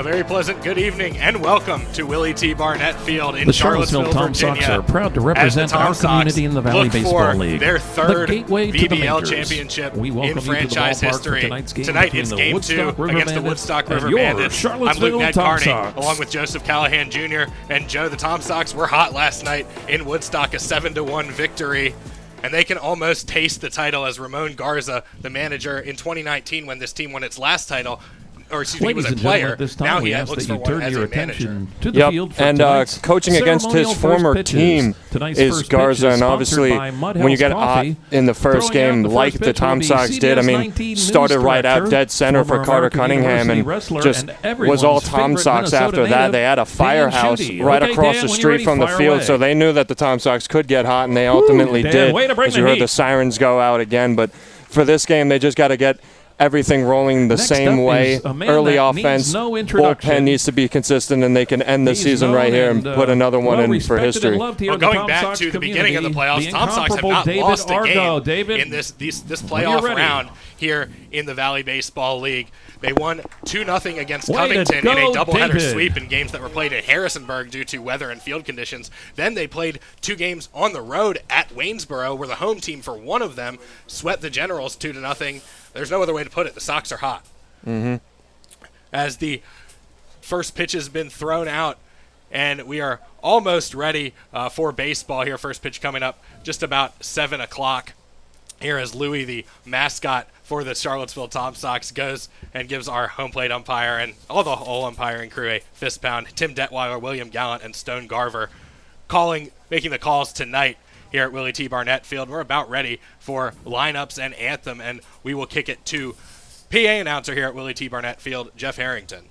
A very pleasant good evening and welcome to Willie T. Barnett Field in The Charlottesville, Tom Sox Virginia. are proud to represent our community in the Valley Baseball League. Their third the gateway VBL to the championship in franchise history. Tonight's it's Game 2 against the Woodstock River Bandits. I'm Luke Ned Carney, along with Joseph Callahan Jr. and Joe. The Tom Sox were hot last night in Woodstock, a 7-1 victory. And they can almost taste the title as Ramon Garza, the manager in 2019 when this team won its last title, or excuse me, he was a player. Now he looks for one as a manager. And coaching against his former team is Garza, and obviously when you get hot in the first game like the Tom Sox did, I mean, started right out dead center for Carter Cunningham and just was all Tom Sox after that. They had a firehouse right across the street from the field, so they knew that the Tom Sox could get hot, and they ultimately did, as you heard the sirens go out again. But for this game, they just got to get everything rolling the same way. Early offense, bullpen needs to be consistent, and they can end the season right here and put another one in for history. Well, going back to the beginning of the playoffs, Tom Sox have not lost a game in this playoff round here in the Valley Baseball League. They won 2-0 against Covington in a doubleheader sweep in games that were played at Harrisonburg due to weather and field conditions. Then they played 2 games on the road at Waynesboro, where the home team for one of them swept the Generals 2-0. There's no other way to put it. The Sox are hot. As the first pitch has been thrown out, and we are almost ready for baseball here. First pitch coming up just about 7 o'clock. Here as Louie, the mascot for the Charlottesville Tom Sox, goes and gives our home plate umpire and all the whole umpiring crew a fist pound. Tim Detweiler, William Gallant, and Stone Garver making the calls tonight here at Willie T. Barnett Field. We're about ready for lineups and anthem, and we will kick it to PA announcer here at Willie T. Barnett Field, Jeff Harrington.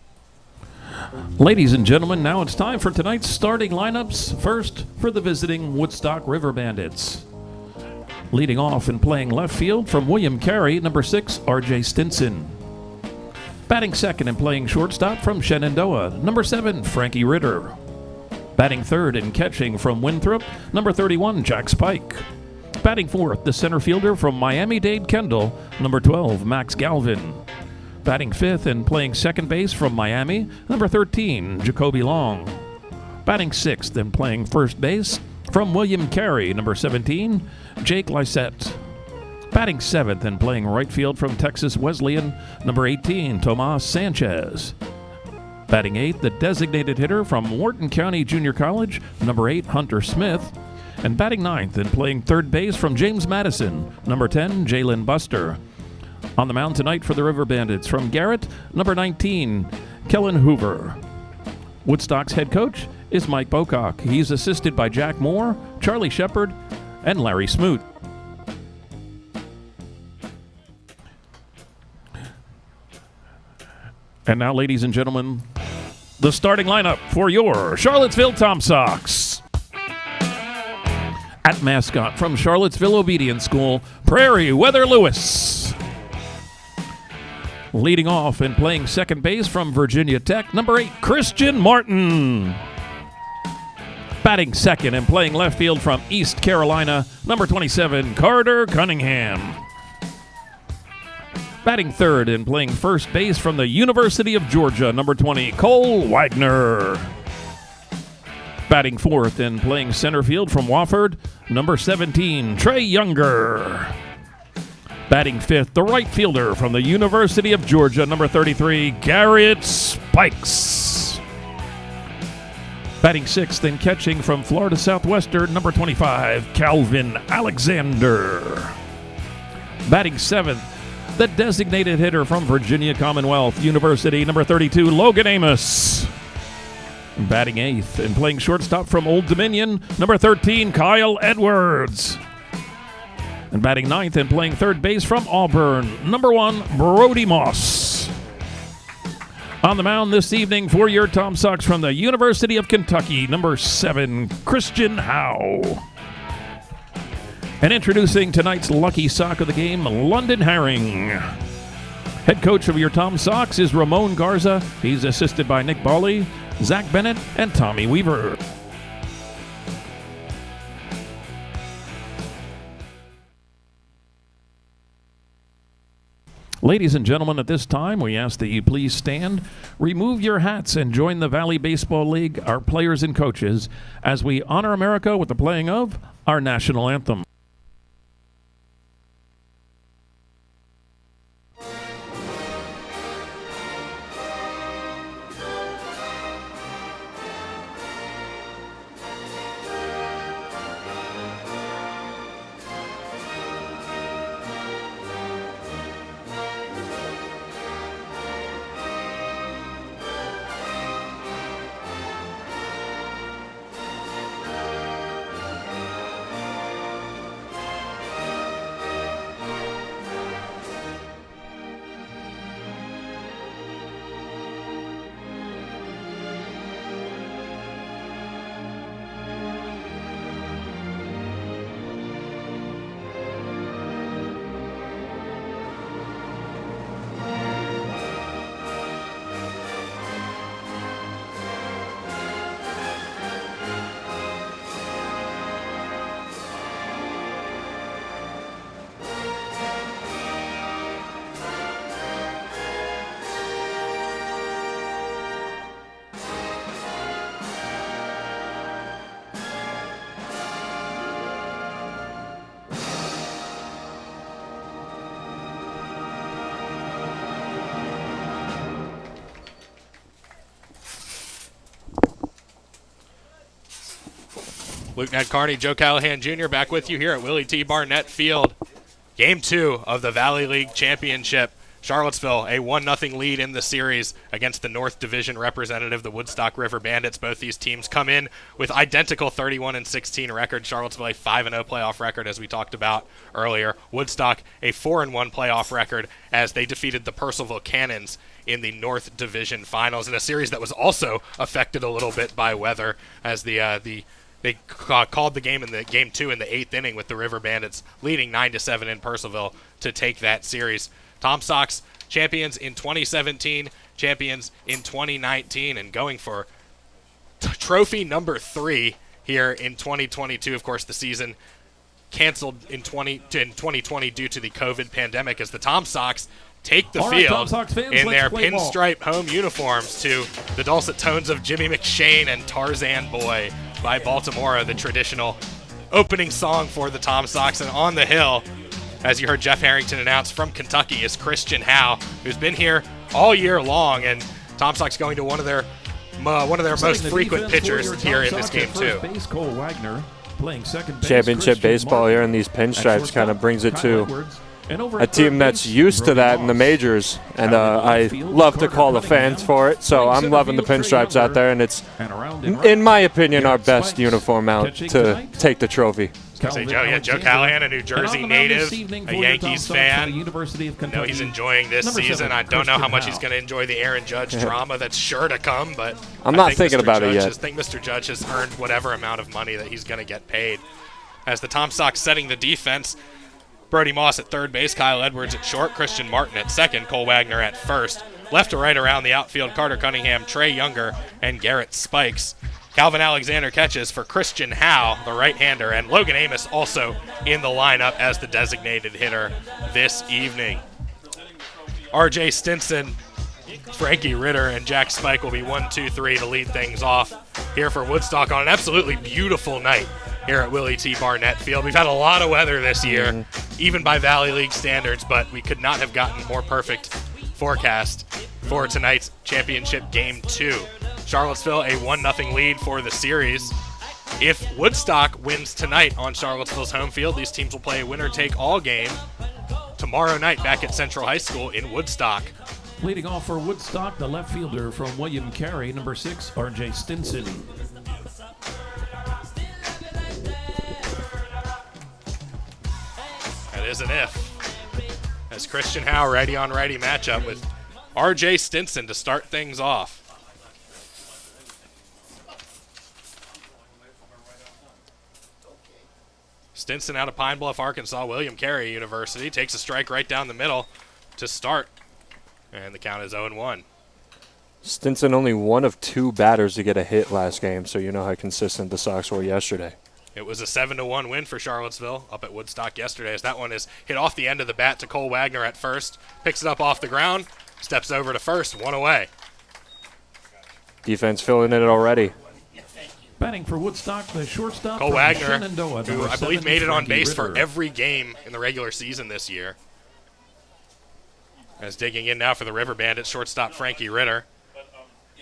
Ladies and gentlemen, now it's time for tonight's starting lineups. First, for the visiting Woodstock River Bandits. Leading off and playing left field from William Carey, number 6, R.J. Stinson. Batting second and playing shortstop from Shenandoah, number 7, Frankie Ritter. Batting third and catching from Winthrop, number 31, Jack Spike. Batting fourth, the center fielder from Miami-Dade Kendall, number 12, Max Galvin. Batting fifth and playing second base from Miami, number 13, Jacoby Long. Batting sixth and playing first base from William Carey, number 17, Jake Lysette. Batting seventh and playing right field from Texas Wesleyan, number 18, Tomas Sanchez. Batting eighth, the designated hitter from Wharton County Junior College, number 8, Hunter Smith. And batting ninth and playing third base from James Madison, number 10, Jalen Buster. On the mound tonight for the River Bandits from Garrett, number 19, Kellen Hoover. Woodstock's head coach is Mike Bocock. He's assisted by Jack Moore, Charlie Shepard, and Larry Smoot. And now, ladies and gentlemen, the starting lineup for your Charlottesville Tom Sox. At mascot from Charlottesville Obedience School, Prairie Weather Lewis. Leading off and playing second base from Virginia Tech, number 8, Christian Martin. Batting second and playing left field from East Carolina, number 27, Carter Cunningham. Batting third and playing first base from the University of Georgia, number 20, Cole Wagner. Batting fourth and playing center field from Wofford, number 17, Trey Younger. Batting fifth, the right fielder from the University of Georgia, number 33, Garrett Spikes. Batting sixth and catching from Florida Southwestern, number 25, Calvin Alexander. Batting seventh, the designated hitter from Virginia Commonwealth University, number 32, Logan Amos. Batting eighth and playing shortstop from Old Dominion, number 13, Kyle Edwards. And batting ninth and playing third base from Auburn, number 1, Brody Moss. On the mound this evening for your Tom Sox from the University of Kentucky, number 7, Christian Howe. And introducing tonight's lucky sock of the game, London Herring. Head coach of your Tom Sox is Ramon Garza. He's assisted by Nick Bawley, Zach Bennett, and Tommy Weaver. Ladies and gentlemen, at this time, we ask that you please stand, remove your hats, and join the Valley Baseball League, our players and coaches, as we honor America with the playing of our national anthem. Luke Ned Carney, Joe Callahan Jr. back with you here at Willie T. Barnett Field. Game 2 of the Valley League Championship. Charlottesville, a 1-0 lead in the series against the North Division representative, the Woodstock River Bandits. Both these teams come in with identical 31-16 records. Charlottesville a 5-0 playoff record, as we talked about earlier. Woodstock a 4-1 playoff record as they defeated the Purcellville Cannons in the North Division Finals in a series that was also affected a little bit by weather, as they called the game in the game 2 in the 8th inning with the River Bandits leading 9-7 in Purcellville to take that series. Tom Sox champions in 2017, champions in 2019, and going for trophy number 3 here in 2022. Of course, the season canceled in 2020 due to the COVID pandemic as the Tom Sox take the field in their pinstripe home uniforms to the dulcet tones of Jimmy McShane and Tarzan Boy by Baltimore, the traditional opening song for the Tom Sox. And on the hill, as you heard Jeff Harrington announce, from Kentucky is Christian Howe, who's been here all year long, and Tom Sox going to one of their most frequent pitchers here in this game too. Championship baseball here in these pinstripes kind of brings it to a team that's used to that in the majors, and I love to call the fans for it, so I'm loving the pinstripes out there, and it's, in my opinion, our best uniform out to take the trophy. Joe Callahan, a New Jersey native, a Yankees fan. I know he's enjoying this season. I don't know how much he's going to enjoy the Aaron Judge drama that's sure to come, but I'm not thinking about it yet. I think Mr. Judge has earned whatever amount of money that he's going to get paid. As the Tom Sox setting the defense, Brody Moss at third base, Kyle Edwards at short, Christian Martin at second, Cole Wagner at first. Left to right around the outfield, Carter Cunningham, Trey Younger, and Garrett Spikes. Calvin Alexander catches for Christian Howe, the right-hander, and Logan Amos also in the lineup as the designated hitter this evening. R.J. Stinson, Frankie Ritter, and Jack Spike will be 1, 2, 3 to lead things off here for Woodstock on an absolutely beautiful night here at Willie T. Barnett Field. We've had a lot of weather this year, even by Valley League standards, but we could not have gotten more perfect forecast for tonight's championship game 2. Charlottesville a 1-0 lead for the series. If Woodstock wins tonight on Charlottesville's home field, these teams will play a winner-take-all game tomorrow night back at Central High School in Woodstock. Leading off for Woodstock, the left fielder from William Carey, number 6, R.J. Stinson. That is an if. As Christian Howe, righty-on-righty matchup with R.J. Stinson to start things off. Stinson out of Pine Bluff, Arkansas. William Carey University takes a strike right down the middle to start. And the count is 0-1. Stinson only one of 2 batters to get a hit last game, so you know how consistent the Sox were yesterday. It was a 7-1 win for Charlottesville up at Woodstock yesterday, as that one is hit off the end of the bat to Cole Wagner at first. Picks it up off the ground, steps over to first, 1 away. Defense filling it already. Batting for Woodstock, the shortstop Cole Wagner, who I believe made it on base for every game in the regular season this year. As digging in now for the River Bandits, shortstop Frankie Ritter.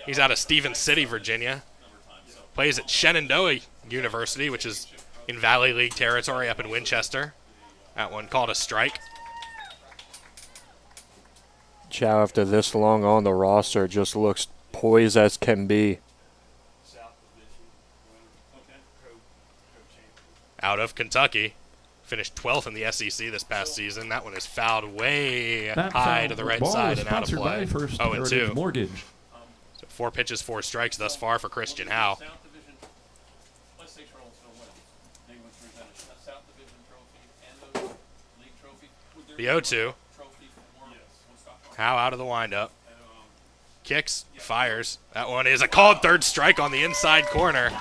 He's out of Stevens City, Virginia. Plays at Shenandoah University, which is in Valley League territory up in Winchester. That one called a strike. Chow, after this long on the roster, just looks poised as can be. Out of Kentucky. Finished 12th in the SEC this past season. That one is fouled way high to the right side and out of play. 0-2. Mortgage. So 4 pitches, 4 strikes thus far for Christian Howe. The 0-2. Howe out of the windup. Kicks, fires. That one is a called third strike on the inside corner.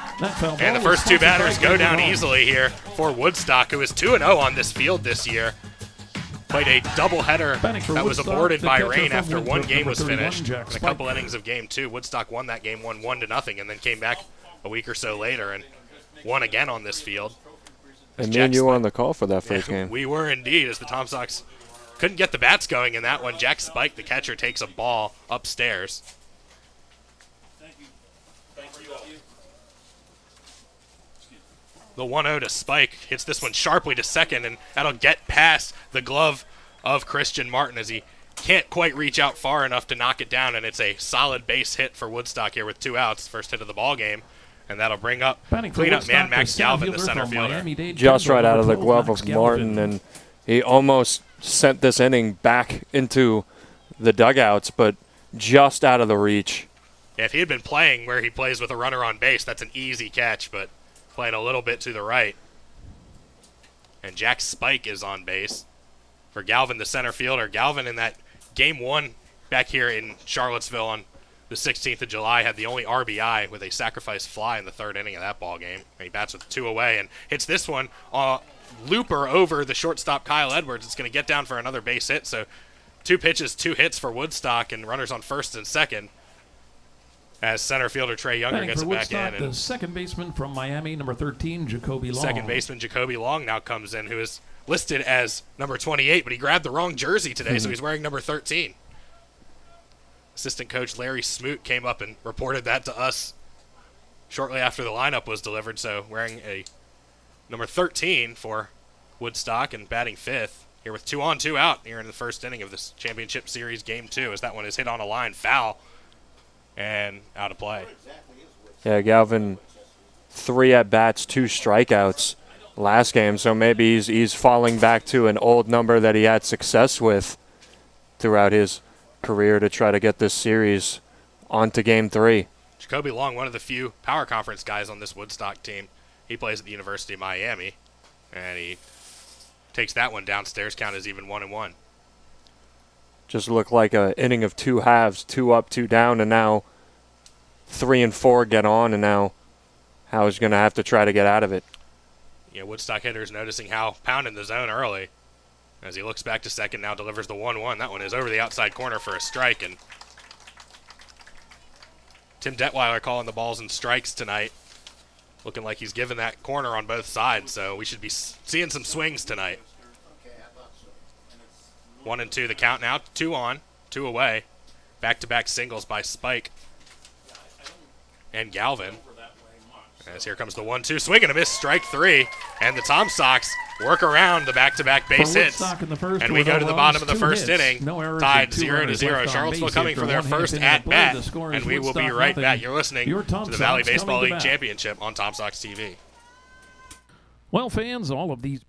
And the first 2 batters go down easily here for Woodstock, who is 2-0 on this field this year. Played a doubleheader that was aborted by rain after 1 game was finished. And a couple innings of game 2. Woodstock won that game 1-0, and then came back a week or so later and won again on this field. And me and you were on the call for that first game. We were indeed, as the Tom Sox couldn't get the bats going in that one. Jack Spike, the catcher, takes a ball upstairs. The 1-0 to Spike hits this one sharply to second, and that'll get past the glove of Christian Martin as he can't quite reach out far enough to knock it down, and it's a solid base hit for Woodstock here with 2 outs, first hit of the ball game, and that'll bring up cleanup man Max Galvin, the center fielder. Just right out of the glove of Martin, and he almost sent this inning back into the dugouts, but just out of the reach. Yeah, if he had been playing where he plays with a runner on base, that's an easy catch, but playing a little bit to the right. And Jack Spike is on base for Galvin, the center fielder. Galvin in that game 1 back here in Charlottesville on the 16th of July had the only RBI with a sacrifice fly in the 3rd inning of that ball game. And he bats with 2 away and hits this one looper over the shortstop Kyle Edwards. It's going to get down for another base hit. So 2 pitches, 2 hits for Woodstock, and runners on first and second as center fielder Trey Younger gets it back in. And the second baseman from Miami, number 13, Jacoby Long. Second baseman Jacoby Long now comes in, who is listed as number 28, but he grabbed the wrong jersey today, so he's wearing number 13. Assistant coach Larry Smoot came up and reported that to us shortly after the lineup was delivered, so wearing a number 13 for Woodstock and batting 5th here with 2 on, 2 out here in the first inning of this championship series game 2, as that one is hit on a line foul and out of play. Yeah, Galvin, 3 at-bats, 2 strikeouts last game, so maybe he's falling back to an old number that he had success with throughout his career to try to get this series onto game 3. Jacoby Long, one of the few power conference guys on this Woodstock team. He plays at the University of Miami, and he takes that one downstairs. Count is even 1-1. Just looked like an inning of 2 halves, 2 up, 2 down, and now 3 and 4 get on, and now Howe's going to have to try to get out of it. Yeah, Woodstock hitters noticing Howe pounding the zone early. As he looks back to second, now delivers the 1-1. That one is over the outside corner for a strike, and Tim Detweiler calling the balls and strikes tonight. Looking like he's given that corner on both sides, so we should be seeing some swings tonight. 1-2 the count now. 2 on, 2 away. Back-to-back singles by Spike and Galvin. As here comes the 1-2, swing and a miss, strike 3. And the Tom Sox work around the back-to-back base hits. And we go to the bottom of the first inning, tied 0-0. Charlottesville coming for their first at-bat. And we will be right back. You're listening to the Valley Baseball League Championship on Tom Sox TV. Well, fans, all of these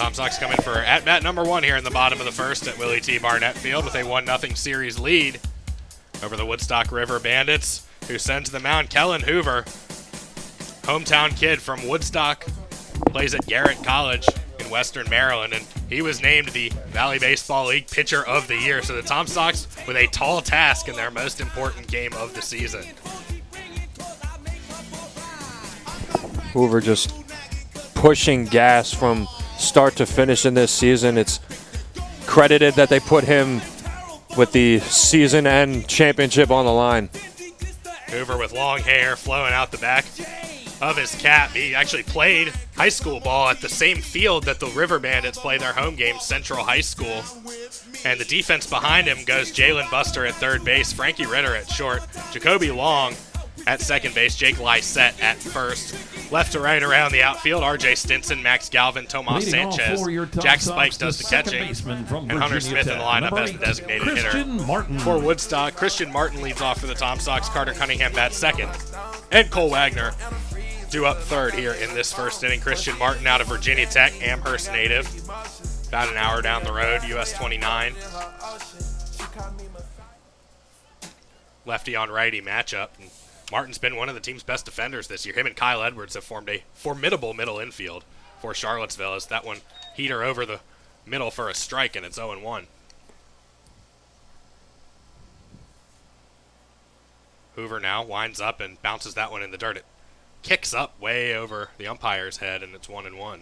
Tom Sox coming for at-bat number 1 here in the bottom of the first at Willie T. Barnett Field with a 1-0 series lead over the Woodstock River Bandits, who send to the mound Kellen Hoover, hometown kid from Woodstock, plays at Garrett College in Western Maryland, and he was named the Valley Baseball League Pitcher of the Year. So the Tom Sox with a tall task in their most important game of the season. Hoover just pushing gas from start to finish in this season. It's credited that they put him with the season end championship on the line. Hoover with long hair flowing out the back of his cap. He actually played high school ball at the same field that the River Bandits play their home game, Central High School. And the defense behind him goes Jalen Buster at third base, Frankie Ritter at short, Jacoby Long at second base, Jake Lysette at first. Left to right around the outfield, R.J. Stinson, Max Galvin, Tomas Sanchez, Jack Spike does the catching, and Hunter Smith in the lineup as the designated hitter. For Woodstock, Christian Martin leads off for the Tom Sox, Carter Cunningham bats second, and Cole Wagner due up third here in this first inning. Christian Martin out of Virginia Tech, Amherst native, about an hour down the road, US 29. Lefty on righty matchup. And Martin's been one of the team's best defenders this year. Him and Kyle Edwards have formed a formidable middle infield for Charlottesville, as that one heater over the middle for a strike, and it's 0-1. Hoover now winds up and bounces that one in the dirt. It kicks up way over the umpire's head, and it's 1-1.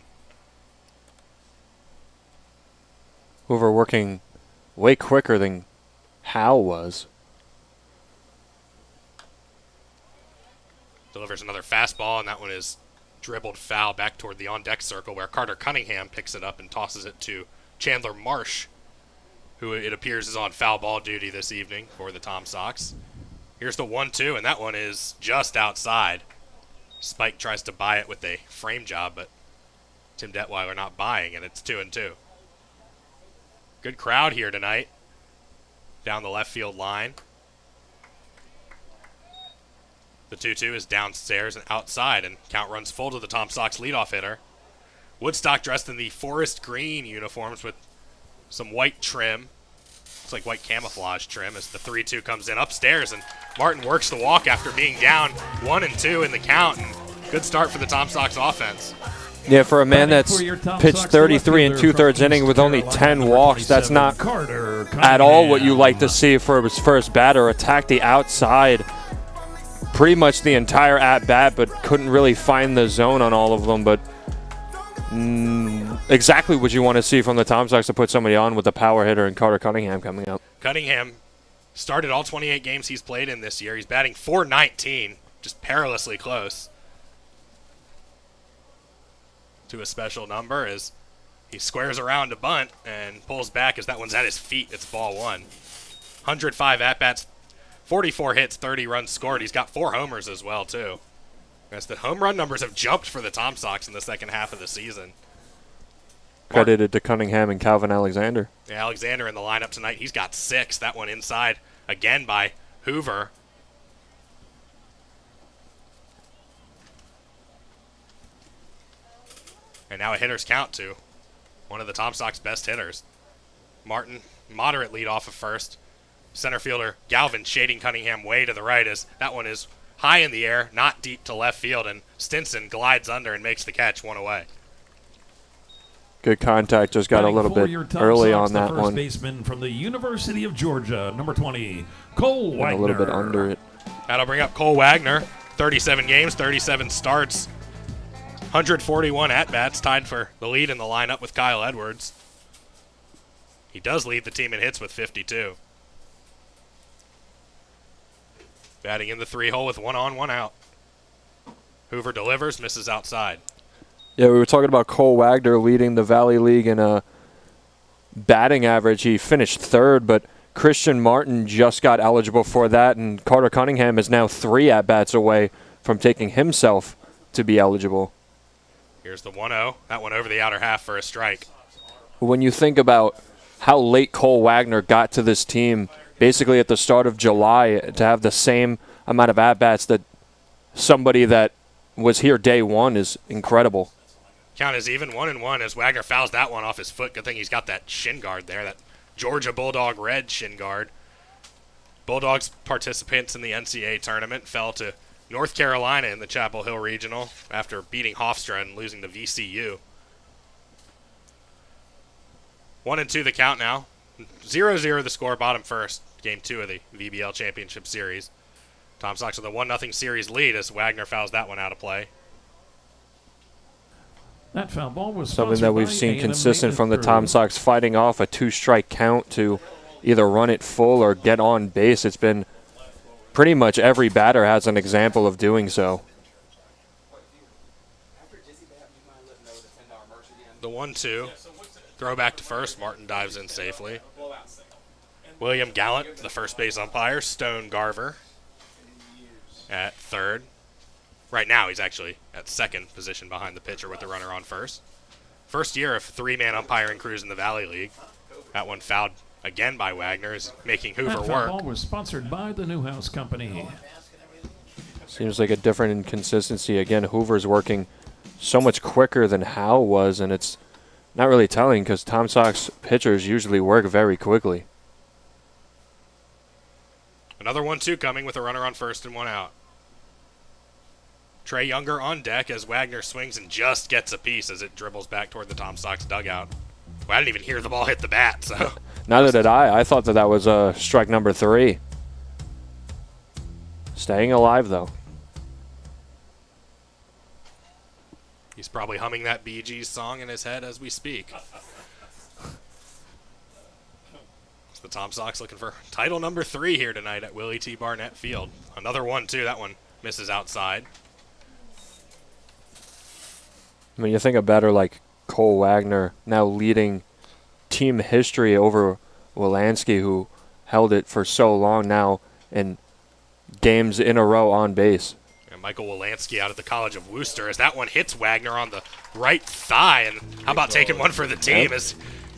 Hoover working way quicker than Howe was. Delivers another fastball, and that one is dribbled foul back toward the on-deck circle, where Carter Cunningham picks it up and tosses it to Chandler Marsh, who it appears is on foul ball duty this evening for the Tom Sox. Here's the 1-2, and that one is just outside. Spike tries to buy it with a frame job, but Tim Detweiler not buying it. It's 2-2. Good crowd here tonight down the left field line. The 2-2 is downstairs and outside, and count runs full to the Tom Sox leadoff hitter. Woodstock dressed in the forest green uniforms with some white trim. Looks like white camouflage trim as the 3-2 comes in upstairs, and Martin works the walk after being down 1-2 in the count. And good start for the Tom Sox offense. Yeah, for a man that's pitched 33 and 2/3 inning with only 10 walks, that's not at all what you like to see for his first batter. Attack the outside pretty much the entire at-bat, but couldn't really find the zone on all of them. But exactly what you want to see from the Tom Sox to put somebody on with the power hitter and Carter Cunningham coming up. Cunningham started all 28 games he's played in this year. He's batting .419, just perilously close to a special number as he squares around to bunt and pulls back as that one's at his feet. It's ball one. 105 at-bats, 44 hits, 30 runs scored. He's got 4 homers as well, too. As the home run numbers have jumped for the Tom Sox in the second half of the season. Credited to Cunningham and Calvin Alexander. Yeah, Alexander in the lineup tonight. He's got 6. That one inside again by Hoover. And now a hitter's count to one of the Tom Sox best hitters. Martin, moderate lead off of first. Center fielder Galvin shading Cunningham way to the right as that one is high in the air, not deep to left field, and Stinson glides under and makes the catch, 1 away. Good contact, just got a little bit early on that one. First baseman from the University of Georgia, number 20, Cole Wagner. And a little bit under it. That'll bring up Cole Wagner. 37 games, 37 starts, 141 at-bats, tied for the lead in the lineup with Kyle Edwards. He does lead the team in hits with 52. Batting in the 3-hole with 1 on, 1 out. Hoover delivers, misses outside. Yeah, we were talking about Cole Wagner leading the Valley League in a batting average. He finished 3rd, but Christian Martin just got eligible for that, and Carter Cunningham is now 3 at-bats away from taking himself to be eligible. Here's the 1-0. That one over the outer half for a strike. When you think about how late Cole Wagner got to this team, basically at the start of July, to have the same amount of at-bats that somebody that was here day one is incredible. Count is even, 1-1 as Wagner fouls that one off his foot. Good thing he's got that shin guard there, that Georgia Bulldog red shin guard. Bulldogs participants in the NCAA tournament fell to North Carolina in the Chapel Hill Regional after beating Hofstra and losing to VCU. 1-2 the count now. 0-0 the score, bottom first. Game 2 of the VBL Championship Series. Tom Sox with a 1-0 series lead as Wagner fouls that one out of play. That foul ball was something that we've seen consistent from the Tom Sox, fighting off a 2-strike count to either run it full or get on base. It's been pretty much every batter has an example of doing so. The 1-2. Throw back to first. Martin dives in safely. William Gallant, the first base umpire. Stone Garver at third. Right now, he's actually at second position behind the pitcher with the runner on first. First year of three-man umpiring crews in the Valley League. That one fouled again by Wagner, is making Hoover work. That ball was sponsored by the Newhouse Company. Seems like a different inconsistency. Again, Hoover's working so much quicker than Howe was, and it's not really telling because Tom Sox pitchers usually work very quickly. Another 1-2 coming with a runner on first and one out. Trey Younger on deck as Wagner swings and just gets a piece as it dribbles back toward the Tom Sox dugout. Well, I didn't even hear the ball hit the bat, so. Neither did I. I thought that was strike number 3. Staying alive, though. He's probably humming that Bee Gees song in his head as we speak. It's the Tom Sox looking for title number 3 here tonight at Willie T. Barnett Field. Another 1-2. That one misses outside. I mean, you think a batter like Cole Wagner now leading team history over Wolanski, who held it for so long now in games in a row on base. And Michael Wolanski out of the College of Worcester as that one hits Wagner on the right thigh. And how about taking one for the team as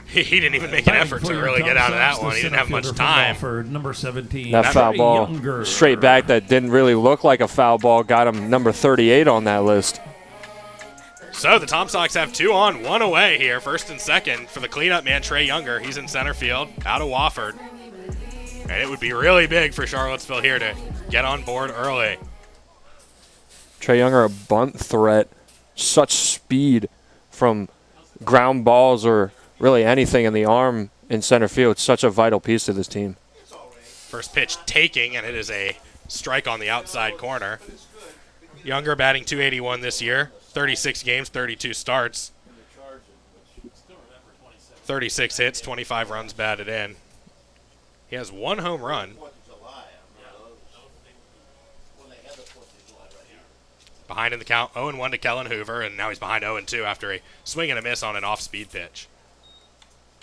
he didn't even make an effort to really get out of that one. He didn't have much time. Number 17. That foul ball straight back that didn't really look like a foul ball got him number 38 on that list. So the Tom Sox have 2 on, 1 away here, first and second for the cleanup man, Trey Younger. He's in center field, out of Wofford. And it would be really big for Charlottesville here to get on board early. Trey Younger, a bunt threat, such speed from ground balls or really anything in the arm in center field. It's such a vital piece to this team. First pitch taking, and it is a strike on the outside corner. Younger batting .281 this year. 36 games, 32 starts, 36 hits, 25 runs batted in. He has 1 home run. Behind in the count, 0-1 to Kellen Hoover, and now he's behind 0-2 after a swing and a miss on an off-speed pitch.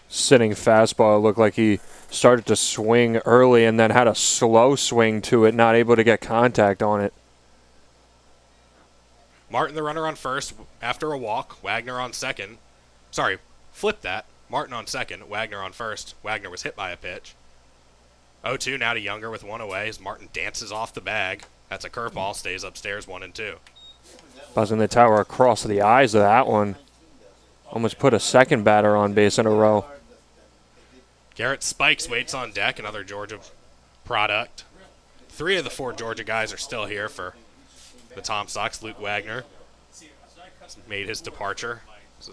Sitting fastball, it looked like he started to swing early and then had a slow swing to it, not able to get contact on it. Martin, the runner on first, after a walk. Wagner on second. Sorry, flip that. Martin on second, Wagner on first. Wagner was hit by a pitch. 0-2 now to Younger with 1 away as Martin dances off the bag. That's a curveball, stays upstairs 1-2. Buzzing the tower across the eyes of that one. Almost put a second batter on base in a row. Garrett Spikes waits on deck, another Georgia product. 3 of the 4 Georgia guys are still here for the Tom Sox. Luke Wagner has made his departure. So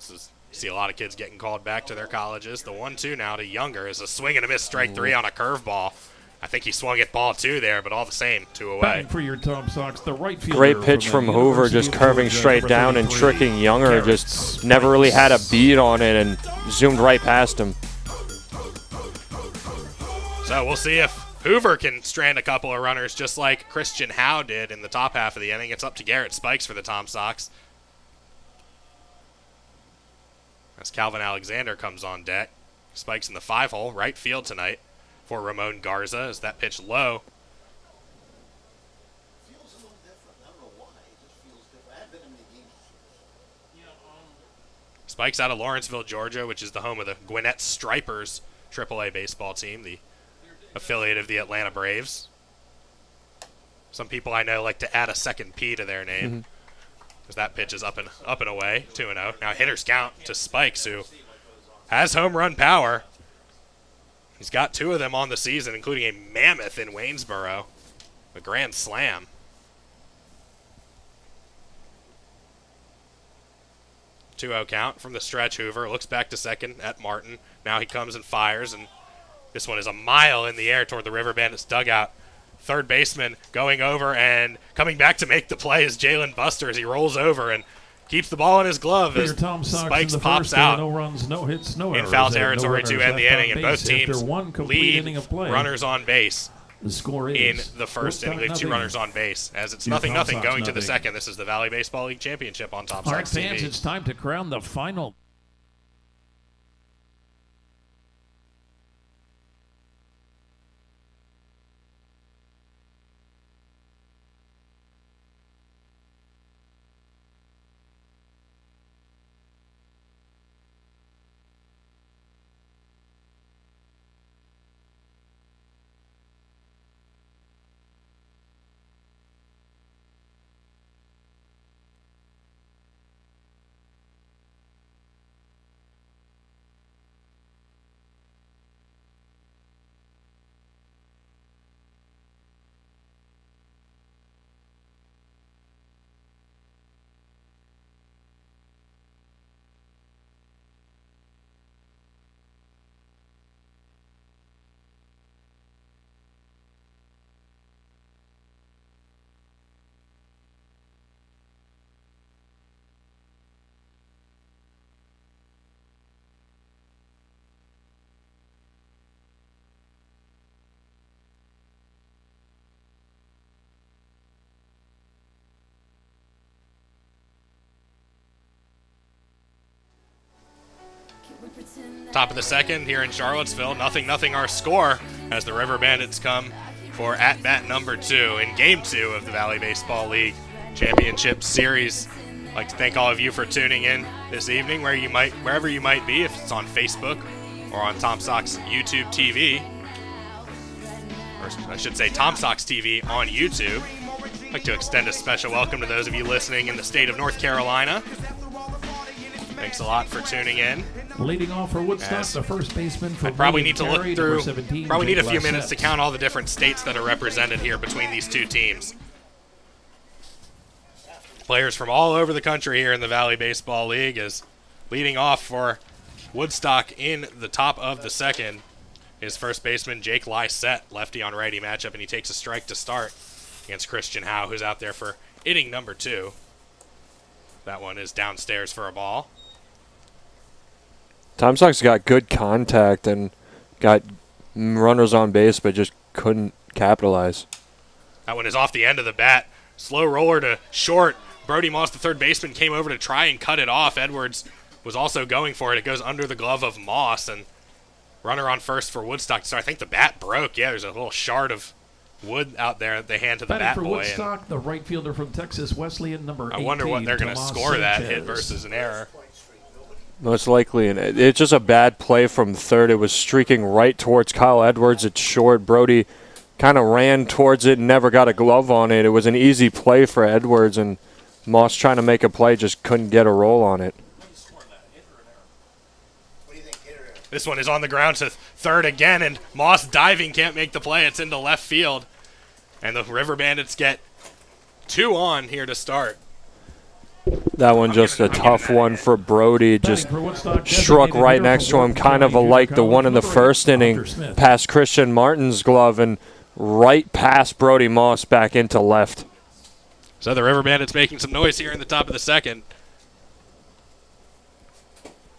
see a lot of kids getting called back to their colleges. The 1-2 now to Younger is a swing and a miss, strike 3 on a curveball. I think he swung at ball 2 there, but all the same, 2 away. For your Tom Sox, the right fielder. Great pitch from Hoover, just curving straight down and tricking Younger. Just never really had a beat on it and zoomed right past him. So we'll see if Hoover can strand a couple of runners just like Christian Howe did in the top half of the inning. It's up to Garrett Spikes for the Tom Sox. As Calvin Alexander comes on deck. Spikes in the 5-hole, right field tonight for Ramon Garza as that pitch low. Spikes out of Lawrenceville, Georgia, which is the home of the Gwinnett Stripers AAA baseball team, the affiliate of the Atlanta Braves. Some people I know like to add a second P to their name. As that pitch is up and away, 2-0. Now hitters count to Spikes, who has home run power. He's got 2 of them on the season, including a mammoth in Waynesboro, a grand slam. 2-0 count from the stretch. Hoover looks back to second at Martin. Now he comes and fires, and this one is a mile in the air toward the River Bandits dugout. Third baseman going over and coming back to make the play is Jalen Buster as he rolls over and keeps the ball in his glove as Spikes pops out. No runs, no hits, no errors, in foul territory to end the inning, and both teams lead play. Runners on base the score is in the first inning. Leave 2 runners on base as it's 0-0 going to the second. This is the Valley Baseball League Championship on Tom Sox TV. Fans, it's time to crown the final. Top of the second here in Charlottesville, 0-0 our score as the River Bandits come for at-bat number 2 in Game 2 of the Valley Baseball League Championship Series. I'd like to thank all of you for tuning in this evening, wherever you might be, if it's on Facebook or on Tom Sox YouTube TV, or I should say Tom Sox TV on YouTube. I'd like to extend a special welcome to those of you listening in the state of North Carolina. Thanks a lot for tuning in. Leading off for Woodstock, the first baseman for probably need to look through. Probably need a few minutes to count all the different states that are represented here between these 2 teams. Players from all over the country here in the Valley Baseball League is leading off for Woodstock in the top of the second. Is first baseman Jake Lysette, lefty on righty matchup, and he takes a strike to start against Christian Howe, who's out there for inning number 2. That one is downstairs for a ball. Tom Sox got good contact and got runners on base, but just couldn't capitalize. That one is off the end of the bat. Slow roller to short. Brody Moss, the third baseman, came over to try and cut it off. Edwards was also going for it. It goes under the glove of Moss, and runner on first for Woodstock. So I think the bat broke. Yeah, there's a little shard of wood out there that they hand to the bat for boy. Woodstock, the right fielder from Texas, Wesleyan, number 18. I wonder what they're going to score that hit versus an error. Most likely, and it's just a bad play from third. It was streaking right towards Kyle Edwards. It's short. Brody kind of ran towards it and never got a glove on it. It was an easy play for Edwards, and Moss trying to make a play just couldn't get a roll on it. This one is on the ground to third again, and Moss diving can't make the play. It's into left field, and the River Bandits get 2 on here to start. That one just a tough one for Brody. Just struck right next to him, kind of like the one in the first inning, past Christian Martin's glove and right past Brody Moss back into left. So the River Bandits making some noise here in the top of the second.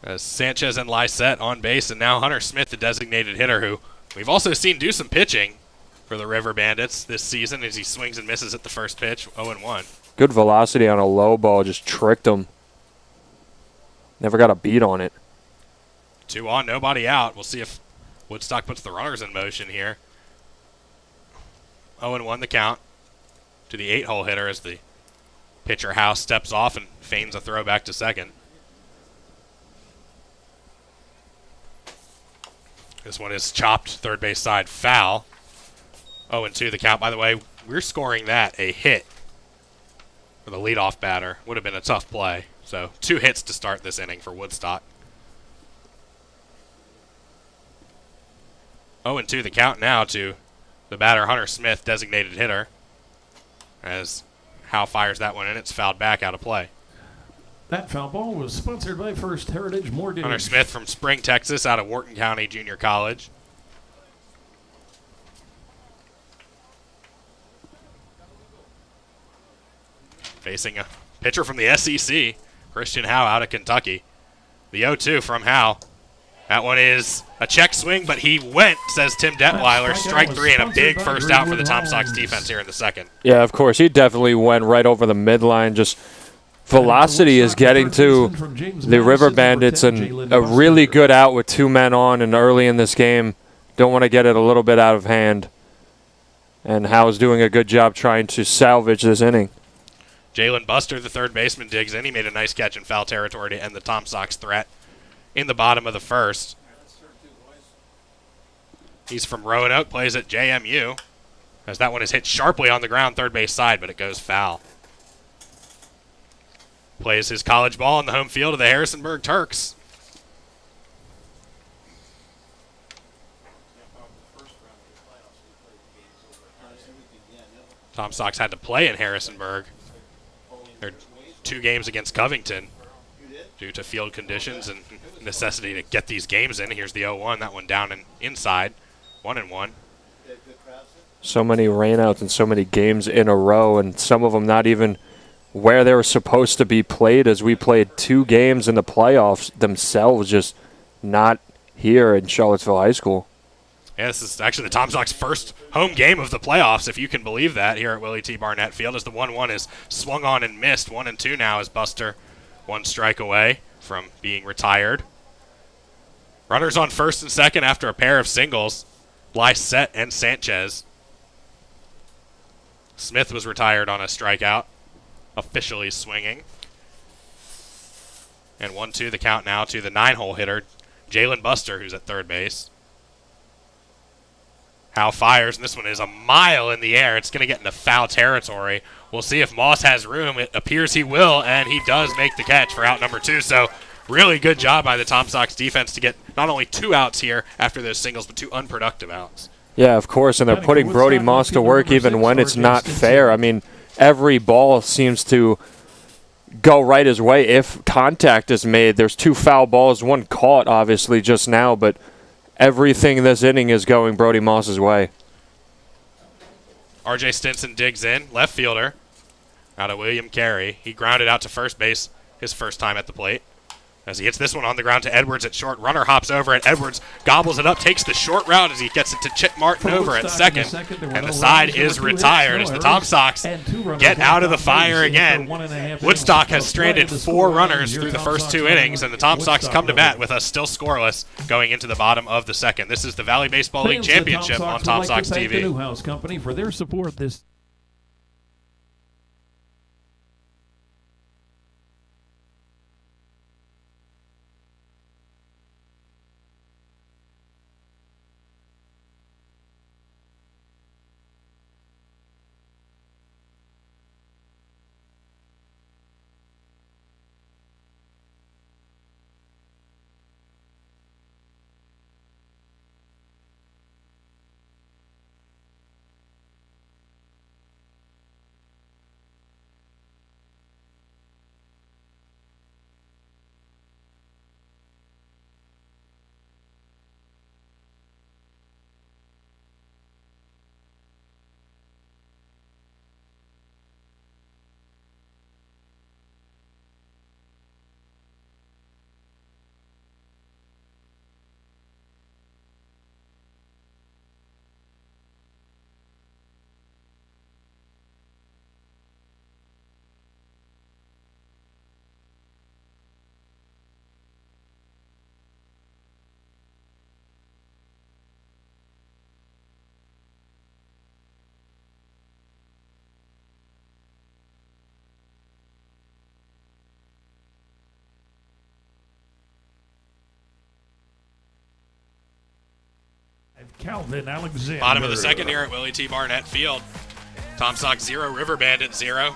As Sanchez and Lysette on base, and now Hunter Smith, the designated hitter, who we've also seen do some pitching for the River Bandits this season as he swings and misses at the first pitch, 0-1. Good velocity on a low ball, just tricked him. Never got a beat on it. 2 on, nobody out. We'll see if Woodstock puts the runners in motion here. 0-1 the count to the 8-hole hitter as the pitcher House steps off and feigns a throw back to second. This one is chopped third base side foul. 0-2 the count. By the way, we're scoring that a hit for the leadoff batter. Would have been a tough play. So 2 hits to start this inning for Woodstock. 0-2 the count now to the batter, Hunter Smith, designated hitter. As Howe fires that one in, it's fouled back out of play. That foul ball was sponsored by First Heritage Mortgage. Hunter Smith from Spring, Texas, out of Wharton County Junior College. Facing a pitcher from the SEC, Christian Howe out of Kentucky. The 0-2 from Howe. That one is a check swing, but he went, says Tim Detweiler. Strike 3 and a big first out for the Tom Sox defense here in the second. Yeah, of course. He definitely went right over the midline. Just velocity is getting to the River Bandits, and a really good out with 2 men on and early in this game. Don't want to get it a little bit out of hand. And Howe's doing a good job trying to salvage this inning. Jalen Buster, the third baseman, digs in. He made a nice catch in foul territory to end the Tom Sox threat in the bottom of the first. He's from Roanoke, plays at JMU. As that one is hit sharply on the ground, third base side, but it goes foul. Plays his college ball in the home field of the Harrisonburg Turks. Tom Sox had to play in Harrisonburg. There are 2 games against Covington due to field conditions and necessity to get these games in. Here's the 0-1, that one down and inside, 1-1. So many rainouts and so many games in a row, and some of them not even where they were supposed to be played, as we played 2 games in the playoffs themselves, just not here in Charlottesville High School. Yeah, this is actually the Tom Sox first home game of the playoffs, if you can believe that, here at Willie T. Barnett Field, as the 1-1 is swung on and missed. 1-2 now as Buster 1 strike away from being retired. Runners on first and second after a pair of singles. Blysett and Sanchez. Smith was retired on a strikeout, officially swinging. And 1-2 the count now to the 9-hole hitter, Jalen Buster, who's at third base. Howe fires, and this one is a mile in the air. It's going to get into foul territory. We'll see if Moss has room. It appears he will, and he does make the catch for out number 2. So really good job by the Tom Sox defense to get not only 2 outs here after those singles, but 2 unproductive outs. Yeah, of course, and they're putting Brody Moss to work even when it's not fair. I mean, every ball seems to go right his way if contact is made. There's 2 foul balls, 1 caught, obviously, just now, but everything this inning is going Brody Moss's way. R.J. Stinson digs in, left fielder, out of William Carey. He grounded out to first base his first time at the plate. As he hits this one on the ground to Edwards at short. Runner hops over it. Edwards gobbles it up, takes the short route as he gets it to Chip Martin over at second. And the side is retired as the Tom Sox get out of the fire again. Woodstock has stranded 4 runners through the first 2 innings, and the Tom Sox come to bat with us still scoreless going into the bottom of the second. This is the Valley Baseball League Championship on Tom Sox TV. The Newhouse Company for their support this. Calvin Alexander. Bottom of the second here at Willie T. Barnett Field. Tom Sox 0, River Bandits 0.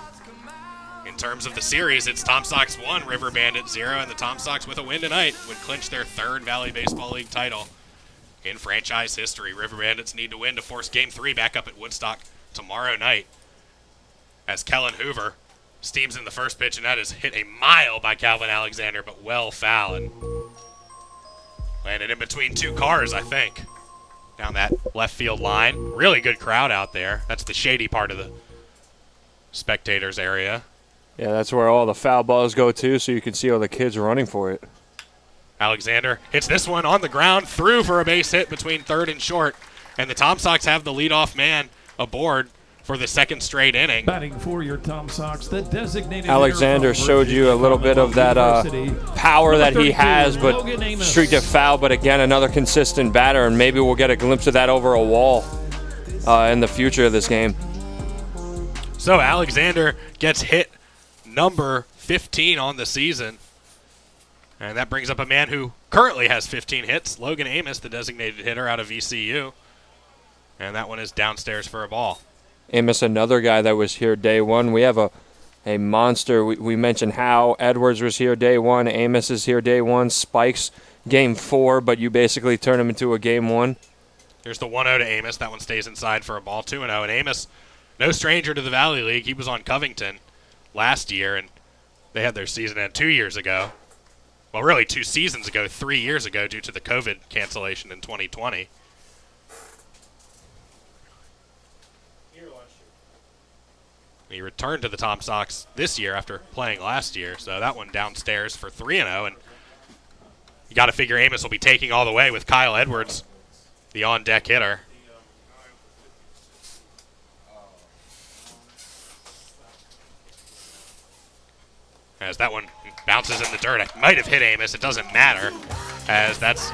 In terms of the series, it's Tom Sox 1, River Bandits 0, and the Tom Sox with a win tonight would clinch their 3rd Valley Baseball League title in franchise history. River Bandits need to win to force Game 3 back up at Woodstock tomorrow night as Kellen Hoover steams in the first pitch, and that is hit a mile by Calvin Alexander, but well foul and landed in between 2 cars, I think, down that left field line. Really good crowd out there. That's the shady part of the spectators area. Yeah, that's where all the foul balls go to, so you can see all the kids running for it. Alexander hits this one on the ground, through for a base hit between 3rd and short, and the Tom Sox have the leadoff man aboard for the 2nd straight inning. Batting for your Tom Sox, the designated Alexander showed you a little bit of that power that he has, but streaked it foul. But again, another consistent batter, and maybe we'll get a glimpse of that over a wall in the future of this game. So Alexander gets hit number 15 on the season. And that brings up a man who currently has 15 hits, Logan Amos, the designated hitter out of VCU. And that one is downstairs for a ball. Amos, another guy that was here day one. We have a monster. We mentioned how Edwards was here day one. Amos is here day one. Spikes game 4, but you basically turn him into a game 1. Here's the 1-0 to Amos. That one stays inside for a ball, 2-0. And Amos, no stranger to the Valley League. He was on Covington last year, and they had their season end 2 years ago. Well, really 2 seasons ago, 3 years ago, due to the COVID cancellation in 2020. He returned to the Tom Sox this year after playing last year, so that one downstairs for 3-0. And you got to figure Amos will be taking all the way with Kyle Edwards, the on-deck hitter. As that one bounces in the dirt. It might have hit Amos. It doesn't matter, as that's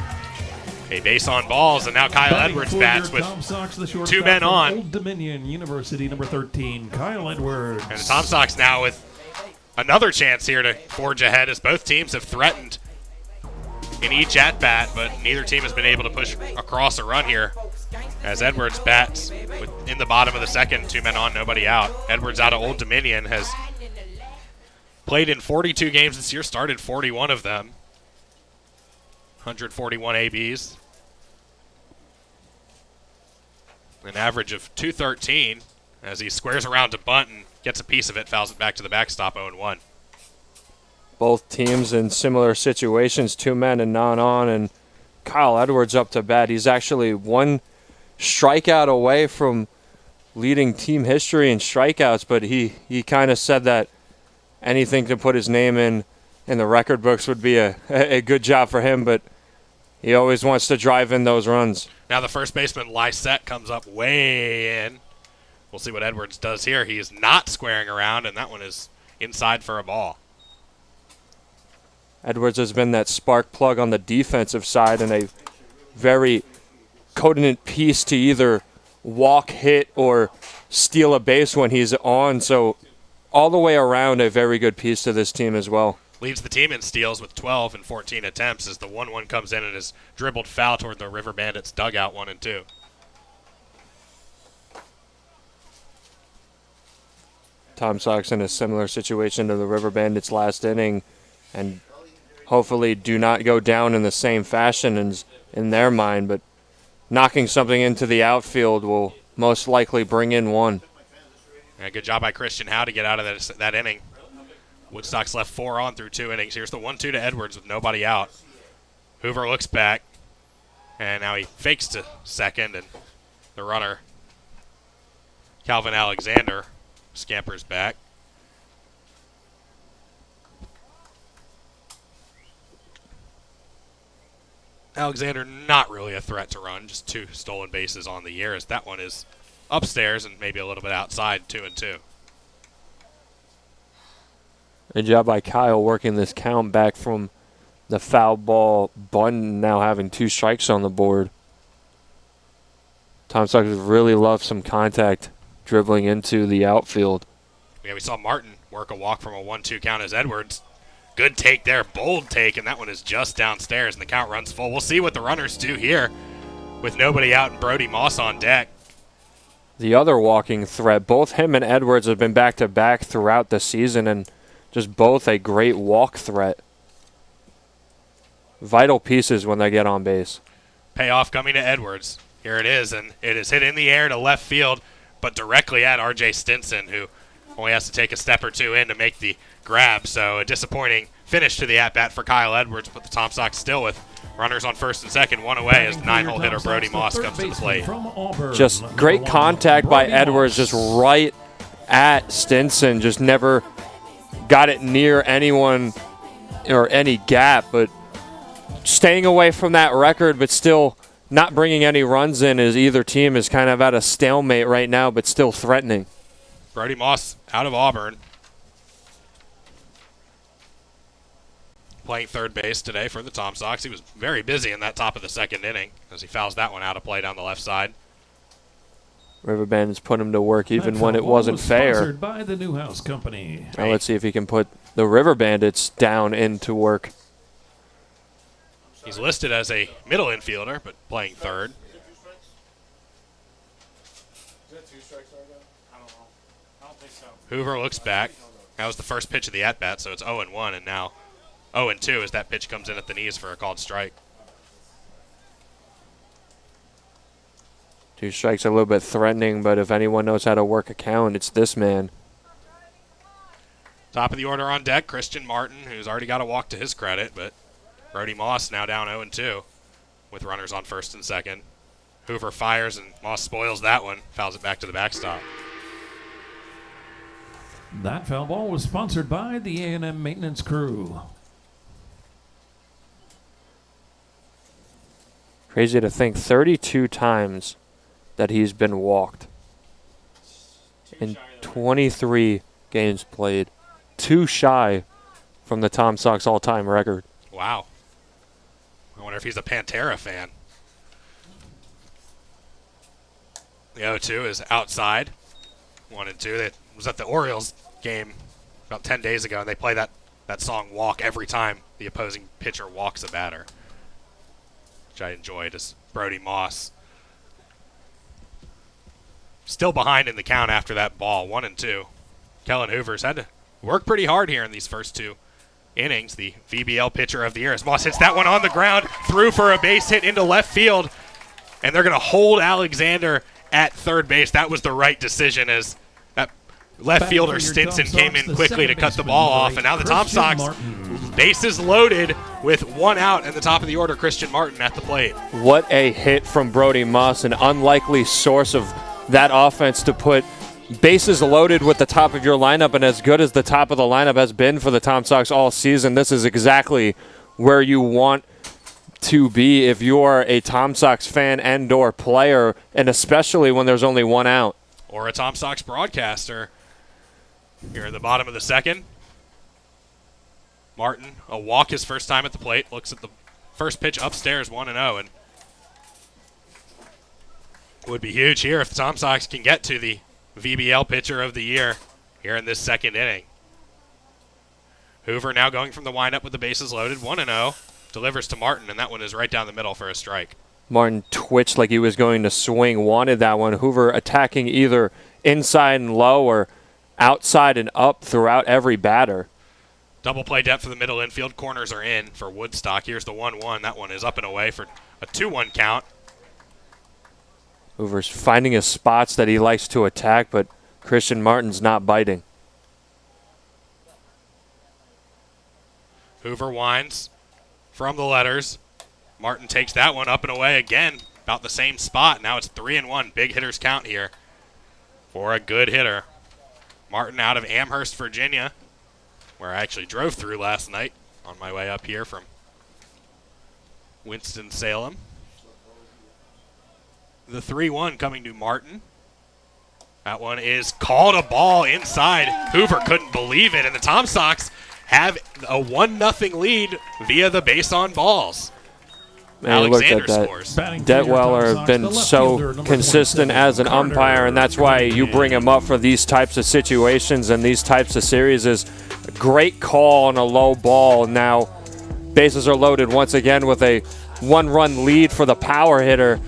a base on balls. And now Kyle Edwards bats with Sox, 2 men on. Old Dominion University, number 13, Kyle Edwards. And the Tom Sox now with another chance here to forge ahead, as both teams have threatened in each at-bat, but neither team has been able to push across a run here. As Edwards bats in the bottom of the 2nd, 2 men on, nobody out. Edwards out of Old Dominion has played in 42 games this year, started 41 of them. 141 ABs. An average of .213 as he squares around to bunt and gets a piece of it, fouls it back to the backstop, 0-1. Both teams in similar situations, 2 men and none on, and Kyle Edwards up to bat. He's actually 1 strikeout away from leading team history in strikeouts, but he kind of said that anything to put his name in the record books would be a good job for him, but he always wants to drive in those runs. Now the first baseman, Lysette, comes up way in. We'll see what Edwards does here. He is not squaring around, and that one is inside for a ball. Edwards has been that spark plug on the defensive side and a very potent piece to either walk, hit, or steal a base when he's on, so all the way around, a very good piece to this team as well. Leads the team in steals with 12 and 14 attempts as the 1-1 comes in and is dribbled foul toward the River Bandits dugout, 1 and 2. Tom Sox in a similar situation to the River Bandits last inning, and hopefully do not go down in the same fashion in their mind, but knocking something into the outfield will most likely bring in 1. And good job by Christian Howe to get out of that inning. Woodstock's left 4 on through 2 innings. Here's the 1-2 to Edwards with nobody out. Hoover looks back, and now he fakes to second, and the runner, Calvin Alexander, scampers back. Alexander not really a threat to run, just 2 stolen bases on the year, as that one is upstairs and maybe a little bit outside, 2 and 2. Good job by Kyle working this count back from the foul ball button, now having 2 strikes on the board. Tom Sox really loves some contact dribbling into the outfield. Yeah, we saw Martin work a walk from a 1-2 count as Edwards. Good take there, bold take, and that one is just downstairs, and the count runs full. We'll see what the runners do here with nobody out and Brody Moss on deck. the other walking threat. Both him and Edwards have been back-to-back throughout the season, and just both a great walk threat. Vital pieces when they get on base. Payoff coming to Edwards. Here it is, and it is hit in the air to left field, but directly at R.J. Stinson, who only has to take a step or two in to make the grab. So a disappointing finish to the at-bat for Kyle Edwards, but the Tom Sox still with runners on first and second, one away as the 9-hole hitter Brody Moss comes to the plate. Just great contact by Edwards, just right at Stinson. Just never got it near anyone or any gap, but staying away from that record, but still not bringing any runs in, as either team is kind of at a stalemate right now, but still threatening. Brody Moss out of Auburn. Playing third base today for the Tom Sox. He was very busy in that top of the second inning as he fouls that one out of play down the left side. River Bandits put him to work even when it wasn't fair. Sponsored by the Newhouse Company. Now let's see if he can put the River Bandits down into work. He's listed as a middle infielder, but playing third. Hoover looks back. That was the first pitch of the at-bat, so it's 0-1, and now 0-2 as that pitch comes in at the knees for a called strike. 2 strikes a little bit threatening, but if anyone knows how to work a count, it's this man. Top of the order on deck, Christian Martin, who's already got a walk to his credit, but Brody Moss now down 0-2 with runners on first and second. Hoover fires, and Moss spoils that one, fouls it back to the backstop. That foul ball was sponsored by the A&M Maintenance Crew. Crazy to think 32 times that he's been walked in 23 games played. 2 shy from the Tom Sox all-time record. Wow. I wonder if he's a Pantera fan. The 0-2 is outside. 1-2. That was at the Orioles game about 10 days ago, and they play that song Walk every time the opposing pitcher walks a batter, which I enjoyed as Brody Moss. Still behind in the count after that ball, 1-2. Kellen Hoover's had to work pretty hard here in these first 2 innings. The VBL pitcher of the year as Moss hits that one on the ground, through for a base hit into left field, and they're going to hold Alexander at third base. That was the right decision as that left fielder Stinson came in quickly to cut the ball off, and now the Tom Sox, bases loaded with 1 out in the top of the order, Christian Martin at the plate. What a hit from Brody Moss, an unlikely source of that offense to put bases loaded with the top of your lineup, and as good as the top of the lineup has been for the Tom Sox all season, this is exactly where you want to be if you are a Tom Sox fan and or player, and especially when there's only 1 out. Or a Tom Sox broadcaster. Here in the bottom of the second, Martin, a walk his first time at the plate, looks at the first pitch upstairs, 1-0, and would be huge here if the Tom Sox can get to the VBL pitcher of the year here in this second inning. Hoover now going from the windup with the bases loaded, 1-0, delivers to Martin, and that one is right down the middle for a strike. Martin twitched like he was going to swing, wanted that one. Hoover attacking either inside and low or outside and up throughout every batter. Double play depth for the middle infield. Corners are in for Woodstock. Here's the 1-1. That one is up and away for a 2-1 count. Hoover's finding his spots that he likes to attack, but Christian Martin's not biting. Hoover winds from the letters. Martin takes that one up and away again, about the same spot. Now it's 3-1. Big hitters count here for a good hitter. Martin out of Amherst, Virginia, where I actually drove through last night on my way up here from Winston-Salem. The 3-1 coming to Martin. That one is called a ball inside. Hoover couldn't believe it, and the Tom Sox have a 1-0 lead via the base on balls. Man, Alexander look at that. scores. Detweiler has been so consistent as an umpire, and that's why you bring him up for these types of situations and these types of series. Is a great call on a low ball. Now bases are loaded once again with a 1-run lead for the power hitter.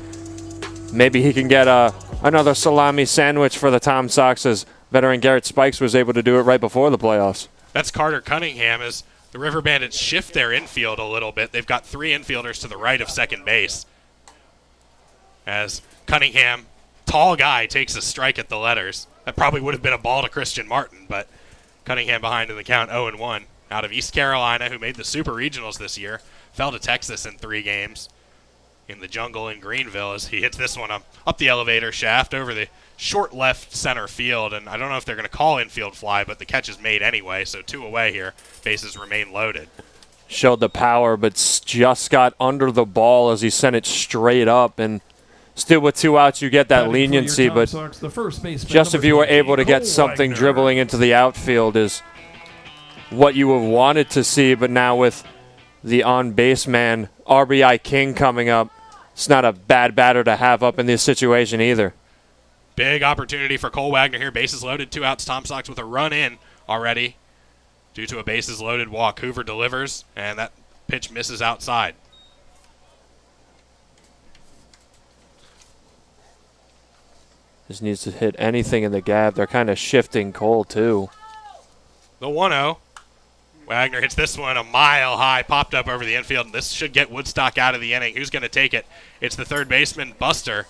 Maybe he can get a another salami sandwich for the Tom Sox as veteran Garrett Spikes was able to do it right before the playoffs. That's Carter Cunningham as the River Bandits shift their infield a little bit. They've got 3 infielders to the right of second base. As Cunningham, tall guy, takes a strike at the letters. That probably would have been a ball to Christian Martin, but Cunningham behind in the count 0-1. Out of East Carolina, who made the Super Regionals this year, fell to Texas in 3 games in the jungle in Greenville as he hits this one up the elevator shaft over the short left center field. And I don't know if they're going to call infield fly, but the catch is made anyway, so 2 away here. Bases remain loaded. Showed the power, but just got under the ball as he sent it straight up. And still with 2 outs, you get that leniency, but just if you were able to get something dribbling into the outfield is what you have wanted to see. But now with the on-base man, RBI King, coming up, it's not a bad batter to have up in this situation either. Big opportunity for Cole Wagner here. Bases loaded, 2 outs. Tom Sox with a run in already due to a bases loaded walk. Hoover delivers, and that pitch misses outside. Just needs to hit anything in the gap. They're kind of shifting Cole, too. The 1-0. Wagner hits this one a mile high, popped up over the infield, and this should get Woodstock out of the inning. Who's going to take it? It's the third baseman, Buster.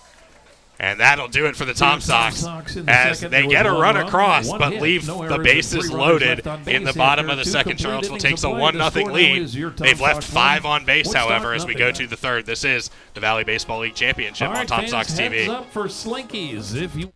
And that'll do it for the Tom Sox as they get a run across but leave the bases loaded in the bottom of the second. Charlottesville takes a 1-0 lead. They've left 5 on base, however, as we go to the third. This is the Valley Baseball League Championship on Tom Sox TV. Heads up for Slinkies. If you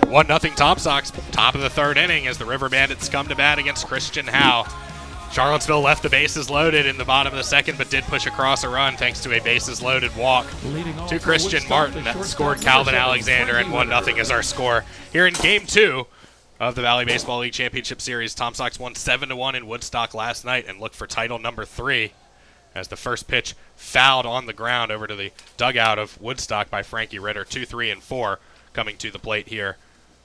One nothing Tom Sox, top of the third inning as the River Bandits come to bat against Christian Howe. Charlottesville left the bases loaded in the bottom of the second, but did push across a run thanks to a bases loaded walk to Christian Martin that scored Calvin Alexander, and 1-0 is our score here in Game 2 of the Valley Baseball League Championship Series. Tom Sox won 7-1 in Woodstock last night and look for title number 3 as the first pitch fouled on the ground over to the dugout of Woodstock by Frankie Ritter. 2, 3, and 4 coming to the plate here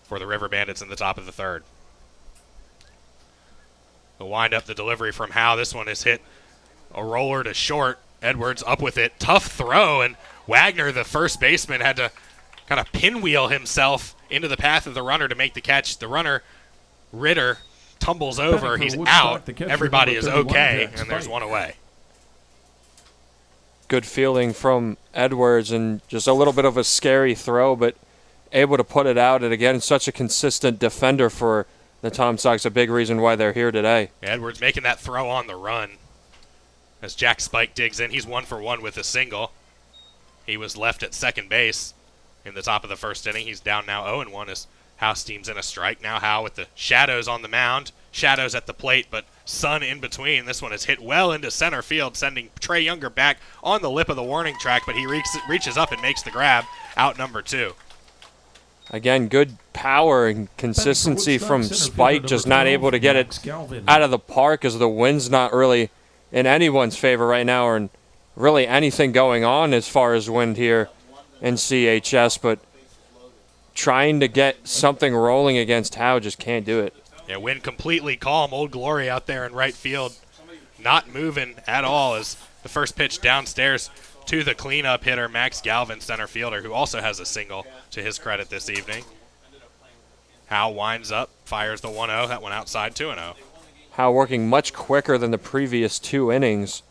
for the River Bandits in the top of the third. The wind up, the delivery from Howe. This one is hit a roller to short. Edwards up with it. Tough throw, and Wagner, the first baseman, had to kind of pinwheel himself into the path of the runner to make the catch. The runner, Ritter, tumbles over. He's out. Everybody is okay, and there's one away. Good fielding from Edwards, and just a little bit of a scary throw, but able to put it out. And again, such a consistent defender for the Tom Sox, a big reason why they're here today. Edwards making that throw on the run as Jack Spike digs in. He's 1 for 1 with a single. He was left at second base in the top of the first inning. He's down now 0-1 as Howe steams in a strike. Now Howe with the shadows on the mound, shadows at the plate, but sun in between. This one is hit well into center field, sending Trey Younger back on the lip of the warning track, but he reaches up and makes the grab. Out number 2. Again, good power and consistency from Spike, just not able to get it out of the park as the wind's not really in anyone's favor right now, or really anything going on as far as wind here in CHS, but trying to get something rolling against Howe, just can't do it. Yeah, wind completely calm. Old Glory out there in right field, not moving at all as the first pitch downstairs to the cleanup hitter, Max Galvin, center fielder, who also has a single to his credit this evening. Howe winds up, fires the 1-0. That one outside, 2-0. Howe working much quicker than the previous 2 innings.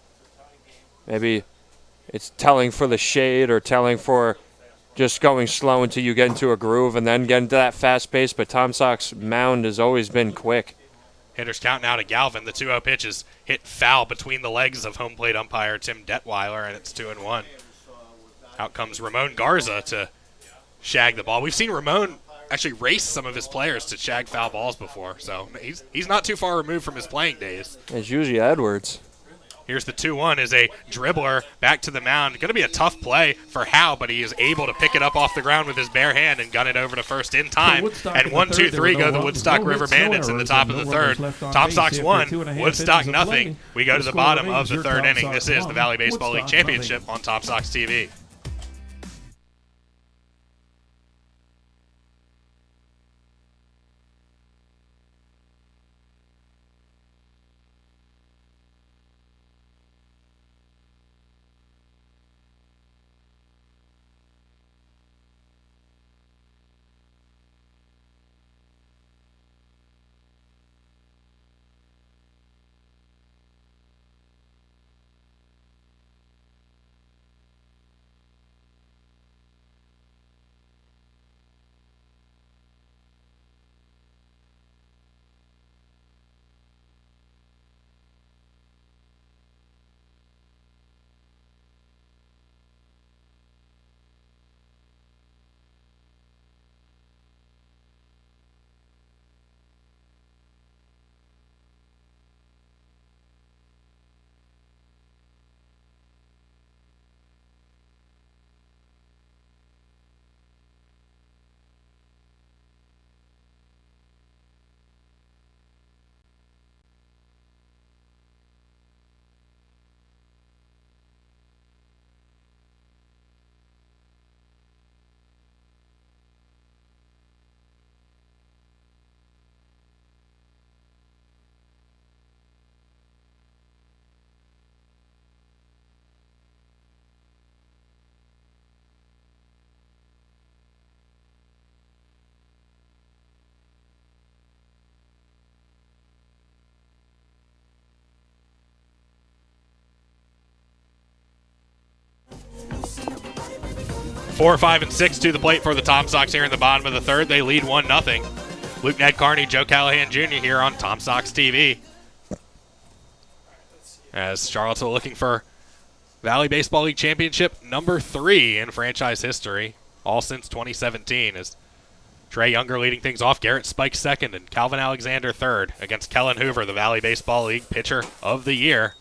Maybe it's telling for the shade or telling for just going slow until you get into a groove and then get into that fast pace, but Tom Sox mound has always been quick. Hitters count now to Galvin. The 2-0 pitch is hit foul between the legs of home plate umpire Tim Detweiler, and it's 2-1. Out comes Ramon Garza to shag the ball. We've seen Ramon actually race some of his players to shag foul balls before, so he's not too far removed from his playing days. It's usually Edwards. Here's the 2-1 is a dribbler back to the mound. Going to be a tough play for Howe, but he is able to pick it up off the ground with his bare hand and gun it over to first in time. And 1-2-3 go the Woodstock River Bandits in the top of the third. Tom Sox 1, Woodstock nothing. We go to the bottom of the third inning. This is the Valley Baseball League Championship on Tom Sox TV. Four, 5, and 6 to the plate for the Tom Sox here in the bottom of the third. They lead 1-0. Luke Ned Carney, Joe Callahan Jr. here on Tom Sox TV. As Charlottesville looking for Valley Baseball League Championship number 3 in franchise history, all since 2017. As Trey Younger leading things off, Garrett Spike second, and Calvin Alexander third against Kellen Hoover, the Valley Baseball League Pitcher of the Year.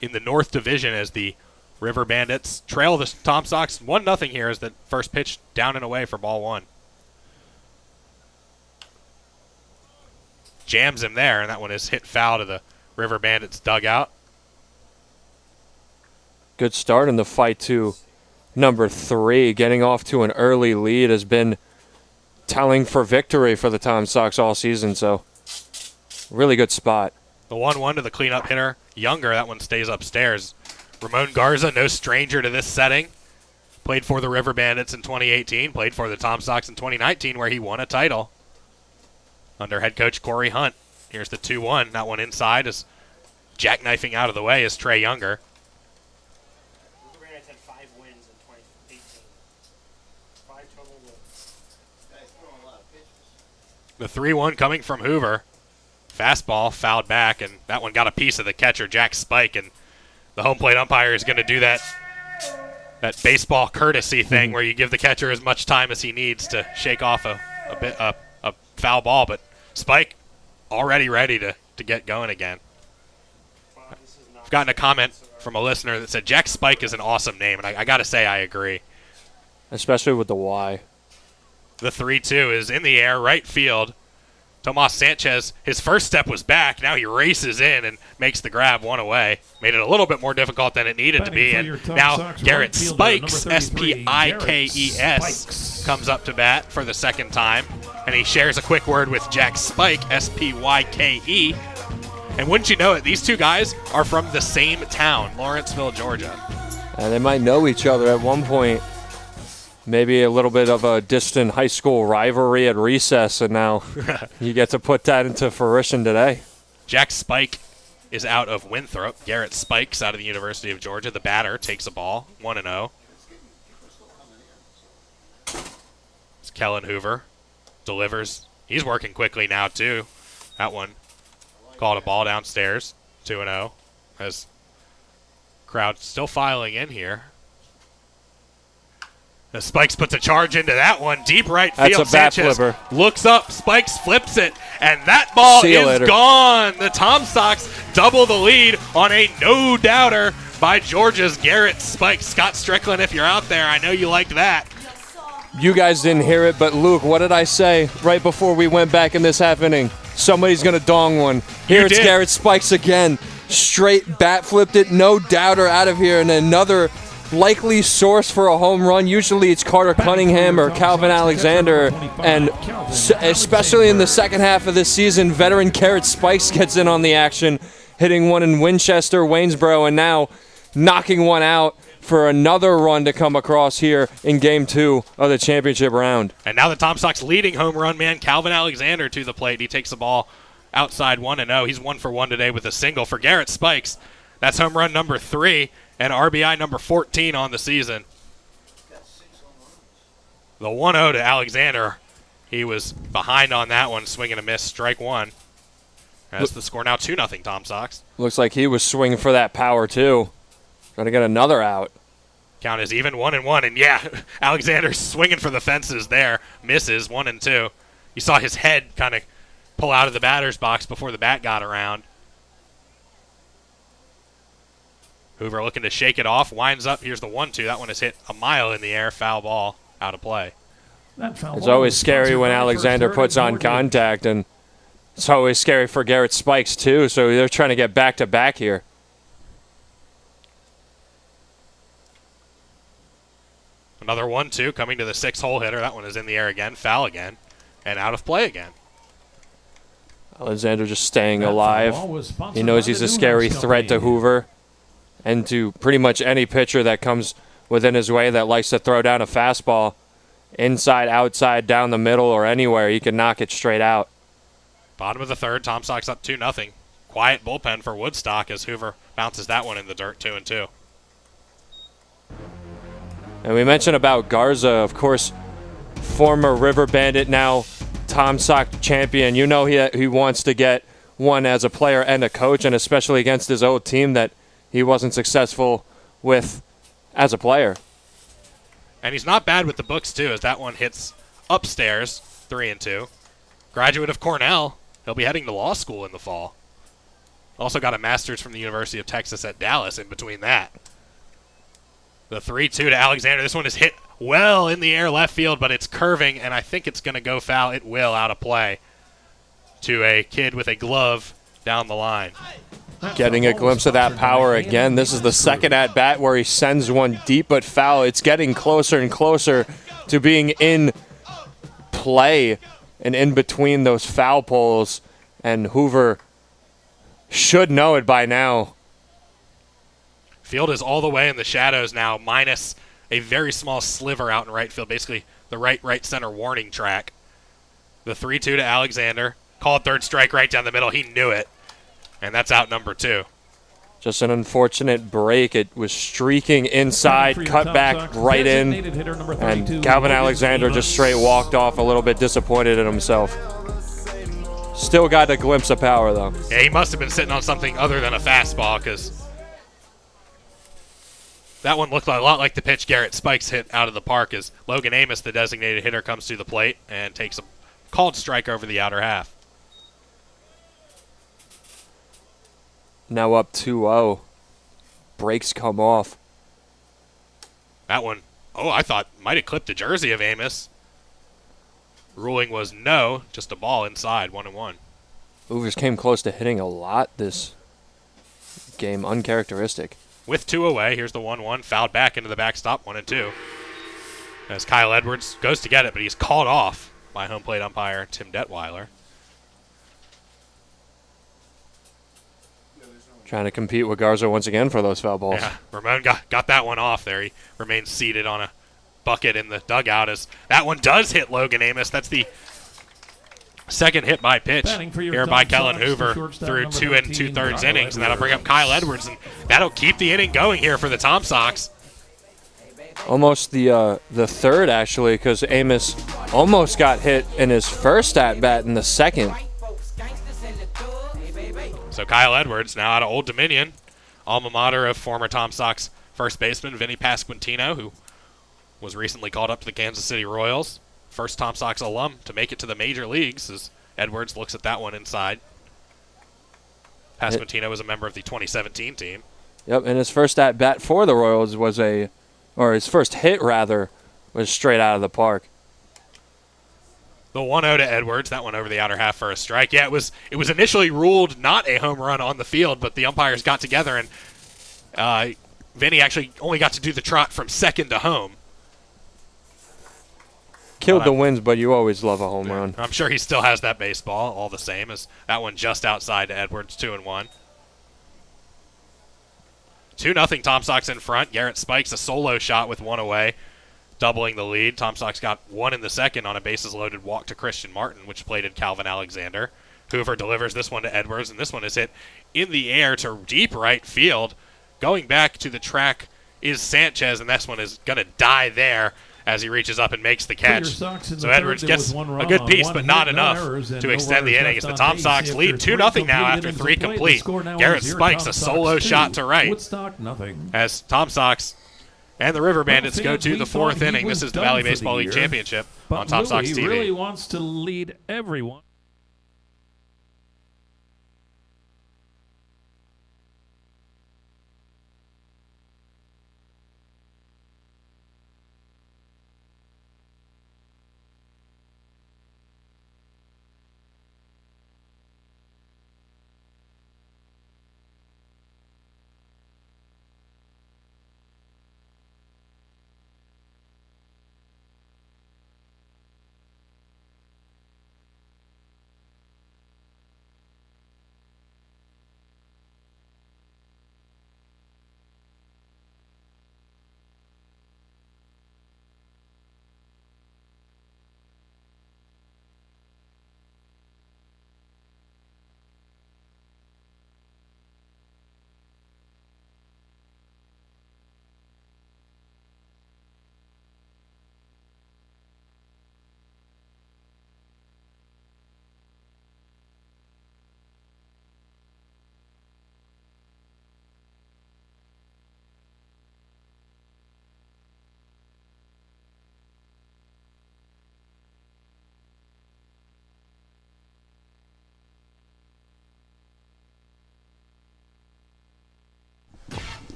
In the North Division as the River Bandits trail the Tom Sox 1-0 here as the first pitch down and away for ball 1. Jams him there, and that one is hit foul to the River Bandits dugout. Good start in the fight to number 3. Getting off to an early lead has been telling for victory for the Tom Sox all season, so really good spot. The 1-1 to the cleanup hitter, Younger. That one stays upstairs. Ramon Garza, no stranger to this setting. Played for the River Bandits in 2018. Played for the Tom Sox in 2019, where he won a title under head coach Corey Hunt. Here's the 2-1. That one inside is jackknifing out of the way is Trey Younger. River Bandits had 5 wins in 2018. 5 total wins. The 3-1 coming from Hoover. Fastball fouled back, and that one got a piece of the catcher, Jack Spike, and the home plate umpire is going to do that baseball courtesy thing where you give the catcher as much time as he needs to shake off a foul ball. But Spike already ready to get going again. I've gotten a comment from a listener that said Jack Spike is an awesome name, and I got to say I agree. Especially with the Y. The 3-2 is in the air, right field. Tomas Sanchez, his first step was back. Now he races in and makes the grab one away. Made it a little bit more difficult than it needed to be. And now Garrett Spikes, S-P-I-K-E-S, comes up to bat for the second time. And he shares a quick word with Jack Spike, S-P-Y-K-E. And wouldn't you know it, these two guys are from the same town, Lawrenceville, Georgia. And they might know each other at one point. Maybe a little bit of a distant high school rivalry at recess, and now you get to put that into fruition today. Jack Spike is out of Winthrop. Garrett Spikes out of the University of Georgia. The batter takes a ball, 1-0. It's Kellen Hoover. Delivers. He's working quickly now, too. That one called a ball downstairs, 2-0. As crowd still filing in here. The Spikes puts a charge into that one. Deep right field. That's a bat Sanchez flipper. looks up. Spikes flips it. And that ball is gone. The Tom Sox double the lead on a no-doubter by Georgia's Garrett Spikes. Scott Strickland, if you're out there, I know you liked that. You guys didn't hear it, but Luke, what did I say right before we went back in this half inning? Somebody's going to dong one. Here it's Garrett Spikes again. Straight bat flipped it. No doubter out of here. And another likely source for a home run. Usually it's Carter Cunningham or Calvin Alexander, and especially in the second half of this season, veteran Garrett Spikes gets in on the action, hitting one in Winchester, Waynesboro, and now knocking one out for another run to come across here in Game 2 of the championship round. And now the Tom Sox leading home run man, Calvin Alexander, to the plate. He takes the ball outside 1-0. He's 1 for 1 today with a single for Garrett Spikes. That's home run number 3. And RBI number 14 on the season. The 1-0 to Alexander. He was behind on that one, swing and a miss, strike one. That's the score now, 2-0 Tom Sox. Looks like he was swinging for that power, too. Trying to get another out. Count is even, 1-1. And, yeah, Alexander's swinging for the fences there. Misses, 1-2. You saw his head kind of pull out of the batter's box before the bat got around. Hoover looking to shake it off, winds up. Here's the 1-2. That one is hit a mile in the air, foul ball, out of play. It's always scary when Alexander puts on contact, and it's always scary for Garrett Spikes, too, so they're trying to get back-to-back here. Another 1-2 coming to the 6-hole hitter. That one is in the air again, foul again, and out of play again. Alexander just staying alive. He knows he's a scary threat to Hoover and to pretty much any pitcher that comes within his way that likes to throw down a fastball inside, outside, down the middle, or anywhere. He can knock it straight out. Bottom of the third, Tom Sox up 2-0. Quiet bullpen for Woodstock as Hoover bounces that one in the dirt, 2-2. And we mentioned about Garza, of course, former River Bandit, now Tom Sox champion. You know he wants to get one as a player and a coach, and especially against his old team that he wasn't successful with as a player. And he's not bad with the books, too, as that one hits upstairs, 3-2. Graduate of Cornell. He'll be heading to law school in the fall. Also got a master's from the University of Texas at Dallas in between that. The 3-2 to Alexander. This one is hit well in the air left field, but it's curving, and I think it's going to go foul. It will, out of play, to a kid with a glove down the line. Getting a glimpse of that power again. This is the second at-bat where he sends one deep but foul. It's getting closer and closer to being in play and in between those foul poles, and Hoover should know it by now. Field is all the way in the shadows now, minus a very small sliver out in right field, basically the right center warning track. The 3-2 to Alexander. Called third strike right down the middle. He knew it. And that's out number 2. Just an unfortunate break. It was streaking inside, cut back right in, and Calvin Alexander just straight walked off a little bit disappointed in himself. Still got a glimpse of power, though. Yeah, he must have been sitting on something other than a fastball, because that one looked a lot like the pitch Garrett Spikes hit out of the park as Logan Amos, the designated hitter, comes to the plate and takes a called strike over the outer half. Now up 2-0. Breaks come off. That one, I thought might have clipped the jersey of Amos. Ruling was no, just a ball inside, 1-1. Hoovers came close to hitting a lot this game, uncharacteristic. With 2 away, here's the 1-1, fouled back into the backstop, 1-2. As Kyle Edwards goes to get it, but he's called off by home plate umpire Tim Detweiler. Trying to compete with Garza once again for those foul balls. Yeah, Ramon got that one off there. He remains seated on a bucket in the dugout as that one does hit Logan Amos. That's the second hit by pitch here by Kellen Hoover through 2 2/3 innings, and that'll bring up Kyle Edwards, and that'll keep the inning going here for the Tom Sox. Almost the third, actually, because Amos almost got hit in his first at-bat in the second. So Kyle Edwards now out of Old Dominion, alma mater of former Tom Sox first baseman Vinny Pasquantino, who was recently called up to the Kansas City Royals. First Tom Sox alum to make it to the major leagues as Edwards looks at that one inside. Pasquantino was a member of the 2017 team. Yep, and his first at-bat for the Royals was his first hit, rather, was straight out of the park. The 1-0 to Edwards, that one over the outer half for a strike. Yeah, it was initially ruled not a home run on the field, but the umpires got together, and Vinny actually only got to do the trot from second to home. Killed the wins, but you always love a home run. I'm sure he still has that baseball all the same, as that one just outside to Edwards, 2-1. 2-0 Tom Sox in front. Garrett Spikes a solo shot with one away, doubling the lead. Tom Sox got one in the second on a bases-loaded walk to Christian Martin, which plated Calvin Alexander. Hoover delivers this one to Edwards, and this one is hit in the air to deep right field. Going back to the track is Sanchez, and this one is going to die there as he reaches up and makes the catch. So Edwards gets a good piece, but not enough to extend the inning as the Tom Sox lead 2-0 now after 3 complete. Garrett Spikes a solo shot to right as Tom Sox and the River Bandits go to the 4th inning. This is the Valley Baseball League Championship on Tom Sox TV. He really wants to lead everyone.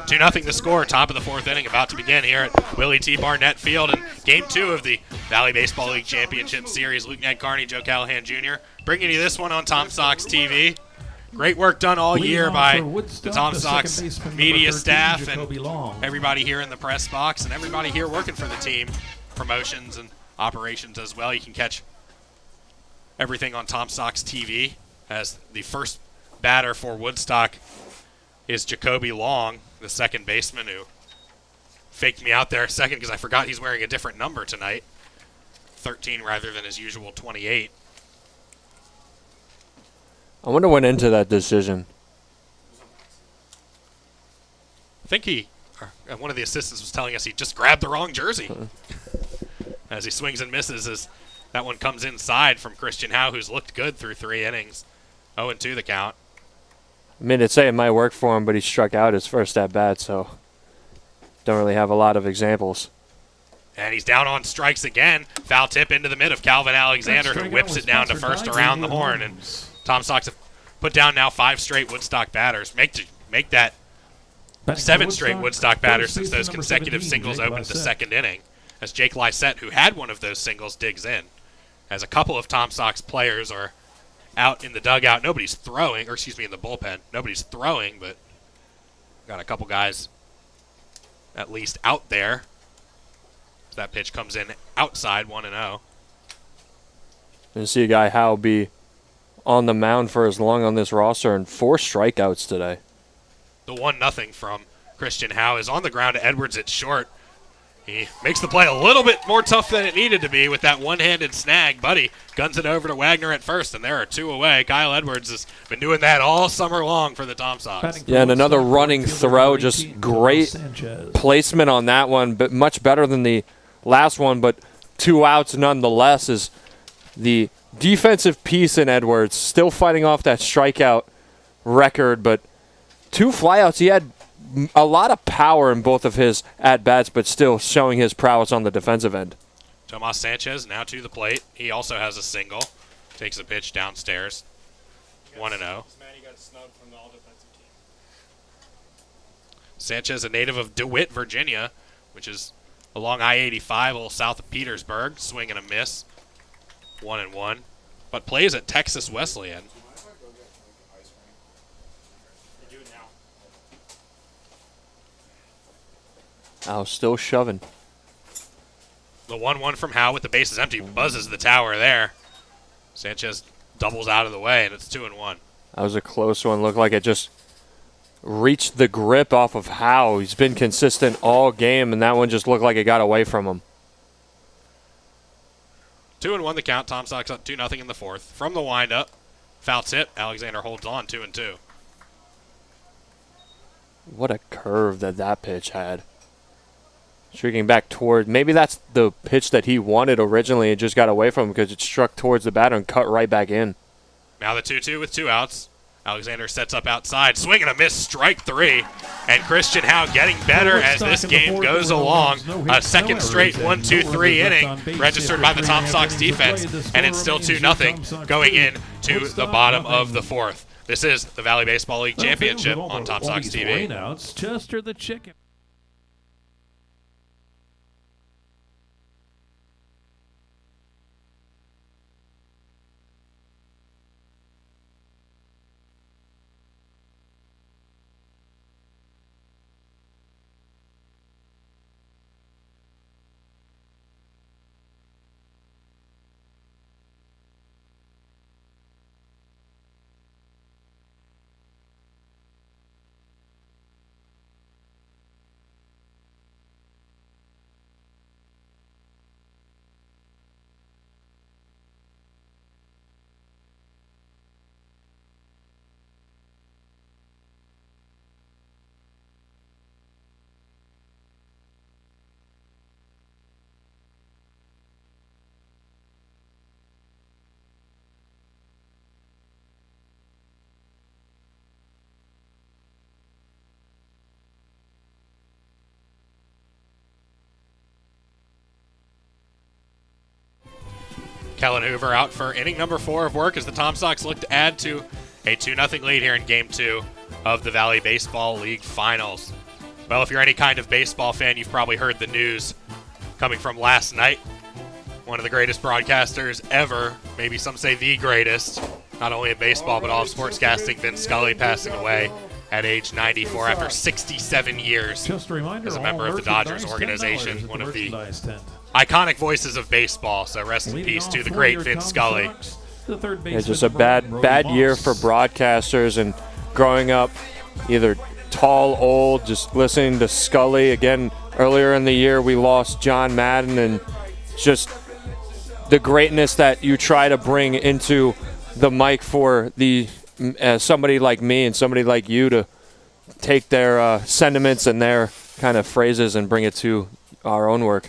Two 2-0 the score, top of the 4th inning, about to begin here at Willie T. Barnett Field in Game 2 of the Valley Baseball League Championship Series. Luke Ned Carney, Joe Callahan Jr. bringing you this one on Tom Sox TV. Great work done all year by the Tom Sox media staff and everybody here in the press box and everybody here working for the team, promotions and operations as well. You can catch everything on Tom Sox TV as the first batter for Woodstock is Jacoby Long, the second baseman, who faked me out there a second because I forgot he's wearing a different number tonight. 13 rather than his usual 28. I wonder what went into that decision. I think one of the assistants was telling us he just grabbed the wrong jersey. As he swings and misses as that one comes inside from Christian Howe, who's looked good through 3 innings. 0-2 the count. I mean, it'd say it might work for him, but he struck out his first at-bat, so don't really have a lot of examples. And he's down on strikes again. Foul tip into the mid of Calvin Alexander, who whips it down to first around the horn. And Tom Sox have put down now 5 straight Woodstock batters. Make that 7 straight Woodstock batters since those consecutive singles opened the 2nd inning. As Jake Lysette, who had one of those singles, digs in. As a couple of Tom Sox players are out in the dugout. Nobody's throwing, or excuse me, in the bullpen. Nobody's throwing, but got a couple guys at least out there. As that pitch comes in outside, 1-0. And see a guy Howe be on the mound for as long on this roster and 4 strikeouts today. The 1-0 from Christian Howe is on the ground to Edwards at short. He makes the play a little bit more tough than it needed to be with that one-handed snag. Buddy guns it over to Wagner at first, and there are 2 away. Kyle Edwards has been doing that all summer long for the Tom Sox. Yeah, and another running throw. Just great placement on that one, but much better than the last one. But 2 outs nonetheless is the defensive piece in Edwards. Still fighting off that strikeout record, but 2 flyouts. He had a lot of power in both of his at-bats, but still showing his prowess on the defensive end. Tomas Sanchez now to the plate. He also has a single. Takes a pitch downstairs. 1-0. Sanchez, a native of DeWitt, Virginia, which is along I-85, a little south of Petersburg. Swing and a miss. 1-1. But plays at Texas Wesleyan. Howe still shoving. The 1-1 from Howe with the bases empty. Buzzes the tower there. Sanchez doubles out of the way, and it's 2-1. That was a close one. Looked like it just reached the grip off of Howe. He's been consistent all game, and that one just looked like it got away from him. 2-1 the count. Tom Sox up 2-0 in the 4th. From the windup, foul tip. Alexander holds on 2-2. What a curve that pitch had. Streaking back toward, maybe that's the pitch that he wanted originally. It just got away from him because it struck towards the batter and cut right back in. Now the 2-2 with 2 outs. Alexander sets up outside. Swing and a miss, strike 3. And Christian Howe getting better as this game goes along. A second straight 1-2-3 inning registered by the Tom Sox defense. And it's still 2-0 going into the bottom of the 4th. This is the Valley Baseball League Championship on Tom Sox TV. Chester the Chicken. Kellen Hoover out for inning number 4 of work as the Tom Sox look to add to a 2-0 lead here in Game 2 of the Valley Baseball League Finals. Well, if you're any kind of baseball fan, you've probably heard the news coming from last night. One of the greatest broadcasters ever, maybe some say the greatest, not only in baseball but all of sportscasting, Vin Scully passing away at age 94 after 67 years as a member of the Dodgers organization, one of the iconic voices of baseball. So rest in peace to the great Vin Scully. It's just a bad year for broadcasters, and growing up either tall, old, just listening to Scully. Again, earlier in the year we lost John Madden, and just the greatness that you try to bring into the mic for the somebody like me and somebody like you to take their sentiments and their kind of phrases and bring it to our own work.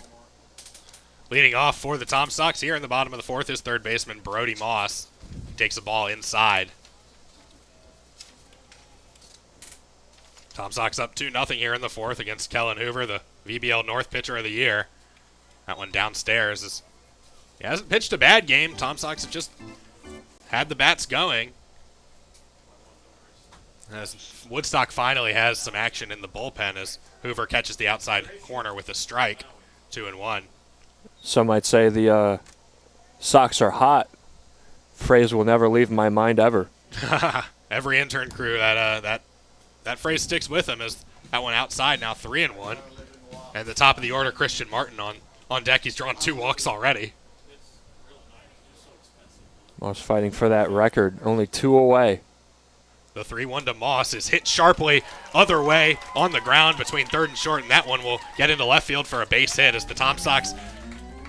Leading off for the Tom Sox here in the bottom of the 4th is third baseman Brody Moss. Takes the ball inside. Tom Sox up 2-0 here in the 4th against Kellen Hoover, the VBL North pitcher of the year. That one downstairs. He hasn't pitched a bad game. Tom Sox have just had the bats going. As Woodstock finally has some action in the bullpen as Hoover catches the outside corner with a strike. 2-1. Some might say the Sox are hot. Phrase will never leave my mind ever. Every intern crew, that phrase sticks with them as that one outside, now 3-1. And the top of the order, Christian Martin on deck. He's drawn 2 walks already. Moss fighting for that record, only 2 away. The 3-1 to Moss is hit sharply other way on the ground between third and short, and that one will get into left field for a base hit as the Tom Sox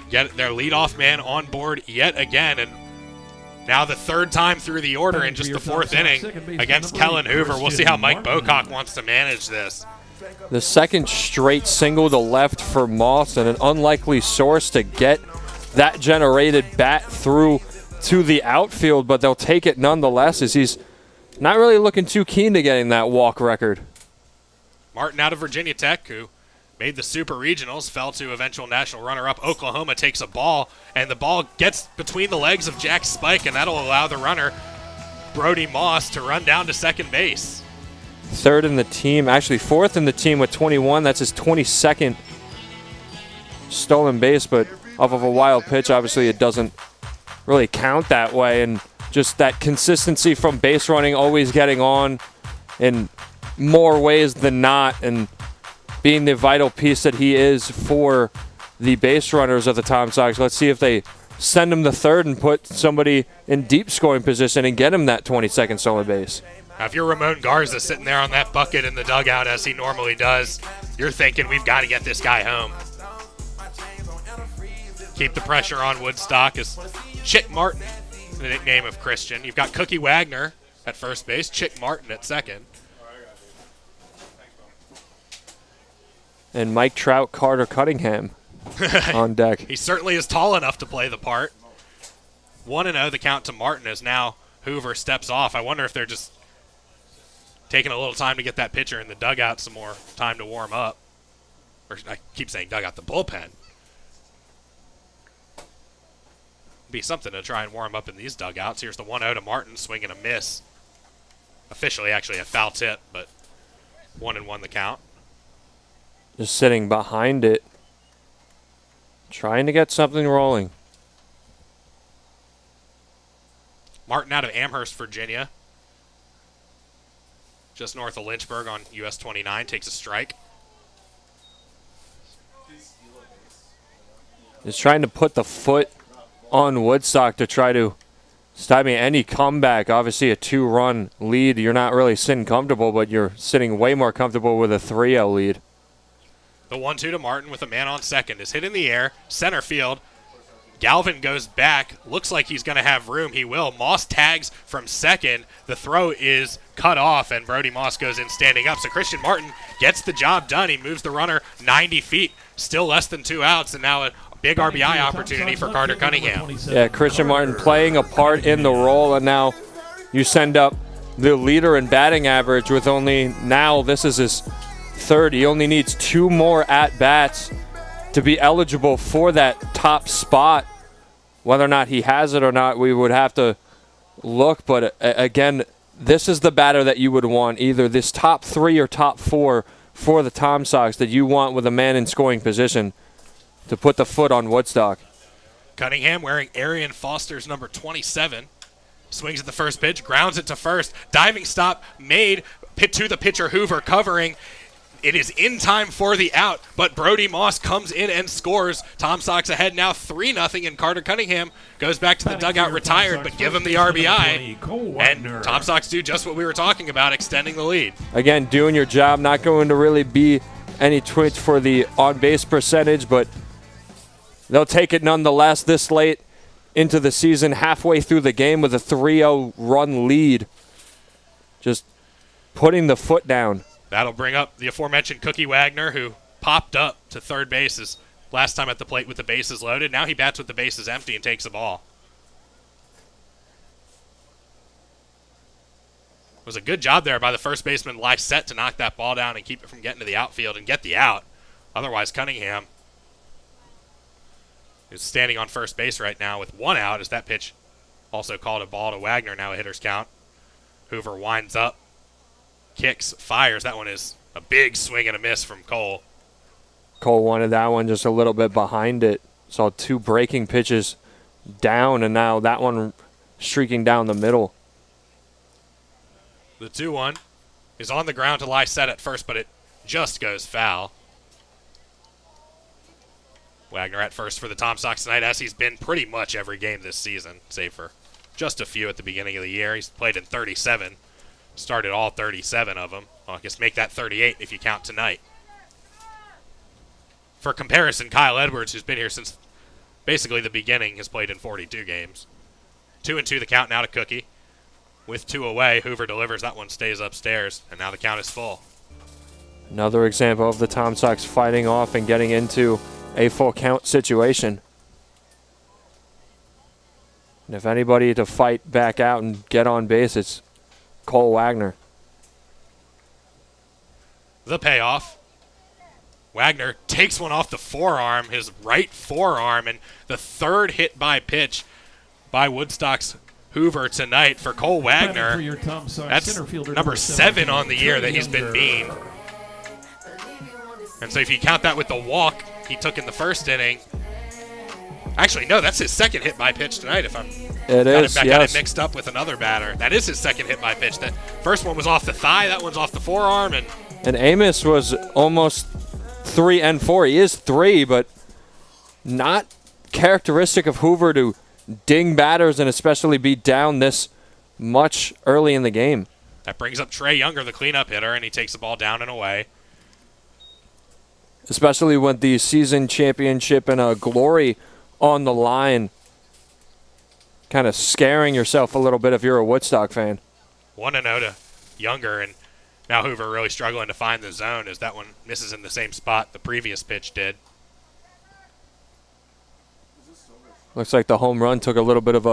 get their leadoff man on board yet again. And now the third time through the order in just the fourth inning against Kellen Hoover. We'll see how Mike Bocock wants to manage this. The second straight single to left for Moss, and an unlikely source to get that generated bat through to the outfield, but they'll take it nonetheless as he's not really looking too keen to getting that walk record. Martin out of Virginia Tech, who made the Super Regionals, fell to eventual national runner-up Oklahoma, takes a ball, and the ball gets between the legs of Jack Spike, and that'll allow the runner, Brody Moss, to run down to second base. Third in the team, actually fourth in the team with 21. That's his 22nd stolen base, but off of a wild pitch, obviously it doesn't really count that way. And just that consistency from base running, always getting on in more ways than not, and being the vital piece that he is for the base runners of the Tom Sox. Let's see if they send him to third and put somebody in deep scoring position and get him that 22nd stolen base. Now, if you're Ramon Garza sitting there on that bucket in the dugout as he normally does, you're thinking we've got to get this guy home. Keep the pressure on Woodstock as Chick Martin, the nickname of Christian. You've got Cookie Wagner at first base, Chick Martin at second. And Mike Trout, Carter Cunningham on deck. He certainly is tall enough to play the part. 1-0 the count to Martin as now Hoover steps off. I wonder if they're just taking a little time to get that pitcher in the dugout some more time to warm up. Or I keep saying dugout, the bullpen. Be something to try and warm up in these dugouts. Here's the 1-0 to Martin, swing and a miss. Officially actually a foul tip, but 1-1 the count. Just sitting behind it, trying to get something rolling. Martin out of Amherst, Virginia. Just north of Lynchburg on US 29, takes a strike. Just trying to put the foot on Woodstock to try to stymie any comeback. Obviously a 2-run lead. You're not really sitting comfortable, but you're sitting way more comfortable with a 3-0 lead. The 1-2 to Martin with a man on second is hit in the air, center field. Galvin goes back. Looks like he's going to have room. He will. Moss tags from second. The throw is cut off, and Brody Moss goes in standing up. So Christian Martin gets the job done. He moves the runner 90 feet. Still less than 2 outs, and now a big RBI opportunity for Carter Cunningham. Yeah, Christian Martin playing a part in the role, and now you send up the leader in batting average with only now this is his third. He only needs 2 more at-bats to be eligible for that top spot. Whether or not he has it or not, we would have to look. But again, this is the batter that you would want, either this top 3 or top 4 for the Tom Sox that you want with a man in scoring position to put the foot on Woodstock. Cunningham wearing Arian Foster's number 27. Swings at the first pitch, grounds it to first. Diving stop made to the pitcher Hoover covering. It is in time for the out, but Brody Moss comes in and scores. Tom Sox ahead now 3-0, and Carter Cunningham goes back to the dugout retired, but give him the RBI. And Tom Sox do just what we were talking about, extending the lead. Again, doing your job, not going to really be any twitch for the on-base percentage, but they'll take it nonetheless this late into the season, halfway through the game with a 3-0 run lead. Just putting the foot down. That'll bring up the aforementioned Cookie Wagner, who popped up to third base last time at the plate with the bases loaded. Now he bats with the bases empty and takes a ball. It was a good job there by the first baseman, Lysette, to knock that ball down and keep it from getting to the outfield and get the out. Otherwise, Cunningham is standing on first base right now with 1 out, as that pitch also called a ball to Wagner, now a hitter's count. Hoover winds up. Kicks, fires. That one is a big swing and a miss from Cole. Cole wanted that one just a little bit behind it. Saw 2 breaking pitches down, and now that one streaking down the middle. The 2-1 is on the ground to Lysette at first, but it just goes foul. Wagner at first for the Tom Sox tonight, as he's been pretty much every game this season, save for just a few at the beginning of the year. He's played in 37. Started all 37 of them. Well, I guess make that 38 if you count tonight. For comparison, Kyle Edwards, who's been here since basically the beginning, has played in 42 games. 2-2 the count now to Cookie. With 2 away, Hoover delivers. That one stays upstairs, and now the count is full. Another example of the Tom Sox fighting off and getting into a full count situation. And if anybody to fight back out and get on base, it's Cole Wagner. The payoff. Wagner takes one off the forearm, his right forearm, and the third hit by pitch by Woodstock's Hoover tonight for Cole Wagner. That's number 7 on the year that he's been mean. And so if you count that with the walk he took in the first inning. Actually, no, that's his second hit by pitch tonight. If I'm got it mixed up with another batter. That is his second hit by pitch. That first one was off the thigh. That one's off the forearm. And Amos was almost 3 and 4. He is 3, but not characteristic of Hoover to ding batters and especially be down this much early in the game. That brings up Trey Younger, the cleanup hitter, and he takes the ball down and away. Especially with the season championship and a glory on the line. Kind of scaring yourself a little bit if you're a Woodstock fan. 1-0 to Younger, and now Hoover really struggling to find the zone as that one misses in the same spot the previous pitch did. Looks like the home run took a little bit of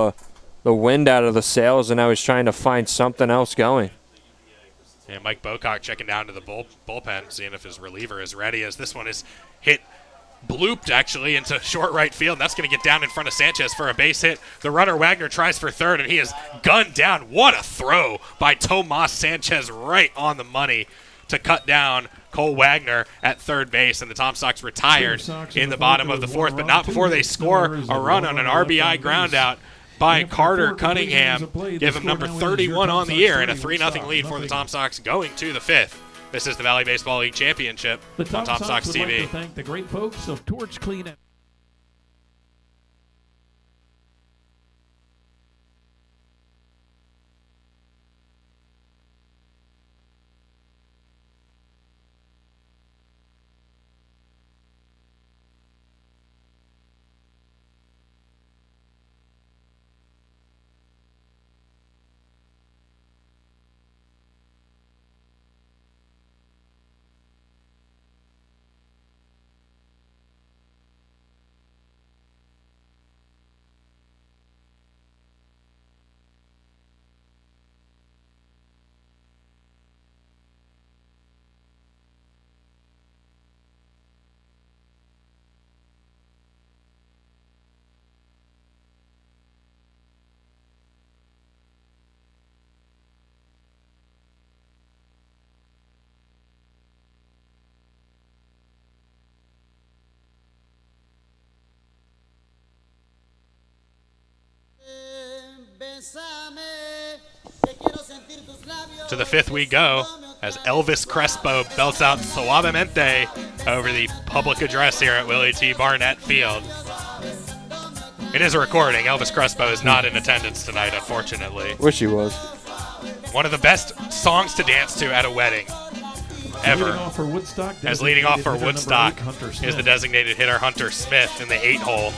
the wind out of the sails, and now he's trying to find something else going. And Mike Bocock checking down to the bullpen, seeing if his reliever is ready, as this one is hit, blooped actually into short right field. That's going to get down in front of Sanchez for a base hit. The runner Wagner tries for third, and he is gunned down. What a throw by Tomas Sanchez, right on the money to cut down Cole Wagner at third base, and the Tom Sox retired in the bottom of the fourth, but not before they score a run on an RBI groundout by Carter Cunningham. Give him number 31 on the year and a 3-0 lead for the Tom Sox going to the 5th. This is the Valley Baseball League Championship on Tom Sox TV. Would like to thank the great folks of Torch Clean. To the 5th we go as Elvis Crespo belts out Suavemente over the public address here at Willie T. Barnett Field. It is a recording. Elvis Crespo is not in attendance tonight, unfortunately. Wish he was. One of the best songs to dance to at a wedding ever. As leading off for Woodstock is the designated hitter Hunter Smith in the 8-hole.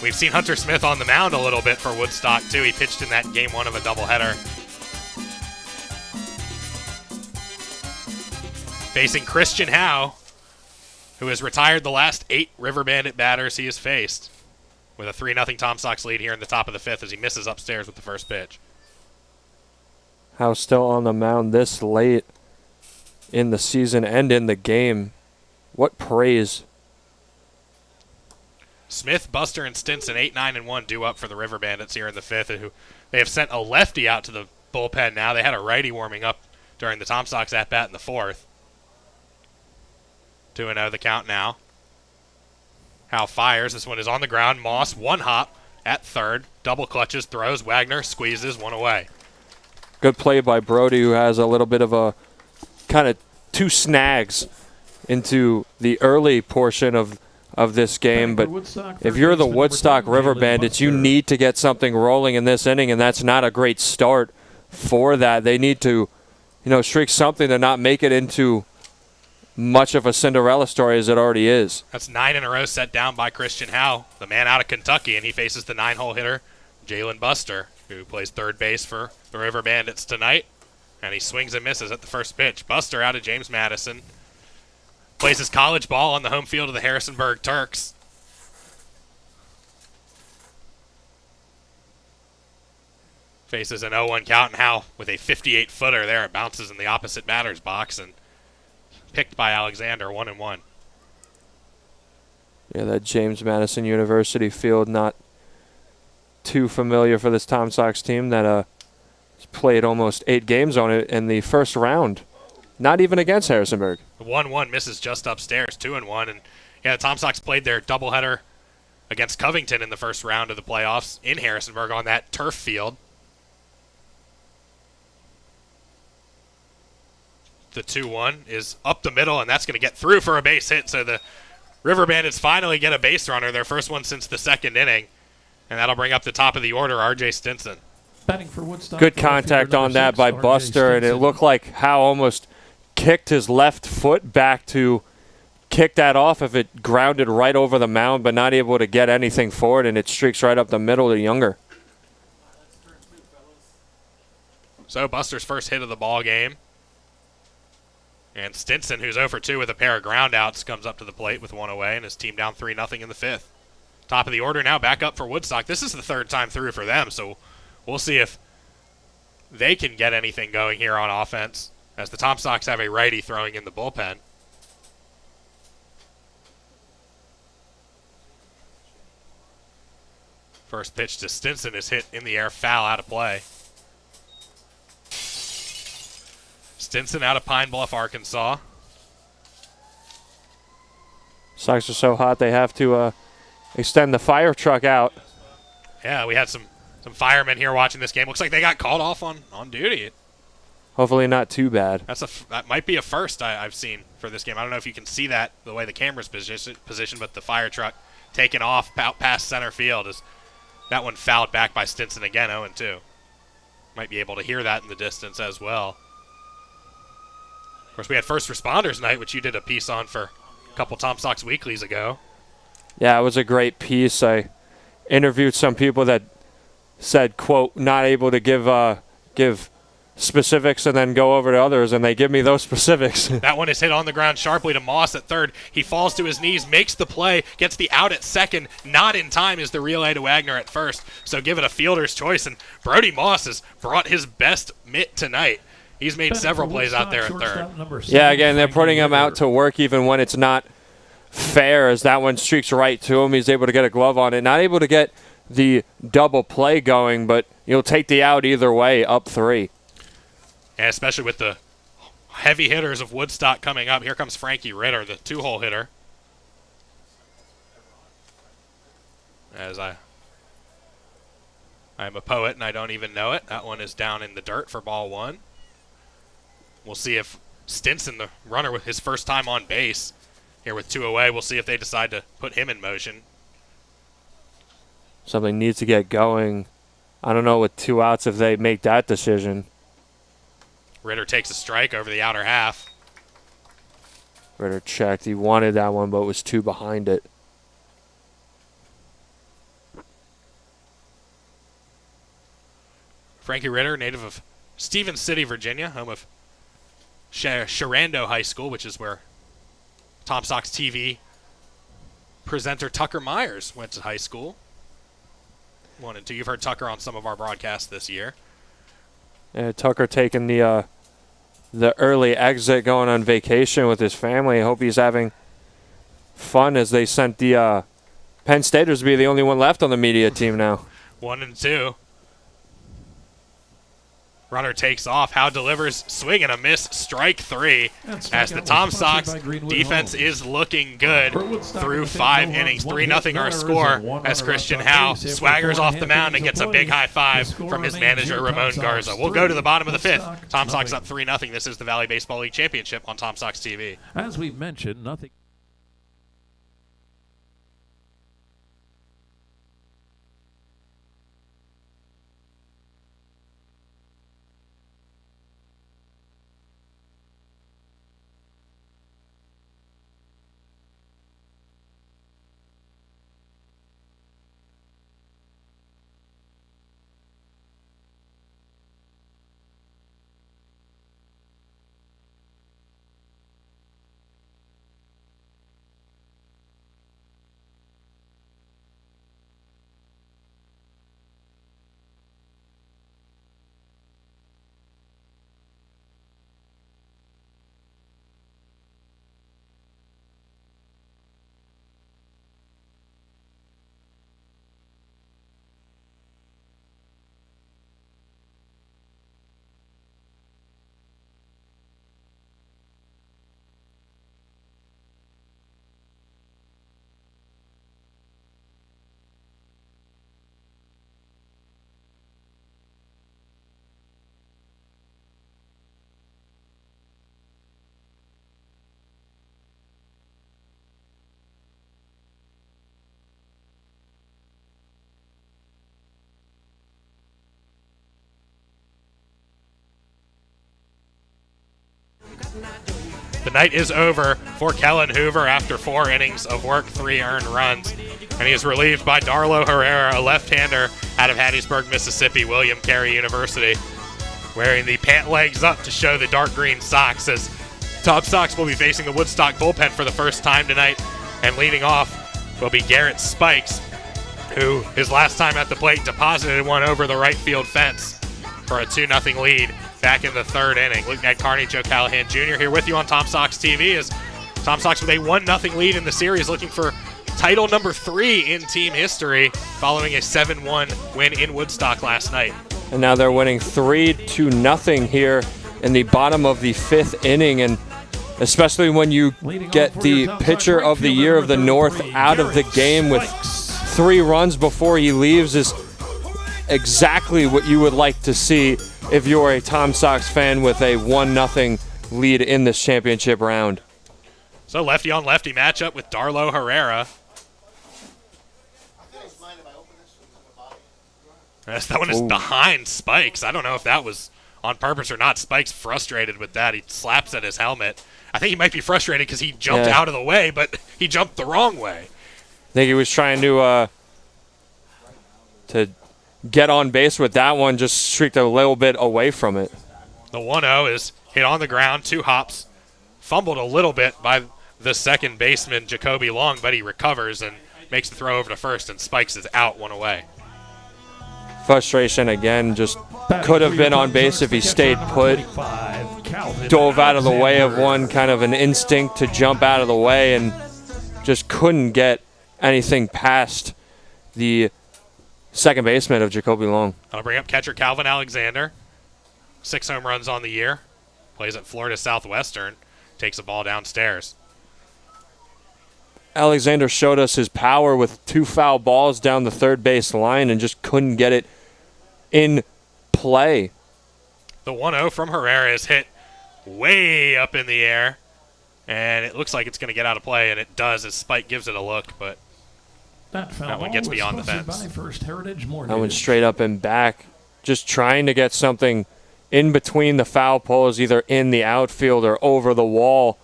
We've seen Hunter Smith on the mound a little bit for Woodstock, too. He pitched in that game 1 of a doubleheader. Facing Christian Howe, who has retired the last 8 River Bandit batters he has faced, with a 3-0 Tom Sox lead here in the top of the 5th as he misses upstairs with the first pitch. Howe still on the mound this late in the season and in the game. What praise. Smith, Buster, and Stinson 8-9-1 due up for the River Bandits here in the 5th. Who they have sent a lefty out to the bullpen now. They had a righty warming up during the Tom Sox at-bat in the 4th. 2-0 the count now. Howe fires. This one is on the ground. Moss, 1 hop at third. Double clutches, throws. Wagner squeezes, 1 away. Good play by Brody, who has a little bit of a kind of 2 snags into the early portion of this game. But if you're the Woodstock River Bandits, you need to get something rolling in this inning, and that's not a great start for that. They need to, streak something to not make it into much of a Cinderella story as it already is. That's 9 in a row set down by Christian Howe, the man out of Kentucky, and he faces the 9-hole hitter, Jalen Buster, who plays third base for the River Bandits tonight. And he swings and misses at the first pitch. Buster out of James Madison. Plays his college ball on the home field of the Harrisonburg Turks. Faces an 0-1 count, and Howe with a 58-footer there. It bounces in the opposite batter's box and picked by Alexander, 1-1. Yeah, that James Madison University field not too familiar for this Tom Sox team that played almost 8 games on it in the first round. Not even against Harrisonburg. 1-1 misses just upstairs, 2-1. And yeah, the Tom Sox played their doubleheader against Covington in the first round of the playoffs in Harrisonburg on that turf field. The 2-1 is up the middle, and that's going to get through for a base hit. So the River Bandits finally get a base runner, their first one since the second inning. And that'll bring up the top of the order, R.J. Stinson. Batting for Woodstock. Good contact on that by Buster, and it looked like Howe almost kicked his left foot back to kick that off if it grounded right over the mound, but not able to get anything for it, and it streaks right up the middle to Younger. So Buster's first hit of the ball game. And Stinson, who's 0 for 2 with a pair of groundouts, comes up to the plate with one away, and his team down 3-0 in the fifth. Top of the order now, back up for Woodstock. This is the third time through for them, so we'll see if they can get anything going here on offense, as the Tom Sox have a righty throwing in the bullpen. First pitch to Stinson is hit in the air, foul, out of play. Stinson out of Pine Bluff, Arkansas. Sox are so hot they have to extend the fire truck out. Yeah, we had some firemen here watching this game. Looks like they got called off on duty. Hopefully not too bad. That might be a first I've seen for this game. I don't know if you can see that the way the camera's positioned, but the fire truck taken off out past center field. Is that one fouled back by Stinson again, 0-2. Might be able to hear that in the distance as well. Of course, we had First Responders Night, which you did a piece on for a couple Tom Sox Weeklies ago. Yeah, it was a great piece. I interviewed some people that said, quote, not able to give specifics and then go over to others, and they give me those specifics. That one is hit on the ground sharply to Moss at third. He falls to his knees, makes the play, gets the out at second. Not in time is the relay to Wagner at first. So give it a fielder's choice, and Brody Moss has brought his best mitt tonight. He's made several plays out there at third. Yeah, again, they're putting him out to work even when it's not fair, as that one streaks right to him. He's able to get a glove on it. Not able to get the double play going, but you'll take the out either way, up 3. And especially with the heavy hitters of Woodstock coming up. Here comes Frankie Ritter, the 2-hole hitter. As I am a poet and I don't even know it. That one is down in the dirt for ball 1. We'll see if Stinson, the runner with his first time on base, here with 2 away, we'll see if they decide to put him in motion. Something needs to get going. I don't know with 2 outs if they make that decision. Ritter takes a strike over the outer half. Ritter checked. He wanted that one, but was 2 behind it. Frankie Ritter, native of Stevens City, Virginia, home of Sharando High School, which is where Tom Sox TV presenter Tucker Myers went to high school. 1 and 2. You've heard Tucker on some of our broadcasts this year. Tucker taking the early exit, going on vacation with his family. I hope he's having fun, as they sent the Penn Staters to be the only one left on the media team now. 1 and 2. Runner takes off. Howe delivers, swing and a miss, strike 3. As the Tom Sox defense is looking good through 5 innings. 3-0 our score, as Christian Howe swaggers off the mound and gets a big high five from his manager, Ramon Garza. We'll go to the bottom of the 5th. Tom Sox up 3-0. This is the Valley Baseball League Championship on Tom Sox TV. As we've mentioned, nothing. The night is over for Kellen Hoover after 4 innings of work, 3 earned runs. And he is relieved by Darlo Herrera, a left-hander out of Hattiesburg, Mississippi, William Carey University, wearing the pant legs up to show the dark green socks, as Tom Sox will be facing the Woodstock bullpen for the first time tonight. And leading off will be Garrett Spikes, who his last time at the plate deposited one over the right field fence for a 2-0 lead back in the 3rd inning. Luke Ned Carney, Joe Callahan Jr. here with you on Tom Sox TV, as Tom Sox with a 1-0 lead in the series, looking for title number 3 in team history following a 7-1 win in Woodstock last night. And now they're winning 3-0 here in the bottom of the 5th inning, and especially when you get the pitcher of the year of the North out of the game with 3 runs before he leaves is exactly what you would like to see if you're a Tom Sox fan with a 1-0 lead in this championship round. So lefty-on-lefty matchup with Darlo Herrera. Yes, that one is behind Spikes. I don't know if that was on purpose or not. Spikes frustrated with that. He slaps at his helmet. I think he might be frustrated because he jumped out of the way, but he jumped the wrong way. I think he was trying to get on base with that one, just streaked a little bit away from it. The 1-0 is hit on the ground, 2 hops, fumbled a little bit by the second baseman, Jacoby Long, but he recovers and makes the throw over to first, and Spikes is out, 1 away. Frustration again, just could have been on base if he stayed put. Dove out of the way of one, kind of an instinct to jump out of the way, and just couldn't get anything past the second baseman of Jacoby Long. I'll bring up catcher Calvin Alexander. 6 home runs on the year. Plays at Florida Southwestern. Takes a ball downstairs. Alexander showed us his power with 2 foul balls down the third base line and just couldn't get it in play. The 1-0 from Herrera is hit way up in the air, and it looks like it's going to get out of play, and it does as Spike gives it a look, but that one gets beyond the fence. That went straight up and back, just trying to get something in between the foul poles, either in the outfield or over the wall,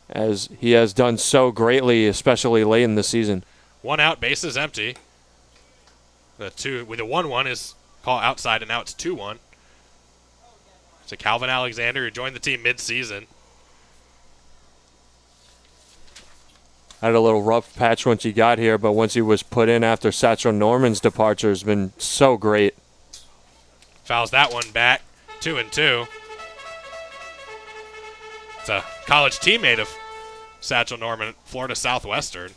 as he has done so greatly, especially late in the season. 1 out, bases empty. The 1-1 is called outside, and now it's 2-1. So Calvin Alexander, who joined the team mid-season. Had a little rough patch once he got here, but once he was put in after Satchel Norman's departure, has been so great. Fouls that one back, 2-2. It's a college teammate of Satchel Norman at Florida Southwestern.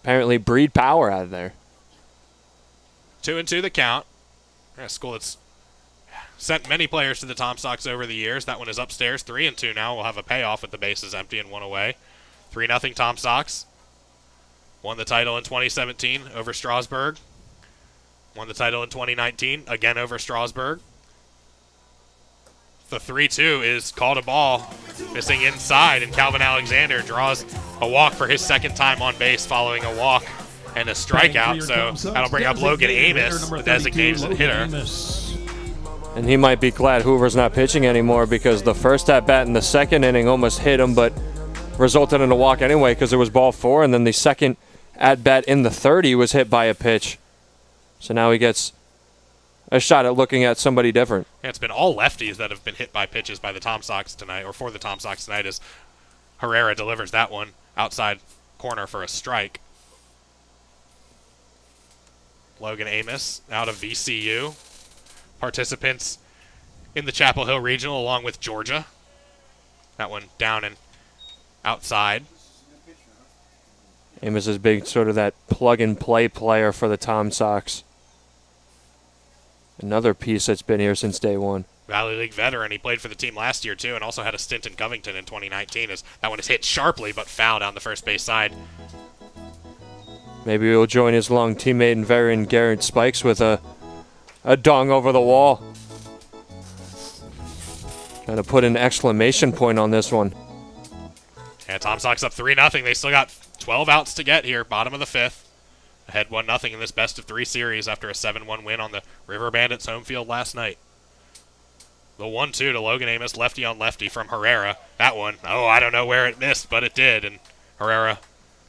Apparently breed power out of there. 2-2 the count. A school that's sent many players to the Tom Sox over the years. That one is upstairs, 3-2 now. We'll have a payoff with the bases empty and 1 away. 3-0 Tom Sox. Won the title in 2017 over Strasburg. Won the title in 2019, again over Strasburg. The 3-2 is called a ball, missing inside, and Calvin Alexander draws a walk for his 2nd time on base following a walk and a strikeout. So that'll bring up Logan Amos, the designated hitter. And he might be glad Hoover's not pitching anymore, because the first at-bat in the 2nd inning almost hit him, but resulted in a walk anyway because it was ball 4, and then the second at-bat in the 3rd, he was hit by a pitch. So now he gets a shot at looking at somebody different. Yeah, it's been all lefties that have been hit by pitches by the Tom Sox tonight, or for the Tom Sox tonight, as Herrera delivers that one outside corner for a strike. Logan Amos out of VCU. Participants in the Chapel Hill Regional along with Georgia. That one down and outside. Amos is big, sort of that plug-and-play player for the Tom Sox. Another piece that's been here since day one. Valley League veteran. He played for the team last year, too, and also had a stint in Covington in 2019. As that one is hit sharply but foul down the first base side. Maybe he'll join his long teammate and veteran Garrett Spikes with a dong over the wall. Trying to put an exclamation point on this one. Yeah, Tom Sox up 3-0. They still got 12 outs to get here, bottom of the 5th. Ahead 1-0 in this best-of-3 series after a 7-1 win on the River Bandits home field last night. The 1-2 to Logan Amos, lefty on lefty from Herrera. That one, oh, I don't know where it missed, but it did. And Herrera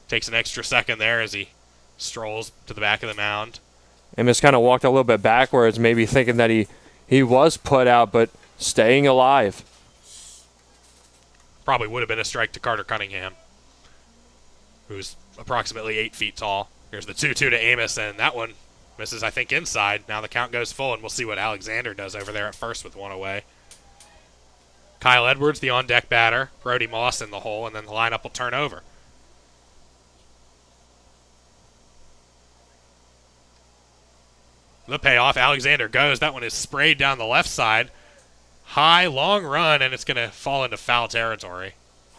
takes an extra second there as he strolls to the back of the mound. Amos kind of walked a little bit backwards, maybe thinking that he was put out, but staying alive. Probably would have been a strike to Carter Cunningham, who's approximately 8 feet tall. Here's the 2-2 to Amos, and that one misses, I think, inside. Now the count goes full, and we'll see what Alexander does over there at first with one away. Kyle Edwards, the on-deck batter. Brody Moss in the hole, and then the lineup will turn over. The payoff, Alexander goes. That one is sprayed down the left side. High, long run, and it's going to fall into foul territory,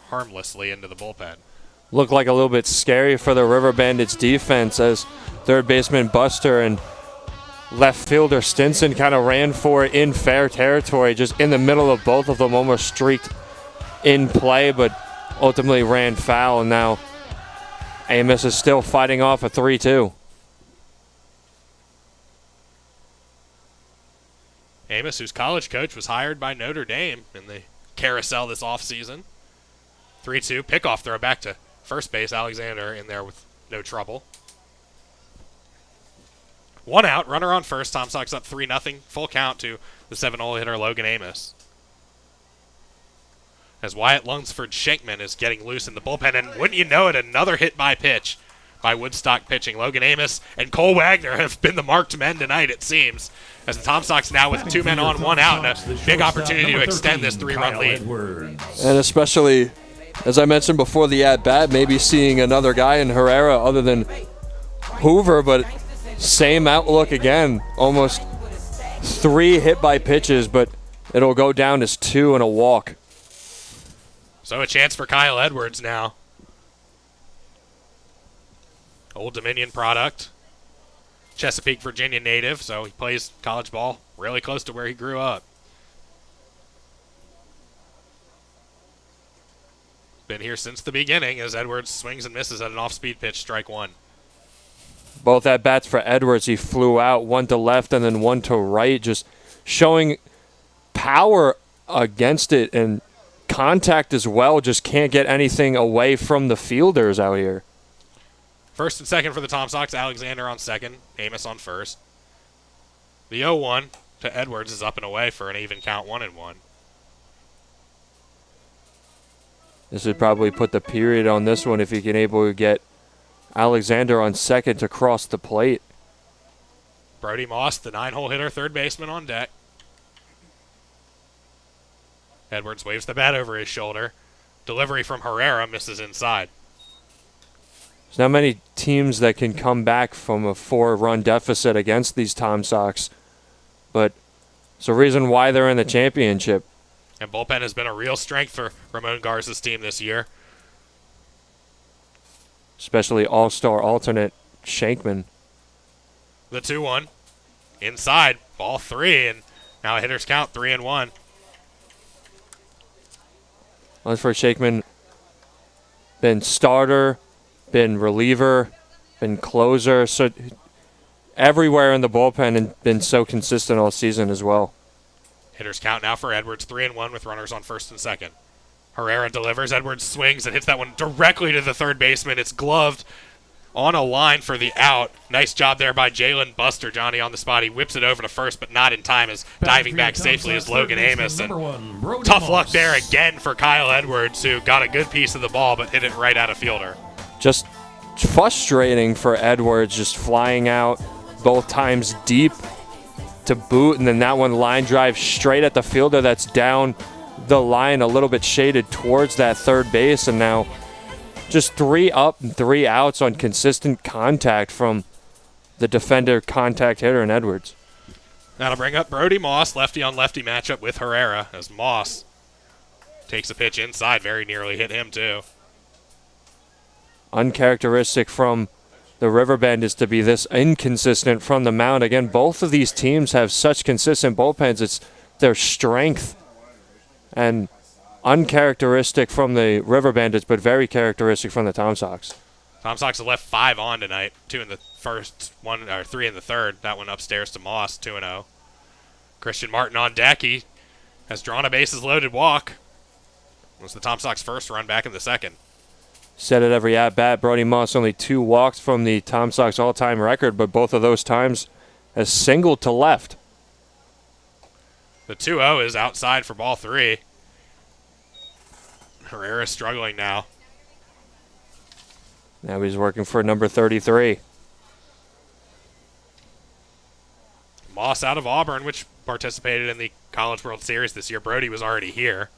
harmlessly into the bullpen. Looked like a little bit scary for the River Bandits defense as third baseman Buster and left fielder Stinson kind of ran for it in fair territory, just in the middle of both of them, almost streaked in play, but ultimately ran foul, and now Amos is still fighting off a 3-2. Amos, whose college coach was hired by Notre Dame in the carousel this offseason. 3-2, pickoff throw back to first base. Alexander in there with no trouble. One out, runner on first. Tom Sox up 3-0. Full count to the 7-hole hitter Logan Amos. As Wyatt Lunsford Shankman is getting loose in the bullpen, and wouldn't you know it, another hit by pitch by Woodstock pitching. Logan Amos and Cole Wagner have been the marked men tonight, it seems, as the Tom Sox now with 2 men on, 1 out, and a big opportunity to extend this 3-run lead. And especially, as I mentioned before the at-bat, maybe seeing another guy in Herrera other than Hoover, but same outlook again. Almost 3 hit by pitches, but it'll go down as 2 and a walk. So a chance for Kyle Edwards now. Old Dominion product. Chesapeake, Virginia native, so he plays college ball really close to where he grew up. Been here since the beginning as Edwards swings and misses at an off-speed pitch, strike 1. Both at bats for Edwards, he flew out, one to left and then one to right, just showing power against it and contact as well, just can't get anything away from the fielders out here. First and second for the Tom Sox, Alexander on second, Amos on first. The 0-1 to Edwards is up and away for an even count, 1-1. This would probably put the period on this one if he can able to get Alexander on second to cross the plate. Brody Moss, the 9-hole hitter, third baseman on deck. Edwards waves the bat over his shoulder. Delivery from Herrera misses inside. There's not many teams that can come back from a 4-run deficit against these Tom Sox, but it's a reason why they're in the championship. And bullpen has been a real strength for Ramon Garza's team this year. Especially all-star alternate Shankman. The 2-1. Inside, ball 3, and now a hitter's count, 3-1. For Shankman, been starter, been reliever, been closer, so everywhere in the bullpen and been so consistent all season as well. Hitter's count now for Edwards, 3-1 with runners on first and second. Herrera delivers, Edwards swings and hits that one directly to the third baseman. It's gloved on a line for the out. Nice job there by Jalen Buster. Johnny on the spot. He whips it over to first, but not in time, as diving back safely is Logan Amos. And tough luck there again for Kyle Edwards, who got a good piece of the ball but hit it right out of fielder. Just frustrating for Edwards, just flying out both times deep to boot, and then that one line drive straight at the fielder that's down the line a little bit shaded towards that third base, and now just 3 up and 3 outs on consistent contact from the defender contact hitter in Edwards. That'll bring up Brody Moss, lefty on lefty matchup with Herrera, as Moss takes a pitch inside, very nearly hit him too. Uncharacteristic from the River Bandits to be this inconsistent from the mound. Again, both of these teams have such consistent bullpens. It's their strength, and uncharacteristic from the River Bandits, but very characteristic from the Tom Sox. Tom Sox have left 5 on tonight, 2 in the first, 3 in the third. That one upstairs to Moss, 2-0. Christian Martin on deck. He has drawn a bases-loaded walk. It was the Tom Sox first run back in the second. Said it every at-bat. Brody Moss only 2 walks from the Tom Sox all-time record, but both of those times has singled to left. The 2-0 is outside for ball 3. Herrera struggling now. Now he's working for number 33. Moss out of Auburn, which participated in the College World Series this year. Brody was already here.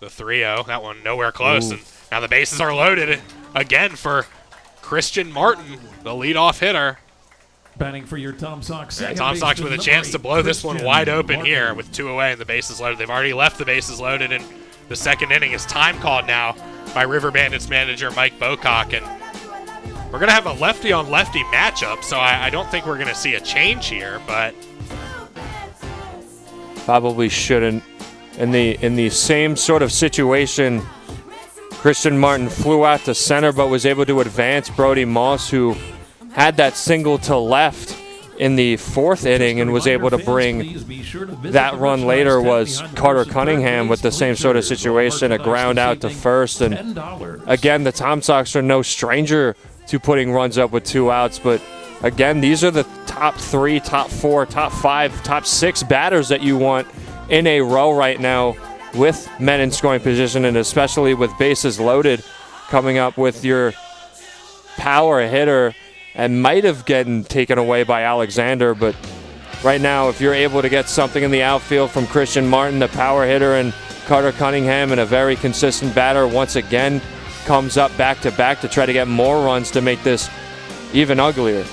The 3-0, that one nowhere close. Ooh. And now the bases are loaded again for Christian Martin, the leadoff hitter. Batting for your Tom Sox. And Tom Sox with a chance to blow this one wide open here with 2 away and the bases loaded. They've already left the bases loaded in the second inning. It's time called now by River Bandits manager Mike Bocock. And we're going to have a lefty-on-lefty matchup, so I don't think we're going to see a change here, but Probably shouldn't. In the same sort of situation, Christian Martin flew out to center but was able to advance Brody Moss, who had that single to left in the 4th inning and was able to bring that run later. Was Carter Cunningham with the same sort of situation, a ground out to first. And again, the Tom Sox are no stranger to putting runs up with 2 outs, but again, these are the top 3, top 4, top 5, top 6 batters that you want in a row right now with men in scoring position, and especially with bases loaded, coming up with your power hitter. And might have gotten taken away by Alexander, but right now, if you're able to get something in the outfield from Christian Martin, the power hitter, and Carter Cunningham, and a very consistent batter, once again comes up back-to-back to try to get more runs to make this even uglier.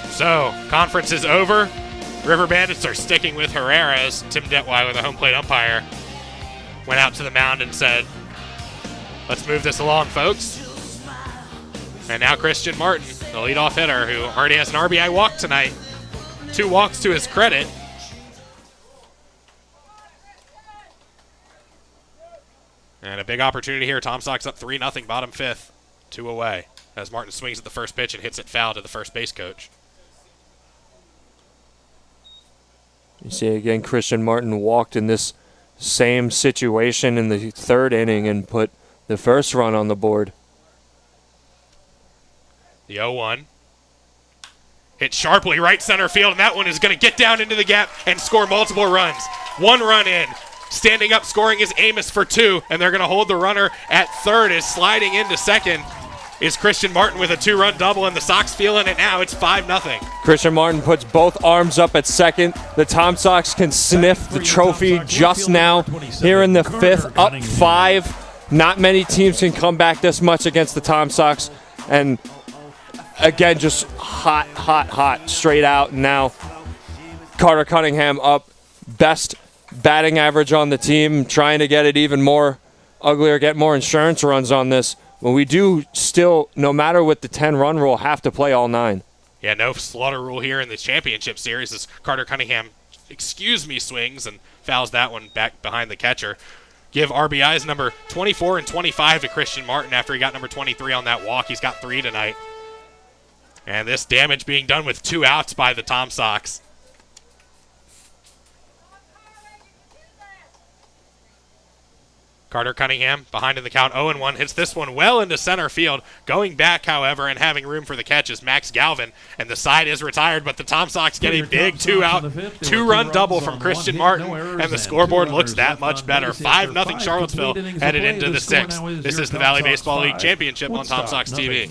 So, conference is over. River Bandits are sticking with Herrera as Tim Detweiler, the home plate umpire, went out to the mound and said, "Let's move this along, folks." And now Christian Martin, the leadoff hitter, who already has an RBI walk tonight. 2 walks to his credit. And a big opportunity here. Tom Sox up 3-0, bottom 5th, 2 away, as Martin swings at the first pitch and hits it foul to the first base coach. You see again, Christian Martin walked in this same situation in the 3rd inning and put the first run on the board. The 0-1. Hit sharply right center field, and that one is going to get down into the gap and score multiple runs. 1 run in. Standing up scoring is Amos for 2, and they're going to hold the runner at 3rd. Is sliding into 2nd is Christian Martin with a 2-run double, and the Sox feeling it now. It's 5-0. Christian Martin puts both arms up at 2nd. The Tom Sox can sniff the trophy just now here in the 5th, up 5. Not many teams can come back this much against the Tom Sox, and again, just hot, straight out. And now Carter Cunningham up, best batting average on the team, trying to get it even more uglier, get more insurance runs on this. But we do still, no matter with the 10-run rule, have to play all 9. Yeah, no slaughter rule here in the championship series as Carter Cunningham, swings and fouls that one back behind the catcher. Give RBIs number 24 and 25 to Christian Martin after he got number 23 on that walk. He's got 3 tonight. And this damage being done with 2 outs by the Tom Sox. Carter Cunningham behind in the count, 0-1, hits this one well into center field. Going back, however, and having room for the catch is Max Galvin, and the side is retired, but the Tom Sox get a big 2-out, 2-run double from Christian Martin, and the scoreboard looks that much better. 5-0 Charlottesville headed into the 6th. This is the Valley Baseball League Championship on Tom Sox TV.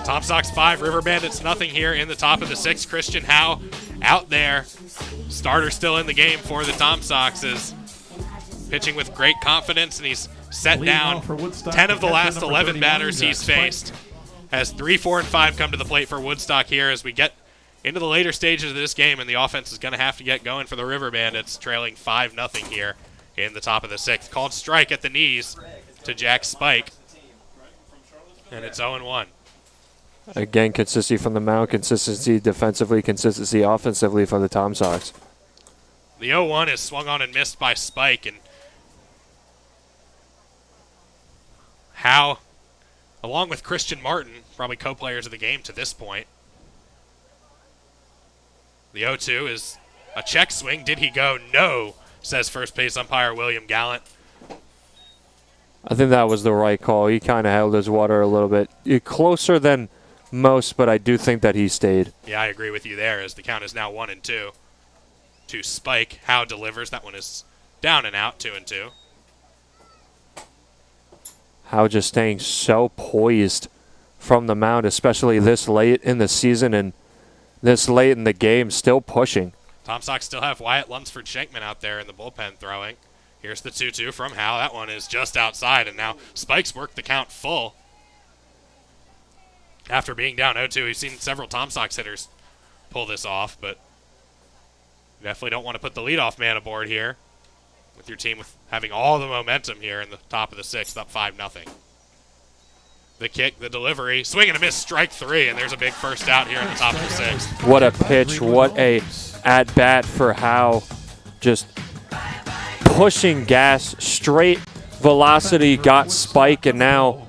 Tom Sox 5, River Bandits nothing here in the top of the 6th. Christian Howe out there. Starter still in the game for the Tom Soxes. Pitching with great confidence, and he's set down 10 of the last 11 batters he's faced. Has 3, 4, and 5 come to the plate for Woodstock here as we get into the later stages of this game, and the offense is going to have to get going for the River Bandits, trailing 5-0 here in the top of the 6th. Called strike at the knees to Jack Spike, and it's 0-1. Again, consistency from the mound, consistency defensively, consistency offensively for the Tom Sox. The 0-1 is swung on and missed by Spike, and Howe, along with Christian Martin, probably co-players of the game to this point. The 0-2 is a check swing. Did he go? No, says first base umpire William Gallant. I think that was the right call. He kind of held his water a little bit. Closer than most, but I do think that he stayed. Yeah, I agree with you there, as the count is now 1-2. To Spike. Howe delivers. That one is down and out, 2-2. Howe just staying so poised from the mound, especially this late in the season and this late in the game, still pushing. Tom Sox still have Wyatt Lunsford-Shankman out there in the bullpen throwing. Here's the 2-2 from Howe. That one is just outside, and now Spike's worked the count full. After being down 0-2, we've seen several Tom Sox hitters pull this off, but definitely don't want to put the leadoff man aboard here with your team with having all the momentum here in the top of the 6th, up 5-0. The kick, the delivery, swing and a miss, strike 3, and there's a big first out here in the top of the 6th. What a pitch, what a at-bat for Howe. Just pushing gas, straight velocity, got Spike, and now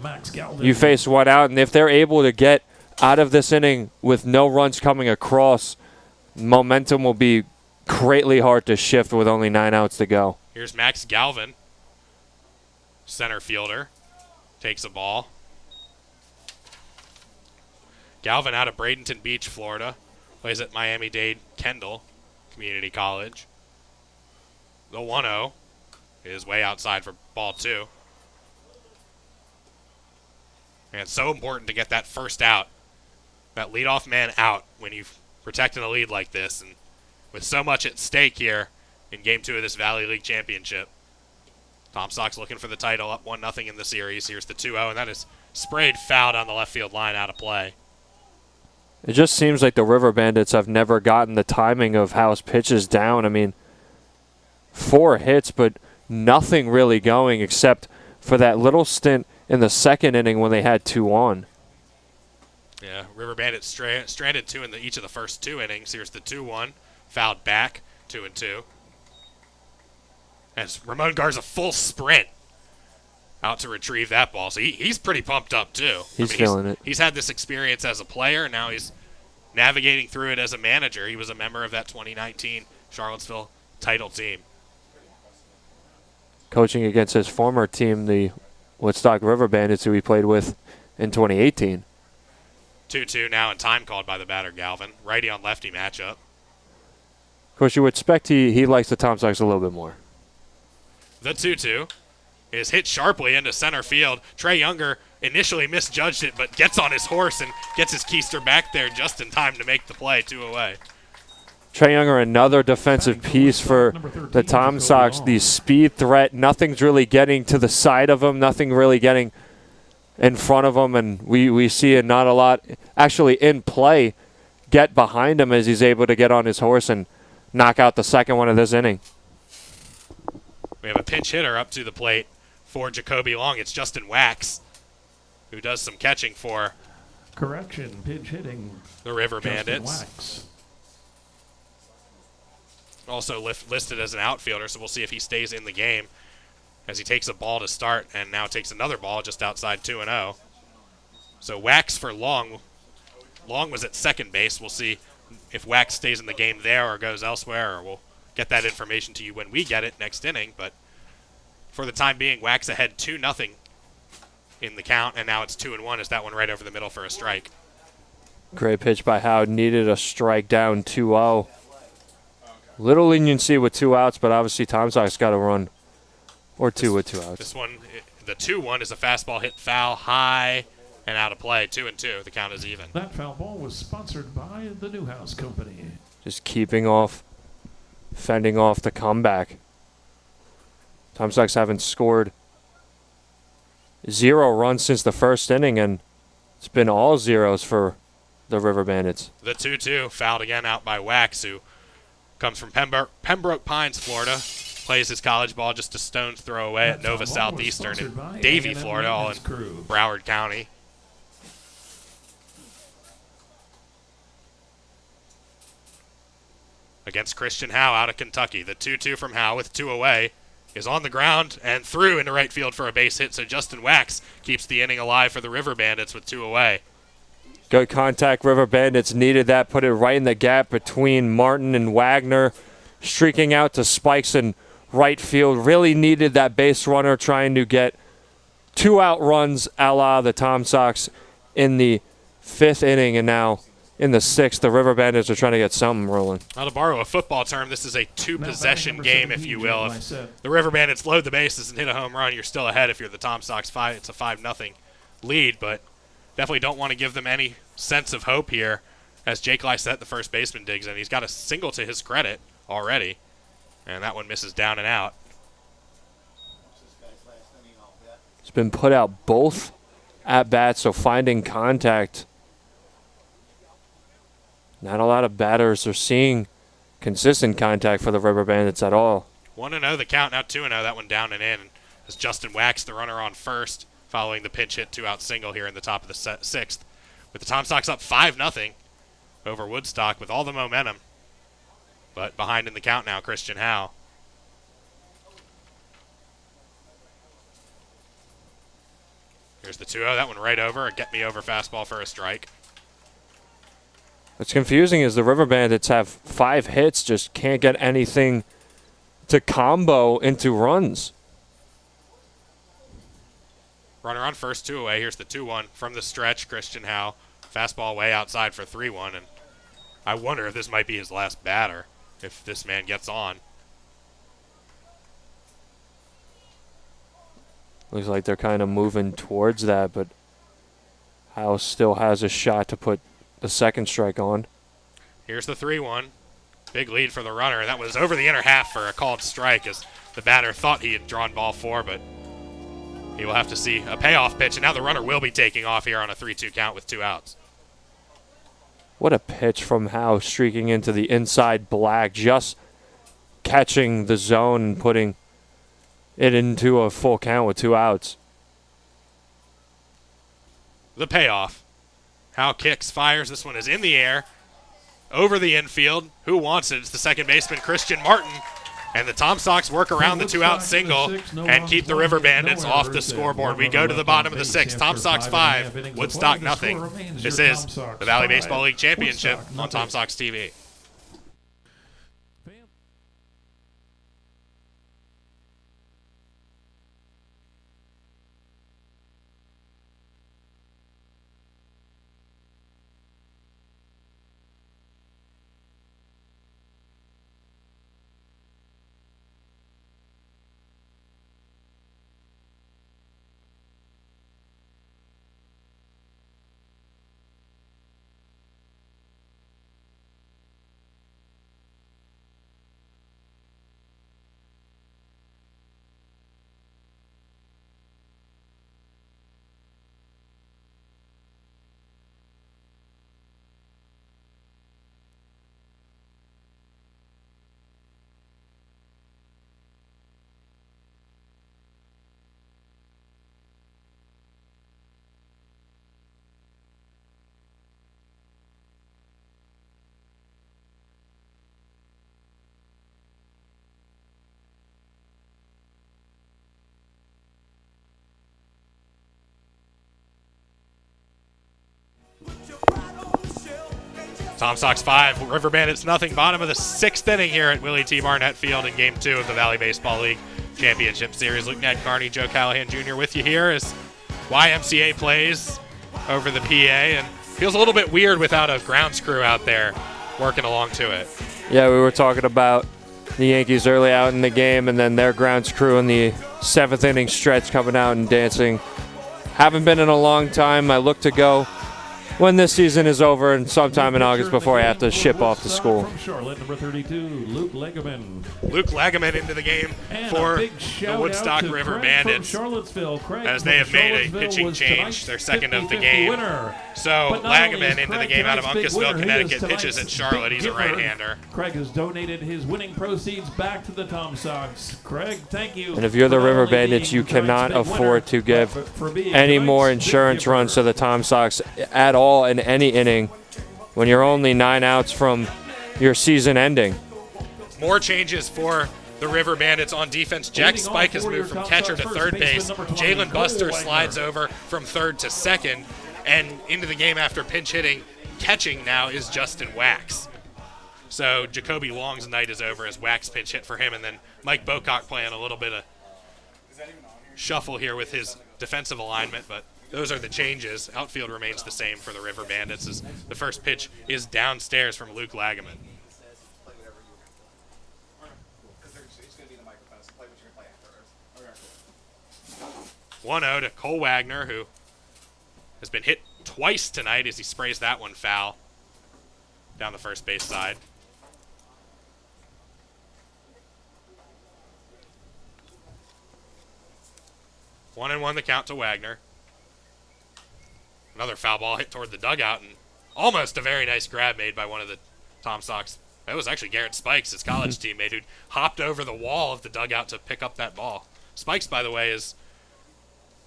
you face one out. And if they're able to get out of this inning with no runs coming across, momentum will be greatly hard to shift with only 9 outs to go. Here's Max Galvin, center fielder, takes a ball. Galvin out of Bradenton Beach, Florida, plays at Miami-Dade Kendall Community College. The 1-0 is way outside for ball 2. And it's so important to get that first out, that leadoff man out when you're protecting a lead like this. And with so much at stake here in Game 2 of this Valley League Championship, Tom Sox looking for the title, up 1-0 in the series. Here's the 2-0, and that is sprayed foul down the left field line, out of play. It just seems like the River Bandits have never gotten the timing of Howe's pitches down. I mean, 4 hits, but nothing really going except for that little stint in the 2nd inning when they had 2 on. Yeah, River Bandits stranded 2 in each of the first 2 innings. Here's the 2-1, fouled back, 2-2. As Ramon Garza full sprint out to retrieve that ball. So he's pretty pumped up, too. He's feeling it. He's had this experience as a player, and now he's navigating through it as a manager. He was a member of that 2019 Charlottesville title team. Coaching against his former team, the Woodstock River Bandits, who he played with in 2018. 2-2 now, and time called by the batter, Galvin. Righty on lefty matchup. Of course, you would expect he likes the Tom Sox a little bit more. The 2-2 is hit sharply into center field. Trey Younger initially misjudged it, but gets on his horse and gets his keister back there just in time to make the play, 2 away. Trey Younger, another defensive piece for the Tom Sox. The speed threat, nothing's really getting to the side of him, nothing really getting in front of him, and we see it not a lot actually in play get behind him as he's able to get on his horse and knock out the second one of this inning. We have a pinch hitter up to the plate for Jacoby Long. It's Justin Wax, who does some catching for pinch hitting the River Justin Bandits. Wax. Also listed as an outfielder, so we'll see if he stays in the game as he takes a ball to start and now takes another ball just outside 2-0. So Wax for Long. Long was at second base. We'll see if Wax stays in the game there or goes elsewhere, or we'll get that information to you when we get it next inning. But for the time being, Wax ahead 2-0 in the count, and now it's 2-1 as that one right over the middle for a strike. Great pitch by Howe. Needed a strike down 2-0. Little leniency with 2 outs, but obviously Tom Sox got to run. Or 2 with 2 outs. This one, the 2-1 is a fastball hit foul high and out of play. 2-2. The count is even. That foul ball was sponsored by the Newhouse Company. Just fending off the comeback. Tom Sox haven't scored 0 runs since the first inning, and it's been all zeros for the River Bandits. The 2-2 fouled again out by Wax, who comes from Pembroke Pines, Florida. Plays his college ball just a stone's throw away at Nova Southeastern in Davie, Florida, all in Broward County. Against Christian Howe out of Kentucky. The 2-2 from Howe with 2 away is on the ground and through into right field for a base hit, so Justin Wax keeps the inning alive for the River Bandits with 2 away. Good contact. River Bandits needed that, put it right in the gap between Martin and Wagner, streaking out to spikes in right field. Really needed that base runner, trying to get 2 out runs a la the Tom Sox in the 5th inning, and now in the 6th, the River Bandits are trying to get something rolling. Now, to borrow a football term, this is a 2-possession game, if you will. If the River Bandits load the bases and hit a home run, you're still ahead. If you're the Tom Sox, it's a 5-0 lead, but definitely don't want to give them any sense of hope here as Jake Lysette, the first baseman, digs in. He's got a single to his credit already, and that one misses down and out. It's been put out both at bats, so finding contact. Not a lot of batters are seeing consistent contact for the River Bandits at all. 1-0 the count, now 2-0. That one down and in. As Justin Wax, the runner on first, following the pinch hit 2-out single here in the top of the 6th. With the Tom Sox up 5-0 over Woodstock with all the momentum. But behind in the count now, Christian Howe. Here's the 2-0. That one right over. A get-me-over fastball for a strike. What's confusing is the River Bandits have 5 hits, just can't get anything to combo into runs. Runner on first, 2 away. Here's the 2-1 from the stretch. Christian Howe, fastball way outside for 3-1, and I wonder if this might be his last batter if this man gets on. Looks like they're kind of moving towards that, but Howe still has a shot to put the second strike on. Here's the 3-1. Big lead for the runner. That was over the inner half for a called strike as the batter thought he had drawn ball 4, but he will have to see a payoff pitch, and now the runner will be taking off here on a 3-2 count with 2 outs. What a pitch from Howe, streaking into the inside black, just catching the zone and putting it into a full count with 2 outs. The payoff. Howe kicks, fires. This one is in the air, over the infield. Who wants it? It's the second baseman, Christian Martin. And the Tom Sox work around the 2-out single and keep the River Bandits off the scoreboard. We go to the bottom of the 6th. Tom Sox 5, Woodstock 0. This is the Valley Baseball League Championship on Tom Sox TV. Tom Sox 5, River Bandits nothing. Bottom of the 6th inning here at Willie T. Barnett Field in Game 2 of the Valley Baseball League Championship Series. Luke Ned Carney, Joe Callahan Jr. with you here as YMCA plays over the PA, and feels a little bit weird without a grounds crew out there working along to it. Yeah, we were talking about the Yankees early out in the game, and then their grounds crew in the 7th inning stretch coming out and dancing Haven't been in a long time. I look to go when this season is over and sometime in August before I have to ship off to school. From Charlotte, number 32, Luke Legeman. Luke Legeman into the game for the Woodstock River Bandits, as they have made a pitching change, their second of the game. So Legeman into the game out of Uncasville, Connecticut, pitches at Charlotte. He's a right-hander. Craig has donated his winning proceeds back to the Tom Sox. Craig, thank you. And if you're the River Bandits, you cannot afford to give any more insurance runs to the Tom Sox at all in any inning when you're only 9 outs from your season ending. More changes for the River Bandits on defense. Jack Spike has moved from catcher to third base. Jalen Buster slides over from third to second. And into the game after pinch hitting, catching now is Justin Wax. So Jacoby Long's night is over as Wax pinch hit for him. And then Mike Bocock playing a little bit of shuffle here with his defensive alignment. But those are the changes. Outfield remains the same for the River Bandits as the first pitch is downstairs from Luke Legeman. 1-0 to Cole Wagner, who has been hit twice tonight as he sprays that one foul down the first base side. One and one the count to Wagner. Another foul ball hit toward the dugout, and almost a very nice grab made by one of the Tom Sox. That was actually Garrett Spikes, his college teammate, who hopped over the wall of the dugout to pick up that ball. Spikes, by the way, is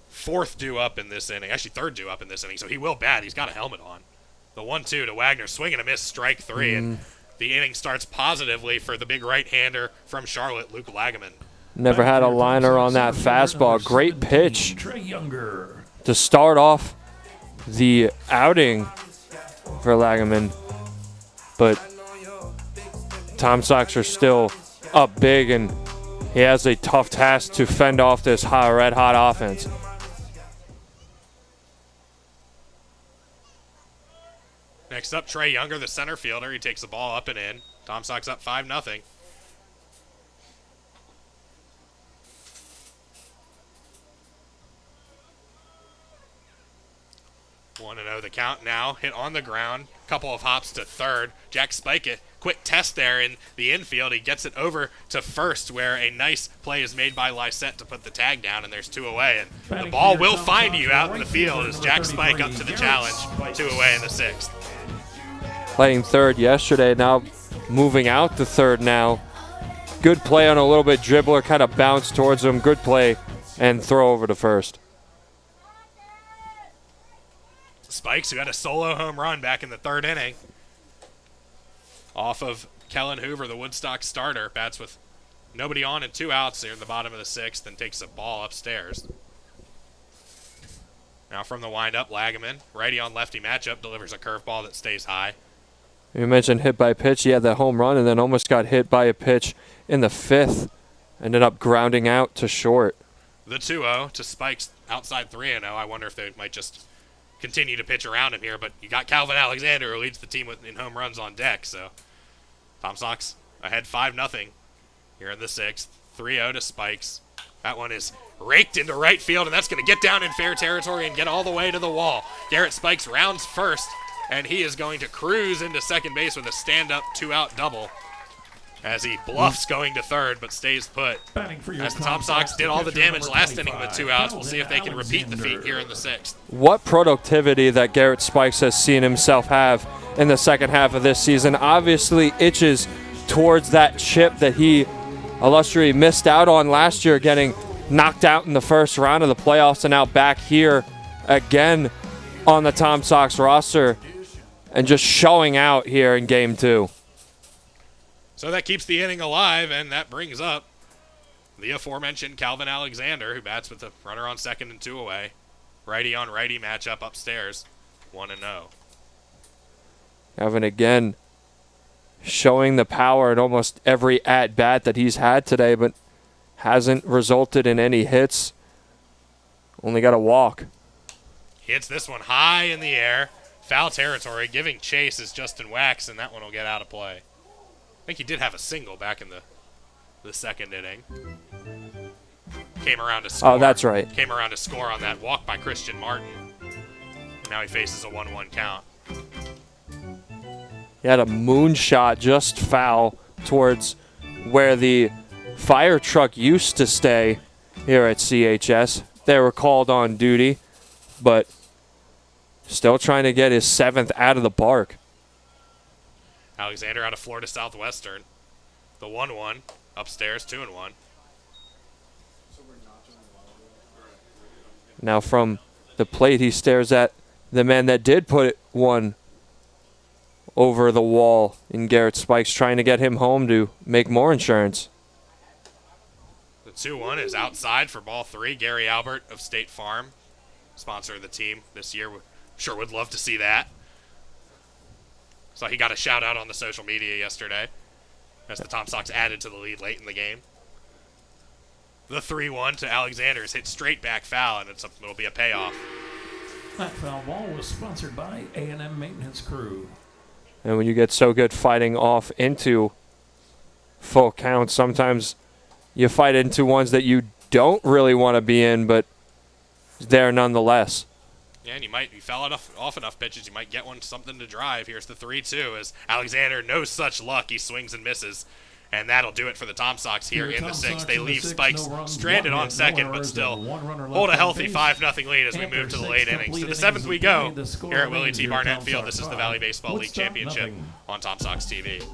fourth due up in this inning. Actually, third due up in this inning, so he will bat. He's got a helmet on. The 1-2 to Wagner, swing and a miss, strike three, and the inning starts positively for the big right-hander from Charlotte, Luke Legeman. Never had a liner on that fastball. Great pitch to start off the outing for Legeman, but Tom Sox are still up big, and he has a tough task to fend off this red-hot offense. Next up, Trey Younger, the center fielder. He takes the ball up and in. Tom Sox up 5-0. One and 0 the count now. Hit on the ground. Couple of hops to third. Jack Spike, quick test there in the infield. He gets it over to first, where a nice play is made by Lysette to put the tag down, and there's 2 away. And the ball will find you out in the field as Jack Spike up to the challenge. 2 away in the 6th. Playing third yesterday, now moving out to third now. Good play on a little bit dribbler, kind of bounced towards him. Good play and throw over to first. Spikes, who had a solo home run back in the 3rd inning, off of Kellen Hoover, the Woodstock starter, bats with nobody on and 2 outs here in the bottom of the 6th, and takes a ball upstairs. Now from the windup, Legeman, righty on lefty matchup, delivers a curveball that stays high. You mentioned hit by pitch. He had that home run and then almost got hit by a pitch in the 5th. Ended up grounding out to short. The 2-0 to Spikes outside 3-0. I wonder if they might just continue to pitch around him here, but you got Calvin Alexander, who leads the team in home runs on deck, so Tom Sox ahead 5-0 here in the 6th. 3-0 to Spikes. That one is raked into right field, and that's going to get down in fair territory and get all the way to the wall. Garrett Spikes rounds first, and he is going to cruise into second base with a stand-up 2-out double as he bluffs going to third but stays put. As the Tom Sox did all the damage last inning with 2 outs, we'll see if they can repeat the feat here in the 6th. What productivity that Garrett Spikes has seen himself have in the second half of this season. Obviously itches towards that chip that he illustriously missed out on last year, getting knocked out in the first round of the playoffs, and now back here again on the Tom Sox roster and just showing out here in Game 2. So that keeps the inning alive, and that brings up the aforementioned Calvin Alexander, who bats with a runner on second and 2 away. Righty on righty matchup upstairs, 1-0. Calvin again showing the power in almost every at-bat that he's had today, but hasn't resulted in any hits. Only got a walk. Hits this one high in the air. Foul territory. Giving chase is Justin Wax, and that one will get out of play. I think he did have a single back in the 2nd inning. came around to score. Oh, that's right. Came around to score on that walk by Christian Martin. Now he faces a 1-1 count. He had a moonshot just foul towards where the fire truck used to stay here at CHS. They were called on duty, but still trying to get his 7th out of the park. Alexander out of Florida Southwestern. The 1-1 upstairs, 2-1. Now from the plate, he stares at the man that did put one over the wall in Garrett Spikes, trying to get him home to make more insurance. The 2-1 is outside for ball 3. Gary Albert of State Farm, sponsor of the team this year. Sure would love to see that. So he got a shout out on the social media yesterday as the Tom Sox added to the lead late in the game. The 3-1 to Alexander is hit straight back foul, and it'll be a payoff. That foul ball was sponsored by A&M Maintenance Crew. And when you get so good fighting off into full counts, sometimes you fight into ones that you don't really want to be in, but there nonetheless. Yeah, and you fell off enough pitches, you might get something to drive. Here's the 3-2 as Alexander, no such luck, he swings and misses. And that'll do it for the Tom Sox here in the 6th. They leave Spikes stranded on second, but still hold a healthy 5-0 lead as we move to the late innings. To the 7th we go here at Willie T. Barnett Field. This is the Valley Baseball League Championship on Tom Sox TV.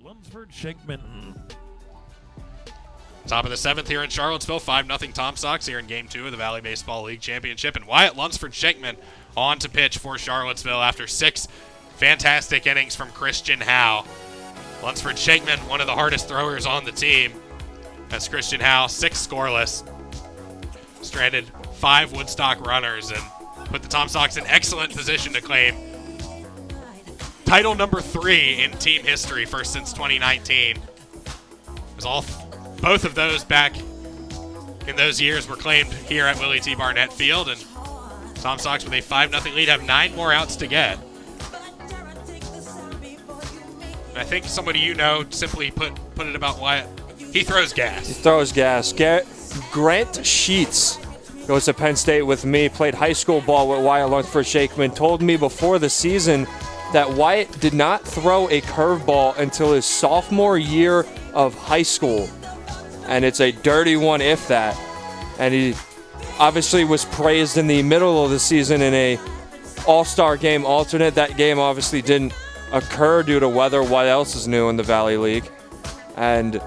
Lunsford, Shakeman. Top of the 7th here in Charlottesville, 5-0 Tom Sox here in Game 2 of the Valley Baseball League Championship. And Wyatt Lunsford Shakeman on to pitch for Charlottesville after 6 fantastic innings from Christian Howe. Lunsford Shakeman, one of the hardest throwers on the team. That's Christian Howe, 6 scoreless. Stranded 5 Woodstock runners and put the Tom Sox in excellent position to claim title number 3 in team history, first since 2019. Both of those back in those years were claimed here at Willie T. Barnett Field, and Tom Sox with a 5-0 lead have 9 more outs to get. And I think somebody simply put it about Wyatt. He throws gas. He throws gas. Grant Sheets goes to Penn State with me, played high school ball with Wyatt Lunsford Shakeman, told me before the season that Wyatt did not throw a curveball until his sophomore year of high school. And it's a dirty one, if that. And he obviously was praised in the middle of the season in a all-star game alternate. That game obviously didn't occur due to weather. What else is new in the Valley League? And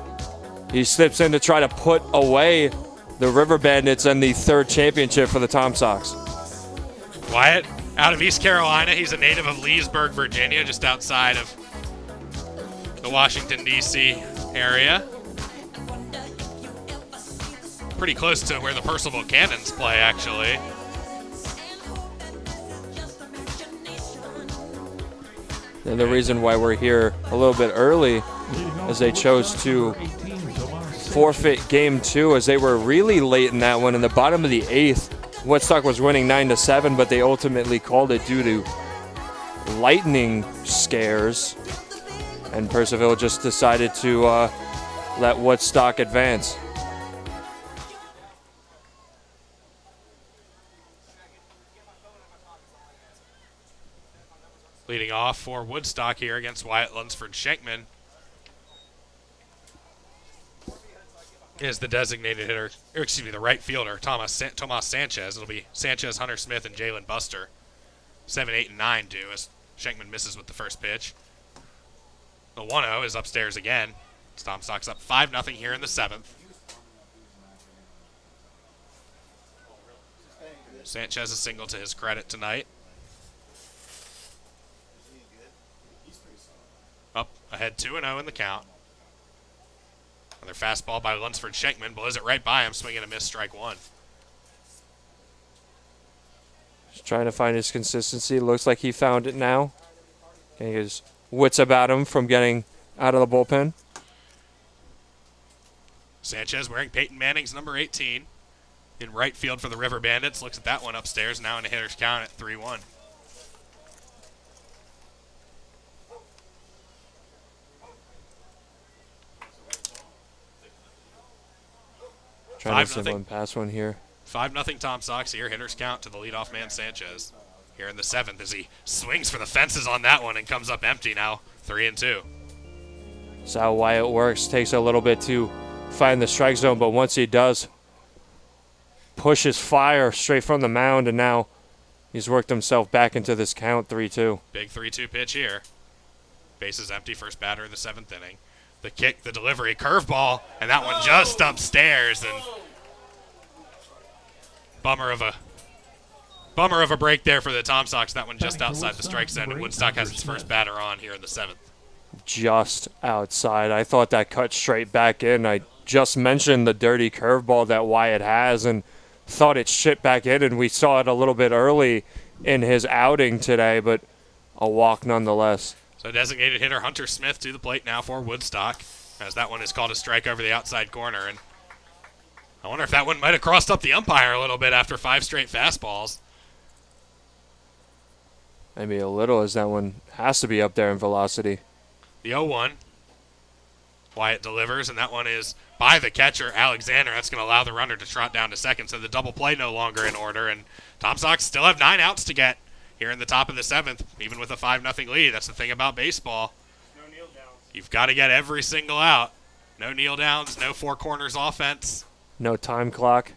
he slips in to try to put away the River Bandits and the 3rd championship for the Tom Sox. Wyatt, out of East Carolina, he's a native of Leesburg, Virginia, just outside of the Washington, D.C. area. Pretty close to where the Percival Cannons play, actually. And the reason why we're here a little bit early is they chose to forfeit Game 2 as they were really late in that one. In the bottom of the 8th, Woodstock was winning 9-7, but they ultimately called it due to lightning scares. And Percival just decided to let Woodstock advance. Leading off for Woodstock here against Wyatt Lunsford-Schenkman is the designated hitter, or excuse me, the right fielder, Tomas Sanchez. It'll be Sanchez, Hunter Smith, and Jalen Buster. 7, 8, and 9 do as Schenkman misses with the first pitch. The 1-0 is upstairs again. Tom Sox up 5-0 here in the 7th. Sanchez a single to his credit tonight. Up ahead 2-0 in the count. Another fastball by Lunsford-Schenkman. Blows it right by him, swinging a miss, strike one. Just trying to find his consistency. Looks like he found it now. Getting his wits about him from getting out of the bullpen. Sanchez wearing Peyton Manning's number 18 in right field for the River Bandits. Looks at that one upstairs, now in a hitter's count at 3-1. Trying to send one past one here. 5-0 Tom Sox here. Hitter's count to the leadoff man Sanchez. Here in the 7th as he swings for the fences on that one and comes up empty now. 3-2. That's how Wyatt works. Takes a little bit to find the strike zone, but once he does, pushes fire straight from the mound, and now he's worked himself back into this count. 3-2. Big 3-2 pitch here. Bases empty. First batter of the 7th inning. The kick, the delivery, curveball, and that one just upstairs. And bummer of a break there for the Tom Sox. That one just outside the strike zone, and Woodstock has its first batter on here in the 7th. Just outside. I thought that cut straight back in. I just mentioned the dirty curveball that Wyatt has and thought it shit back in, and we saw it a little bit early in his outing today, but a walk nonetheless. So designated hitter Hunter Smith to the plate now for Woodstock, as that one is called a strike over the outside corner. And I wonder if that one might have crossed up the umpire a little bit after 5 straight fastballs. Maybe a little, as that one has to be up there in velocity. The 0-1. Wyatt delivers, and that one is by the catcher, Alexander. That's going to allow the runner to trot down to second, so the double play no longer in order. And Tom Sox still have 9 outs to get here in the top of the 7th, even with a 5-0 lead. That's the thing about baseball. No kneel downs. You've got to get every single out. No kneel downs, no four corners offense. No time clock.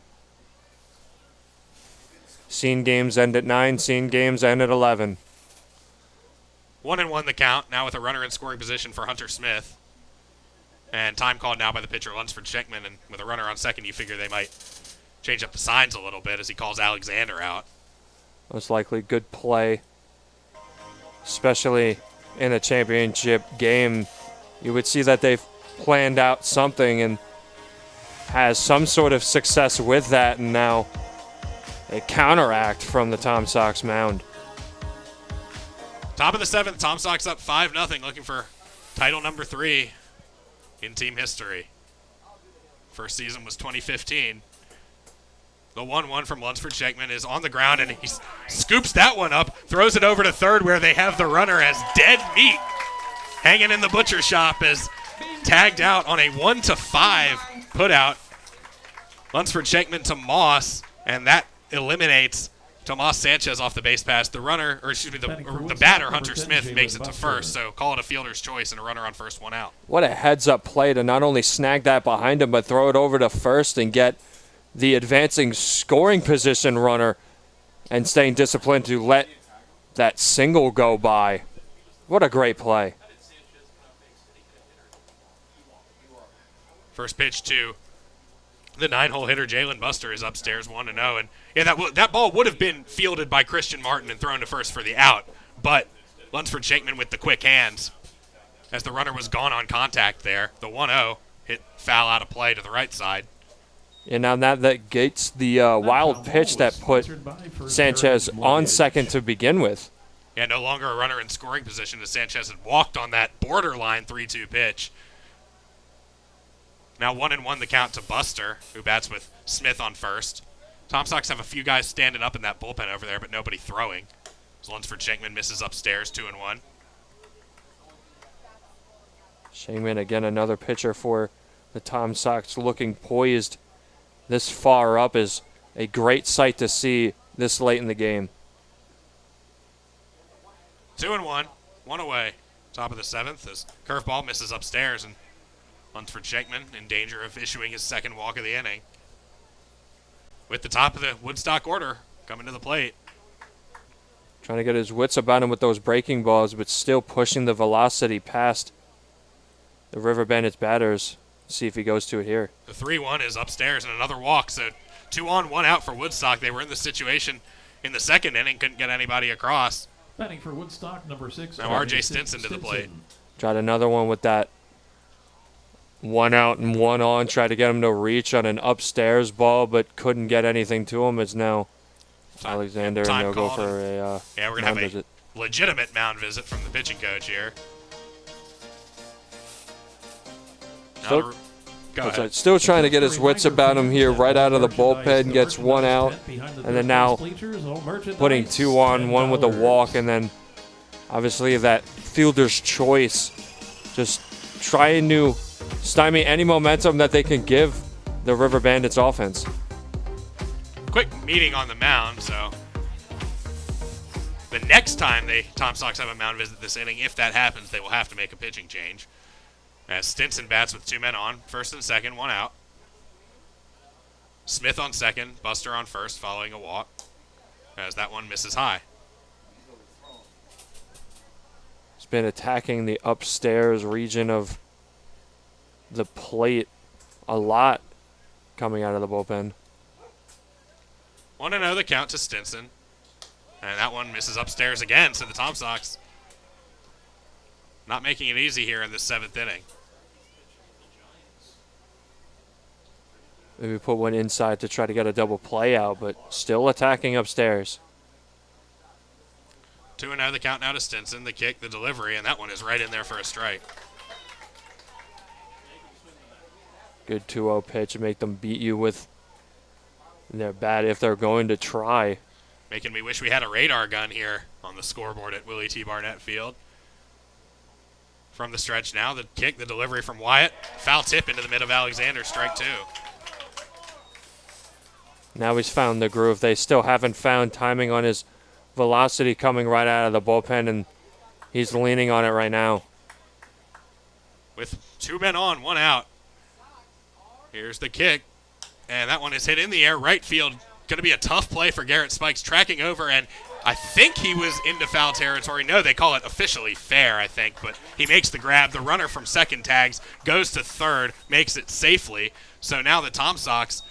Seen games end at 9, seen games end at 11. 1-1 the count, now with a runner in scoring position for Hunter Smith. And time called now by the pitcher Lunsford-Schenkman, and with a runner on second, you figure they might change up the signs a little bit as he calls Alexander out. Most likely good play, especially in a championship game. You would see that they've planned out something and has some sort of success with that, and now a counteract from the Tom Sox mound. Top of the 7th, Tom Sox up 5-0, looking for title number 3 in team history. First season was 2015. The 1-1 from Lunsford-Schenkman is on the ground, and he scoops that one up, throws it over to third where they have the runner as dead meat hanging in the butcher shop as tagged out on a 1-5 putout. Lunsford-Schenkman to Moss, and that eliminates Tomas Sanchez off the base pass. The runner, or excuse me, the batter, Hunter Smith, makes it to first, so call it a fielder's choice and a runner on first, 1 out. What a heads-up play to not only snag that behind him, but throw it over to first and get the advancing scoring position runner and staying disciplined to let that single go by. What a great play. First pitch to the 9-hole hitter, Jalen Buster, is upstairs 1-0. And yeah, that ball would have been fielded by Christian Martin and thrown to first for the out, but Lunsford-Schenkman with the quick hands as the runner was gone on contact there. The 1-0 hit foul out of play to the right side. And now that gets the wild pitch that put Sanchez on second to begin with. Yeah, no longer a runner in scoring position as Sanchez had walked on that borderline 3-2 pitch. Now 1-1 the count to Buster, who bats with Smith on first. Tom Sox have a few guys standing up in that bullpen over there, but nobody throwing. As Lunsford-Schenkman misses upstairs, 2-1. Schenkman, again, another pitcher for the Tom Sox, looking poised this far up is a great sight to see this late in the game. 2-1, one away. Top of the 7th as curveball misses upstairs, and Lunsford Shankman in danger of issuing his second walk of the inning. With the top of the Woodstock order coming to the plate. Trying to get his wits about him with those breaking balls, but still pushing the velocity past the River Bandits batters. See if he goes to it here. The 3-1 is upstairs and another walk, so 2 on, 1 out for Woodstock. They were in the situation in the second inning, couldn't get anybody across. Batting for Woodstock, number 6. Now R.J. Stinson to the plate. Tried another one with that 1 out and 1 on. Tried to get him to reach on an upstairs ball, but couldn't get anything to him. It's now Alexander, and they'll go for a yeah, we're going to have a legitimate mound visit from the pitching coach here. Still trying to get his wits about him here, right out of the bullpen, gets 1 out, and then now putting 2 on, 1 with a walk, and then obviously that fielder's choice, just trying to stymie any momentum that they can give the River Bandits offense. Quick meeting on the mound, so the next time Tom Sox have a mound visit this inning, if that happens, they will have to make a pitching change. As Stinson bats with 2 men on, first and second, 1 out. Smith on second, Buster on first, following a walk, as that one misses high. He's been attacking the upstairs region of the plate a lot coming out of the bullpen. 1-0 the count to Stinson. And that one misses upstairs again, so the Tom Sox not making it easy here in the 7th inning. Maybe put one inside to try to get a double play out, but still attacking upstairs. 2-0 the count now to Stinson. The kick, the delivery, and that one is right in there for a strike. Good 2-0 pitch and make them beat you with their bat if they're going to try. Making me wish we had a radar gun here on the scoreboard at Willie T. Barnett Field. From the stretch now, the kick, the delivery from Wyatt. Foul tip into the mid of Alexander, strike 2. Now he's found the groove. They still haven't found timing on his velocity coming right out of the bullpen, and he's leaning on it right now. With 2 men on, 1 out. Here's the kick, and that one is hit in the air, right field. Going to be a tough play for Garrett Spikes, tracking over, and I think he was into foul territory. No, they call it officially fair, I think, but he makes the grab. The runner from second tags, goes to third, makes it safely. So now the Tom Sox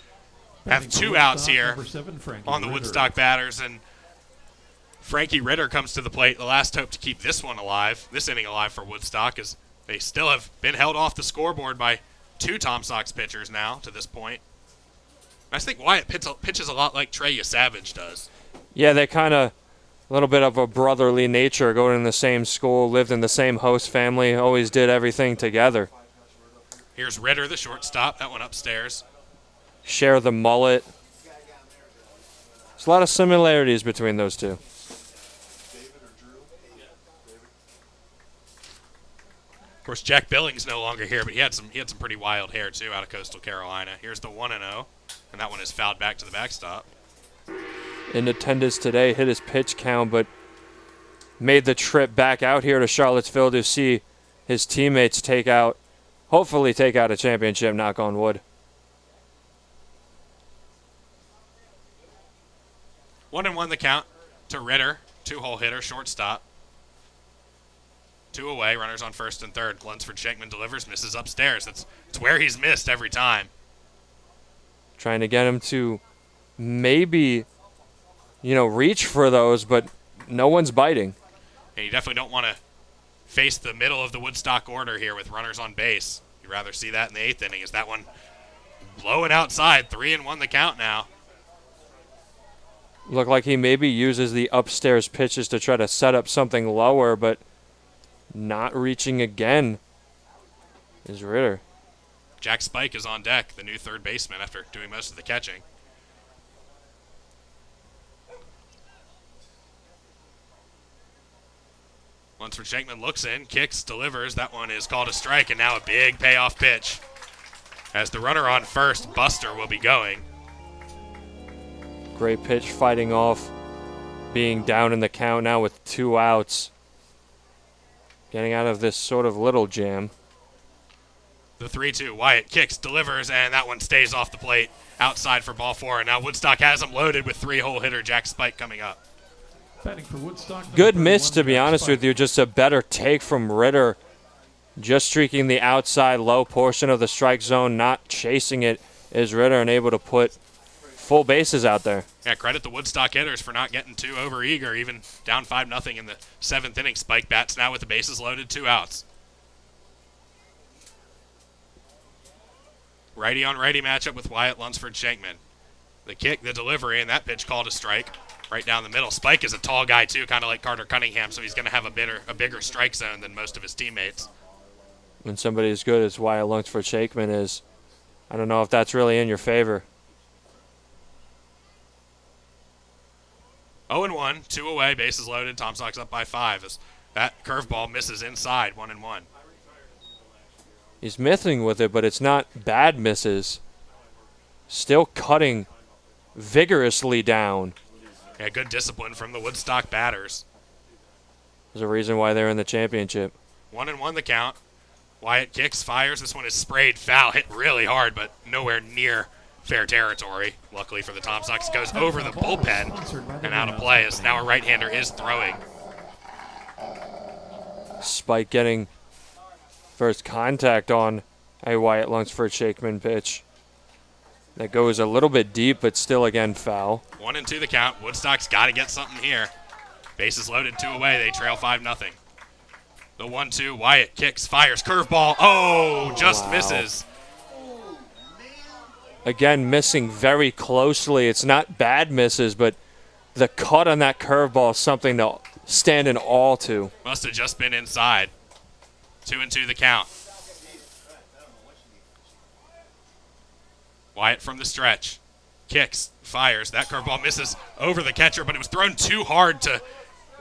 have 2 outs here on the Woodstock batters, and Frankie Ritter comes to the plate. The last hope to keep this one alive, this inning alive for Woodstock, is they still have been held off the scoreboard by 2 Tom Sox pitchers now to this point. I think Wyatt pitches a lot like Trey Savage does. Yeah, they kind of a little bit of a brotherly nature, going in the same school, lived in the same host family, always did everything together. Here's Ritter, the shortstop, that one upstairs. Share the mullet. There's a lot of similarities between those two. Of course, Jack Billings no longer here, but he had some pretty wild hair too out of Coastal Carolina. Here's the 1-0, and that one is fouled back to the backstop. In attendance today, hit his pitch count, but made the trip back out here to Charlottesville to see his teammates hopefully take out a championship, knock on wood. 1-1 the count to Ritter, 2-hole hitter, shortstop. 2 away, runners on first and third. Lunsford Shankman delivers, misses upstairs. That's where he's missed every time. Trying to get him to maybe, reach for those, but no one's biting. And you definitely don't want to face the middle of the Woodstock order here with runners on base. You'd rather see that in the 8th inning. Is that one blowing outside? 3-1 the count now. Look like he maybe uses the upstairs pitches to try to set up something lower, but not reaching again is Ritter. Jack Spike is on deck, the new third baseman, after doing most of the catching. Lunsford Shankman looks in, kicks, delivers. That one is called a strike, and now a big payoff pitch. As the runner on first, Buster, will be going. Great pitch, fighting off, being down in the count now with 2 outs. getting out of this sort of little jam. The 3-2, Wyatt kicks, delivers, and that one stays off the plate outside for ball 4. And now Woodstock has him loaded with 3-hole hitter Jack Spike coming up. For Woodstock, good miss, to be honest with you. Just a better take from Ritter. Just streaking the outside low portion of the strike zone, not chasing it, is Ritter, and able to put full bases out there. Yeah, credit the Woodstock hitters for not getting too over-eager, even down 5-0 in the 7th inning. Spike bats now with the bases loaded, 2 outs. Righty-on-righty matchup with Wyatt Lunsford-Shankman. The kick, the delivery, and that pitch called a strike right down the middle. Spike is a tall guy, too, kind of like Carter Cunningham, so he's going to have a bigger strike zone than most of his teammates. When somebody as good as Wyatt Lunsford-Shankman is, I don't know if that's really in your favor. 0-1, 2 away, bases loaded. Tom Sox up by 5 as that curveball misses inside, 1-1. He's missing with it, but it's not bad misses. Still cutting vigorously down. Yeah, good discipline from the Woodstock batters. There's a reason why they're in the championship. 1-1 the count. Wyatt kicks, fires. This one is sprayed foul, hit really hard, but nowhere near fair territory. Luckily for the Tom Sox, it goes over the bullpen and out of play as now a right-hander is throwing. Spike getting first contact on a Wyatt Lunsford-Shankman pitch. That goes a little bit deep, but still, again, foul. 1-2 the count. Woodstock's got to get something here. Bases loaded, 2 away. They trail 5-0. The 1-2, Wyatt kicks, fires, curveball. Oh, just misses. Again, missing very closely. It's not bad misses, but the cut on that curveball is something to stand in awe to. Must have just been inside. 2-2 the count. Wyatt from the stretch. Kicks, fires. That curveball misses over the catcher, but it was thrown too hard to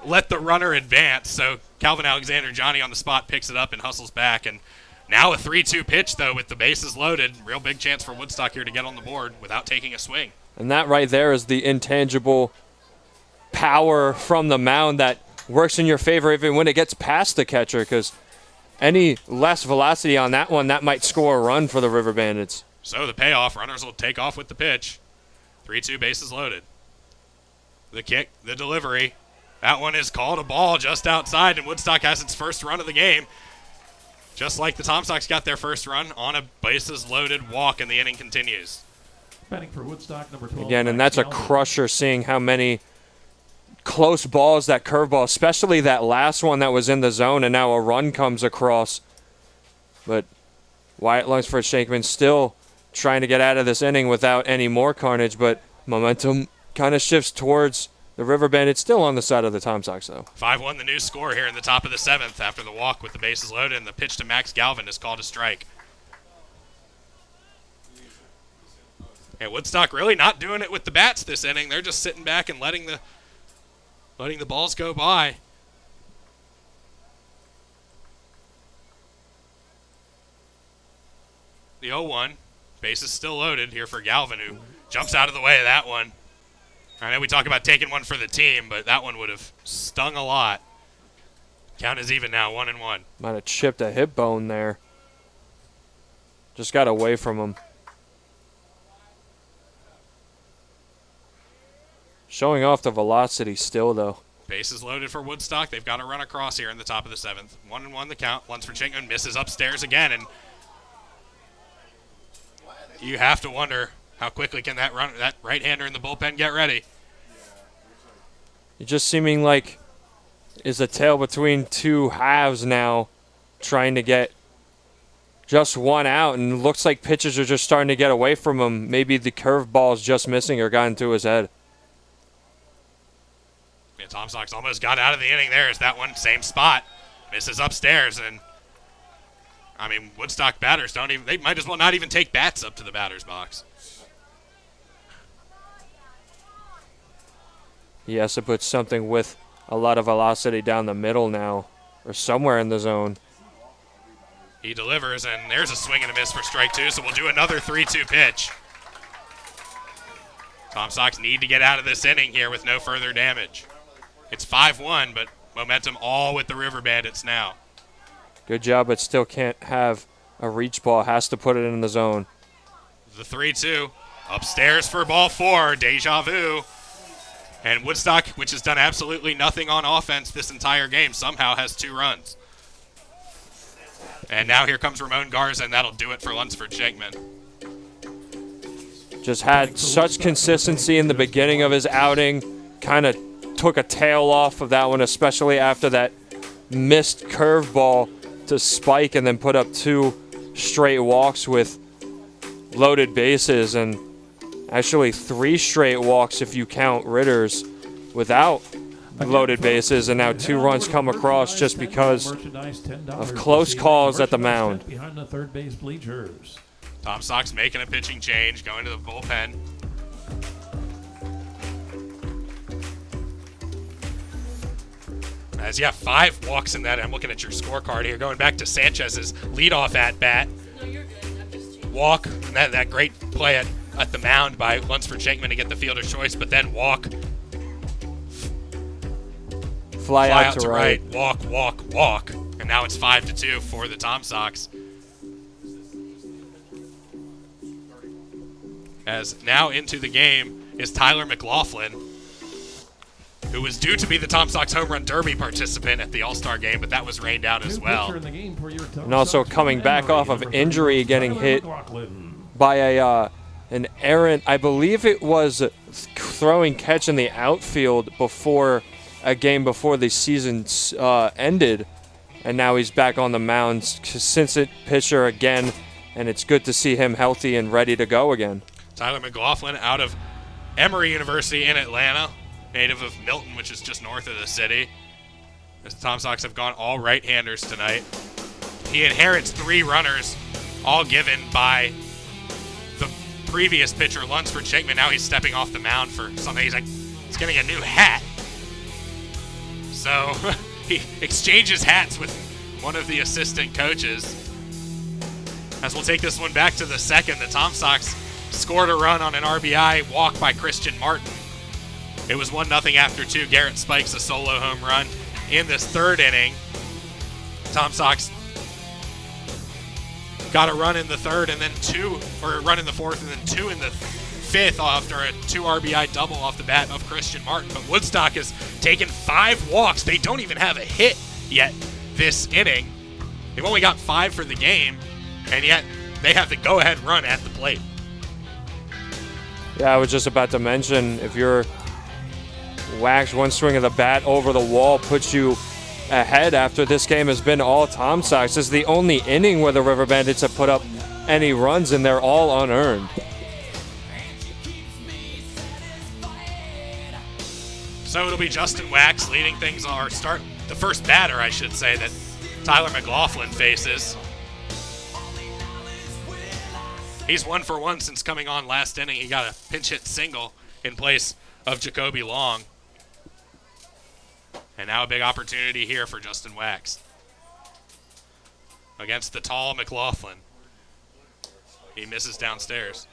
let the runner advance. So Calvin Alexander, Johnny on the spot, picks it up and hustles back. And now a 3-2 pitch, though, with the bases loaded. Real big chance for Woodstock here to get on the board without taking a swing. And that right there is the intangible power from the mound that works in your favor even when it gets past the catcher, because any less velocity on that one, that might score a run for the River Bandits. So the payoff, runners will take off with the pitch. 3-2 bases loaded. The kick, the delivery. That one is called a ball just outside, and Woodstock has its first run of the game. Just like the Tom Sox got their first run on a bases-loaded walk, and the inning continues. Batting for Woodstock, number 12. Again, and that's a crusher, seeing how many close balls, that curveball, especially that last one that was in the zone, and now a run comes across. But Wyatt Lunsford-Shankman still trying to get out of this inning without any more carnage, but momentum kind of shifts towards the River Bandits, still on the side of the Tom Sox, though. 5-1 the new score here in the top of the 7th after the walk with the bases loaded, and the pitch to Max Galvin is called a strike. And Woodstock really not doing it with the bats this inning. They're just sitting back and letting the balls go by. The 0-1. Base is still loaded here for Galvin, who jumps out of the way of that one. I know we talk about taking one for the team, but that one would have stung a lot. Count is even now, 1-1. Might have chipped a hip bone there. Just got away from him. Showing off the velocity still, though. Bases loaded for Woodstock. They've got to run across here in the top of the 7th. 1-1 the count. Lunsford-Shankman misses upstairs again, and you have to wonder how quickly can that right-hander in the bullpen get ready. You're just seeming like is a tail between two halves now, trying to get just one out, and looks like pitchers are just starting to get away from him. Maybe the curveball's just missing or got into his head. Yeah, Tom Sox almost got out of the inning there. Is that one same spot? Misses upstairs, and I mean, Woodstock batters they might as well not even take bats up to the batter's box. He has to put something with a lot of velocity down the middle now, or somewhere in the zone. He delivers, and there's a swing and a miss for strike 2, so we'll do another 3-2 pitch. Tom Sox need to get out of this inning here with no further damage. It's 5-1, but momentum all with the River Bandits now. Good job, but still can't have a reach ball. Has to put it in the zone. The 3-2. Upstairs for ball 4. Deja vu. And Woodstock, which has done absolutely nothing on offense this entire game, somehow has 2 runs. And now here comes Ramon Garza, and that'll do it for Lunsford Shakeman. Just had such consistency in the beginning of his outing. Kind of took a tail off of that one, especially after that missed curveball to Spike, and then put up 2 straight walks with loaded bases, and actually 3 straight walks if you count Ritter's without loaded bases, and now 2 runs come across just because of close calls at the mound. Behind the third base bleachers. Tom Sox making a pitching change, going to the bullpen. As you have 5 walks in that, I'm looking at your scorecard here, going back to Sanchez's leadoff at-bat. No, you're good. I'm just changing. Walk, and that great play at the mound by Lunsford Shakeman to get the fielder's choice, but then walk. Fly out to right. Walk. And now it's 5-2 for the Tom Sox. As now into the game is Tyler McLaughlin, who was due to be the Tom Sox Home Run Derby participant at the All-Star game, but that was rained out as well. And also coming back off of injury, getting hit by an errant, I believe it was throwing catch in the outfield before a game before the season ended. And now he's back on the mound, consistent pitcher again, and it's good to see him healthy and ready to go again. Tyler McLaughlin out of Emory University in Atlanta, native of Milton, which is just north of the city. As the Tom Sox have gone all right-handers tonight. He inherits 3 runners, all given by the previous pitcher, Lunsford Shakeman. Now he's stepping off the mound for something. He's getting a new hat. So he exchanges hats with one of the assistant coaches. As we'll take this one back to the second, the Tom Sox scored a run on an RBI walk by Christian Martin. It was 1-0 after 2. Garrett Spikes a solo home run in this 3rd inning. Tom Sox got a run in the 3rd and then 2, or a run in the 4th and then 2 in the 5th after a 2 RBI double off the bat of Christian Martin. But Woodstock has taken 5 walks. They don't even have a hit yet this inning. They've only got 5 for the game, and yet they have the go-ahead run at the plate. Yeah, I was just about to mention, if you're Wax, one swing of the bat over the wall puts you ahead after this game has been all Tom Sox. This is the only inning where the River Bandits have put up any runs, and they're all unearned. So it'll be Justin Wax leading things, or start the first batter, I should say, that Tyler McLaughlin faces. He's 1 for 1 since coming on last inning. He got a pinch hit single in place of Jacoby Long. And now a big opportunity here for Justin Wax against the tall McLaughlin. He misses downstairs.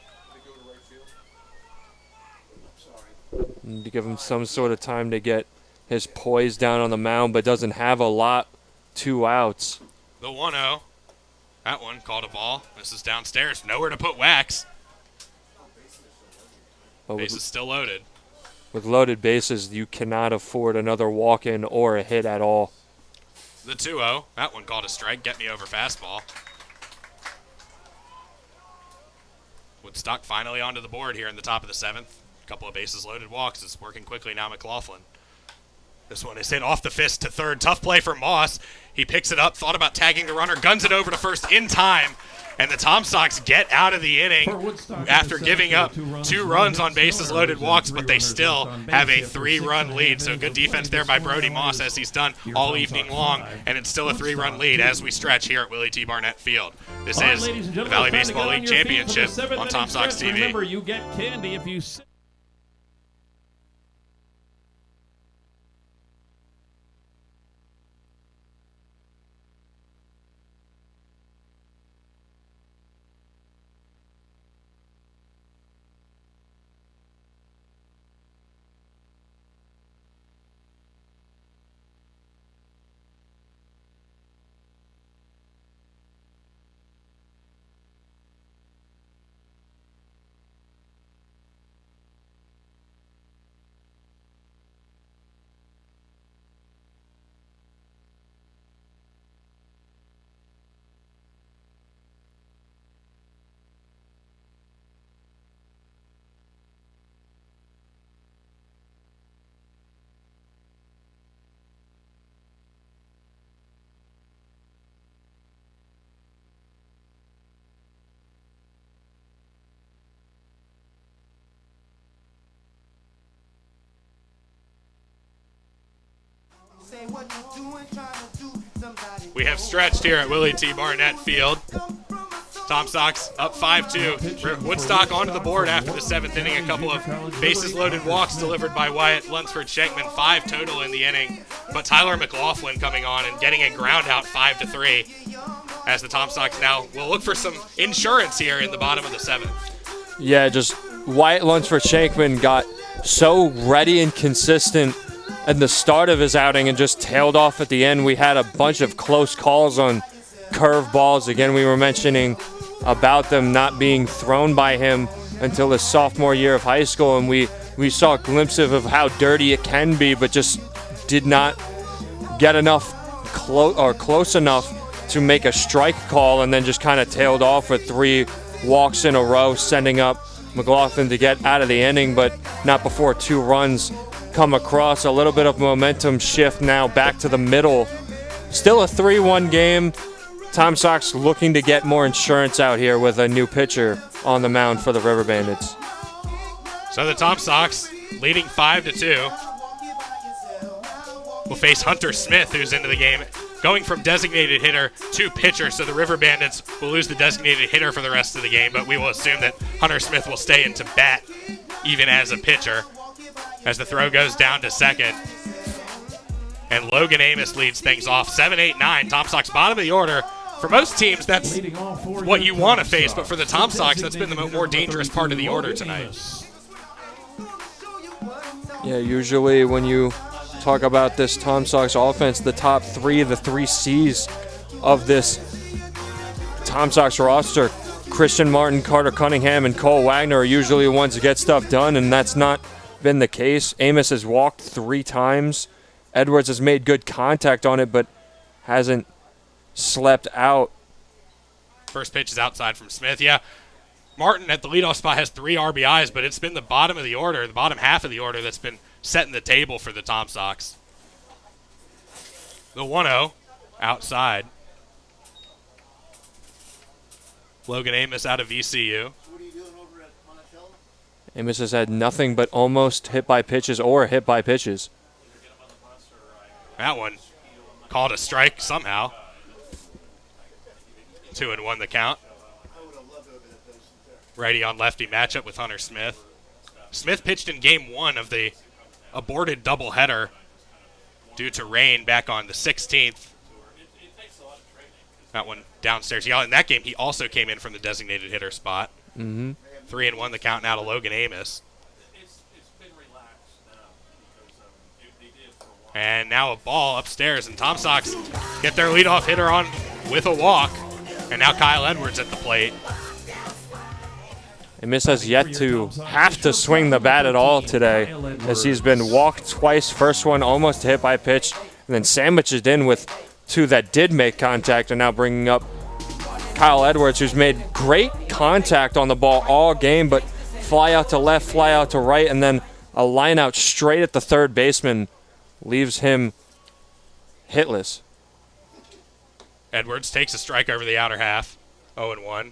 Need to give him some sort of time to get his poise down on the mound, but doesn't have a lot. 2 outs. The 1-0. That one called a ball. This is downstairs. Nowhere to put Wax. Base is still loaded. With loaded bases, you cannot afford another walk-in or a hit at all. The 2-0. That one called a strike. Get me over fastball. Woodstock finally onto the board here in the top of the 7th. A couple of bases loaded walks. It's working quickly now, McLaughlin. This one is hit off the fist to 3rd. Tough play for Moss. He picks it up, thought about tagging the runner, guns it over to 1st in time. And the Tom Sox get out of the inning after giving up 2 runs on bases loaded walks, but they still have a 3-run lead. So good defense there by Brody Moss, as he's done all evening long, and it's still a 3-run lead as we stretch here at Willie T. Barnett Field. This is the Valley Baseball League Championship on Tom Sox TV. Remember, you get candy if you... We have stretched here at Willie T. Barnett Field. Tom Sox up 5-2. Woodstock onto the board after the 7th inning. A couple of bases loaded walks delivered by Wyatt Lunsford-Shankman. 5 total in the inning. But Tyler McLaughlin coming on and getting a ground out 5-3. As the Tom Sox now will look for some insurance here in the bottom of the 7th. Yeah, just Wyatt Lunsford-Shankman got so ready and consistent at the start of his outing and just tailed off at the end. We had a bunch of close calls on curve balls. Again, we were mentioning about them not being thrown by him until his sophomore year of high school, and we saw glimpses of how dirty it can be, but just did not get enough close enough to make a strike call, and then just kind of tailed off with 3 walks in a row, sending up McLaughlin to get out of the inning, but not before 2 runs come across. A little bit of momentum shift now back to the middle. Still a 3-1 game. Tom Sox looking to get more insurance out here with a new pitcher on the mound for the River Bandits. So the Tom Sox leading 5-2 will face Hunter Smith, who's into the game, going from designated hitter to pitcher. So the River Bandits will lose the designated hitter for the rest of the game, but we will assume that Hunter Smith will stay into bat even as a pitcher as the throw goes down to second. And Logan Amos leads things off 7-8-9. Tom Sox bottom of the order. For most teams, that's what you want to face, but for the Tom Sox, that's been the more dangerous part of the order tonight. Yeah, usually when you talk about this Tom Sox offense, the top 3, the 3 C's of this Tom Sox roster, Christian Martin, Carter Cunningham, and Cole Wagner are usually the ones that get stuff done, and that's not been the case. Amos has walked 3 times. Edwards has made good contact on it, but hasn't slept out. First pitch is outside from Smith. Yeah, Martin at the leadoff spot has 3 RBIs, but it's been the bottom of the order, the bottom half of the order that's been setting the table for the Tom Sox. The 1-0 outside. Logan Amos out of VCU. Amos has had nothing but almost hit by pitches or hit by pitches. That one called a strike somehow. 2-1 the count. Righty on lefty matchup with Hunter Smith. Smith pitched in game 1 of the aborted doubleheader due to rain back on the 16th. That one downstairs. Yeah, in that game, he also came in from the designated hitter spot. 3-1 the count now to Logan Amos. And now a ball upstairs, and Tom Sox get their leadoff hitter on with a walk. And now Kyle Edwards at the plate. Amos has yet to have to swing the bat at all today, as he's been walked twice. First one almost hit by a pitch, and then sandwiched it in with 2 that did make contact, and now bringing up Kyle Edwards, who's made great contact on the ball all game, but fly out to left, fly out to right, and then a line out straight at the third baseman leaves him hitless. Edwards takes a strike over the outer half, 0-1.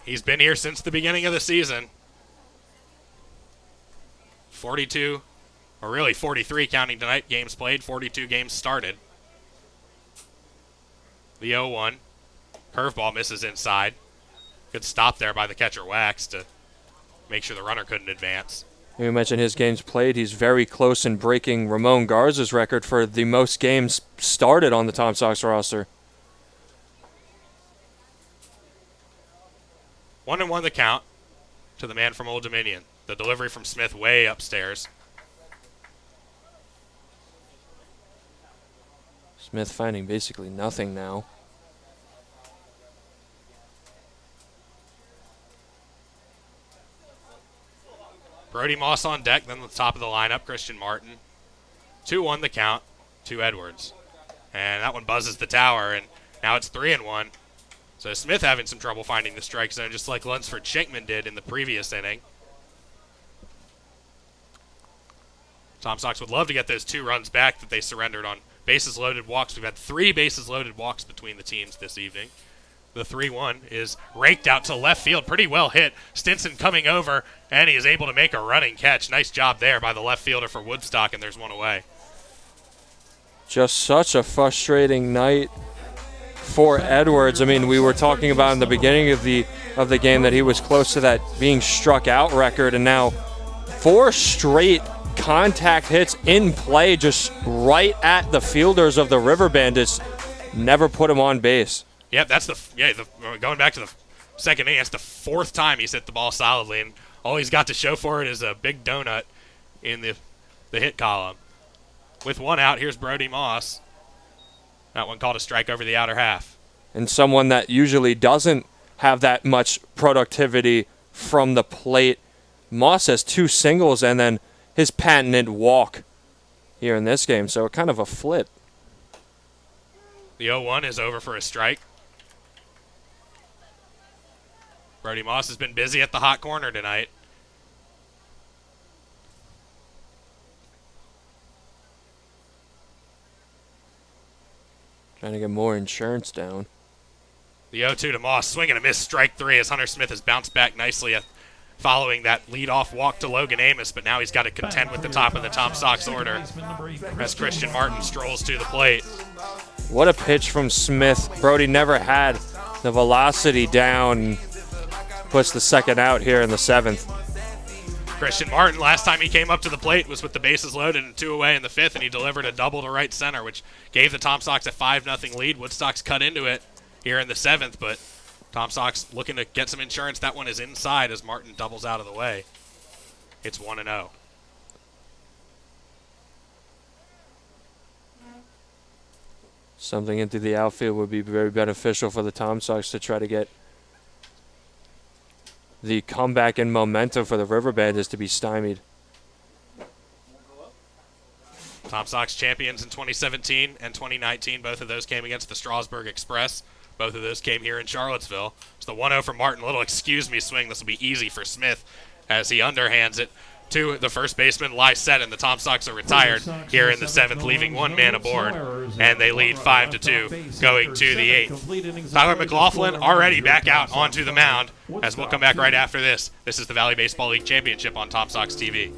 He's been here since the beginning of the season. 42, or really 43 counting tonight, games played, 42 games started. The 0-1. Curveball misses inside. Good stop there by the catcher Wax to make sure the runner couldn't advance. We mentioned his games played. He's very close in breaking Ramon Garza's record for the most games started on the Tom Sox roster. 1-1 the count to the man from Old Dominion. The delivery from Smith way upstairs. Smith finding basically nothing now. Brody Moss on deck, then the top of the lineup, Christian Martin. 2-1 the count to Edwards. And that one buzzes the tower, and now it's 3-1. So Smith having some trouble finding the strike zone, just like Lunsford-Shankman did in the previous inning. Tom Sox would love to get those 2 runs back that they surrendered on bases loaded walks. We've had 3 bases loaded walks between the teams this evening. The 3-1 is raked out to left field. Pretty well hit. Stinson coming over, and he is able to make a running catch. Nice job there by the left fielder for Woodstock, and there's one away. Just such a frustrating night for Edwards. I mean, we were talking about in the beginning of the game that he was close to that being struck out record, and now 4 straight contact hits in play just right at the fielders of the River Bandits. Never put him on base. Yep, that's going back to the second inning, that's the 4th time he's hit the ball solidly, and all he's got to show for it is a big donut in the hit column. With 1 out, here's Brody Moss. That one called a strike over the outer half. And someone that usually doesn't have that much productivity from the plate. Moss has 2 singles and then his patented walk here in this game, so kind of a flip. The 0-1 is over for a strike. Brody Moss has been busy at the hot corner tonight. Trying to get more insurance down. The 0-2 to Moss, swing and a miss, strike 3 as Hunter Smith has bounced back nicely following that leadoff walk to Logan Amos, but now he's got to contend with the top of the Tom Sox order as Christian Martin strolls to the plate. What a pitch from Smith. Brody never had the velocity down. Puts the 2nd out here in the 7th. Christian Martin, last time he came up to the plate was with the bases loaded and 2 away in the 5th, and he delivered a double to right center, which gave the Tom Sox a 5-0 lead. Woodstock's cut into it here in the 7th, but Tom Sox looking to get some insurance. That one is inside as Martin doubles out of the way. It's 1-0. Something into the outfield would be very beneficial for the Tom Sox to try to get the comeback and momentum for the River Bandits to be stymied. Tom Sox champions in 2017 and 2019. Both of those came against the Strasburg Express. Both of those came here in Charlottesville. It's the 1-0 for Martin. Little excuse me swing. This will be easy for Smith as he underhands it to the first baseman, Lysette, and the Tom Sox are retired here in the 7th, leaving 1 man aboard, and they lead 5-2 going to the 8th. Tyler McLaughlin already back out onto the mound as we'll come back right after this. This is the Valley Baseball League Championship on Tom Sox TV.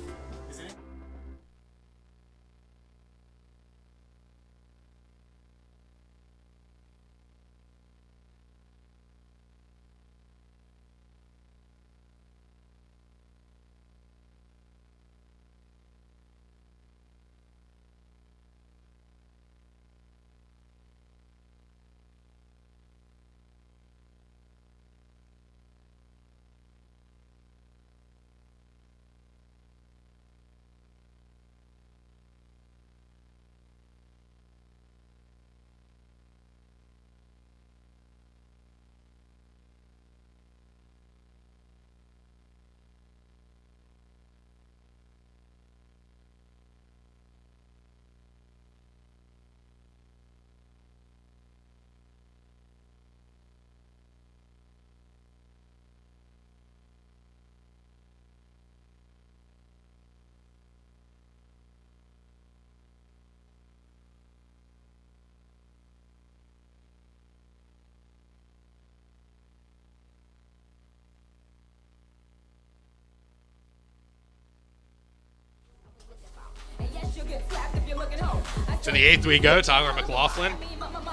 To the 8th we go. Tyler McLaughlin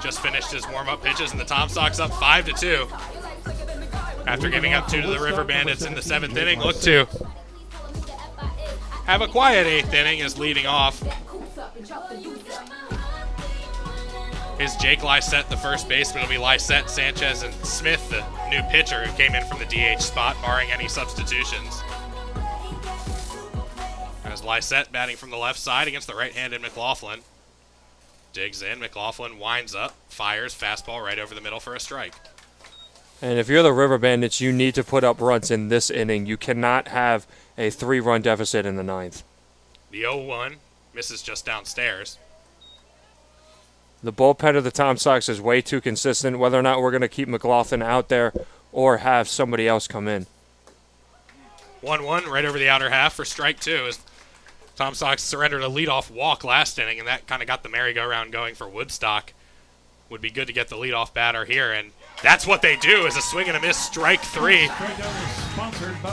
just finished his warm-up pitches, and the Tom Sox up 5-2. After giving up 2 to the River Bandits in the 7th inning, look to have a quiet 8th inning as leading off is Jake Lysette, the first baseman. It'll be Lysette, Sanchez, and Smith, the new pitcher who came in from the DH spot, barring any substitutions. As Lysette batting from the left side against the right-handed McLaughlin. Digs in, McLaughlin winds up, fires, fastball right over the middle for a strike. And if you're the River Bandits, you need to put up runs in this inning. You cannot have a 3-run deficit in the 9th. The 0-1 misses just downstairs. The bullpen of the Tom Sox is way too consistent, whether or not we're going to keep McLaughlin out there or have somebody else come in. 1-1 right over the outer half for strike 2 as Tom Sox surrendered a leadoff walk last inning, and that kind of got the merry-go-round going for Woodstock. Would be good to get the leadoff batter here, and that's what they do, is a swing and a miss, strike 3,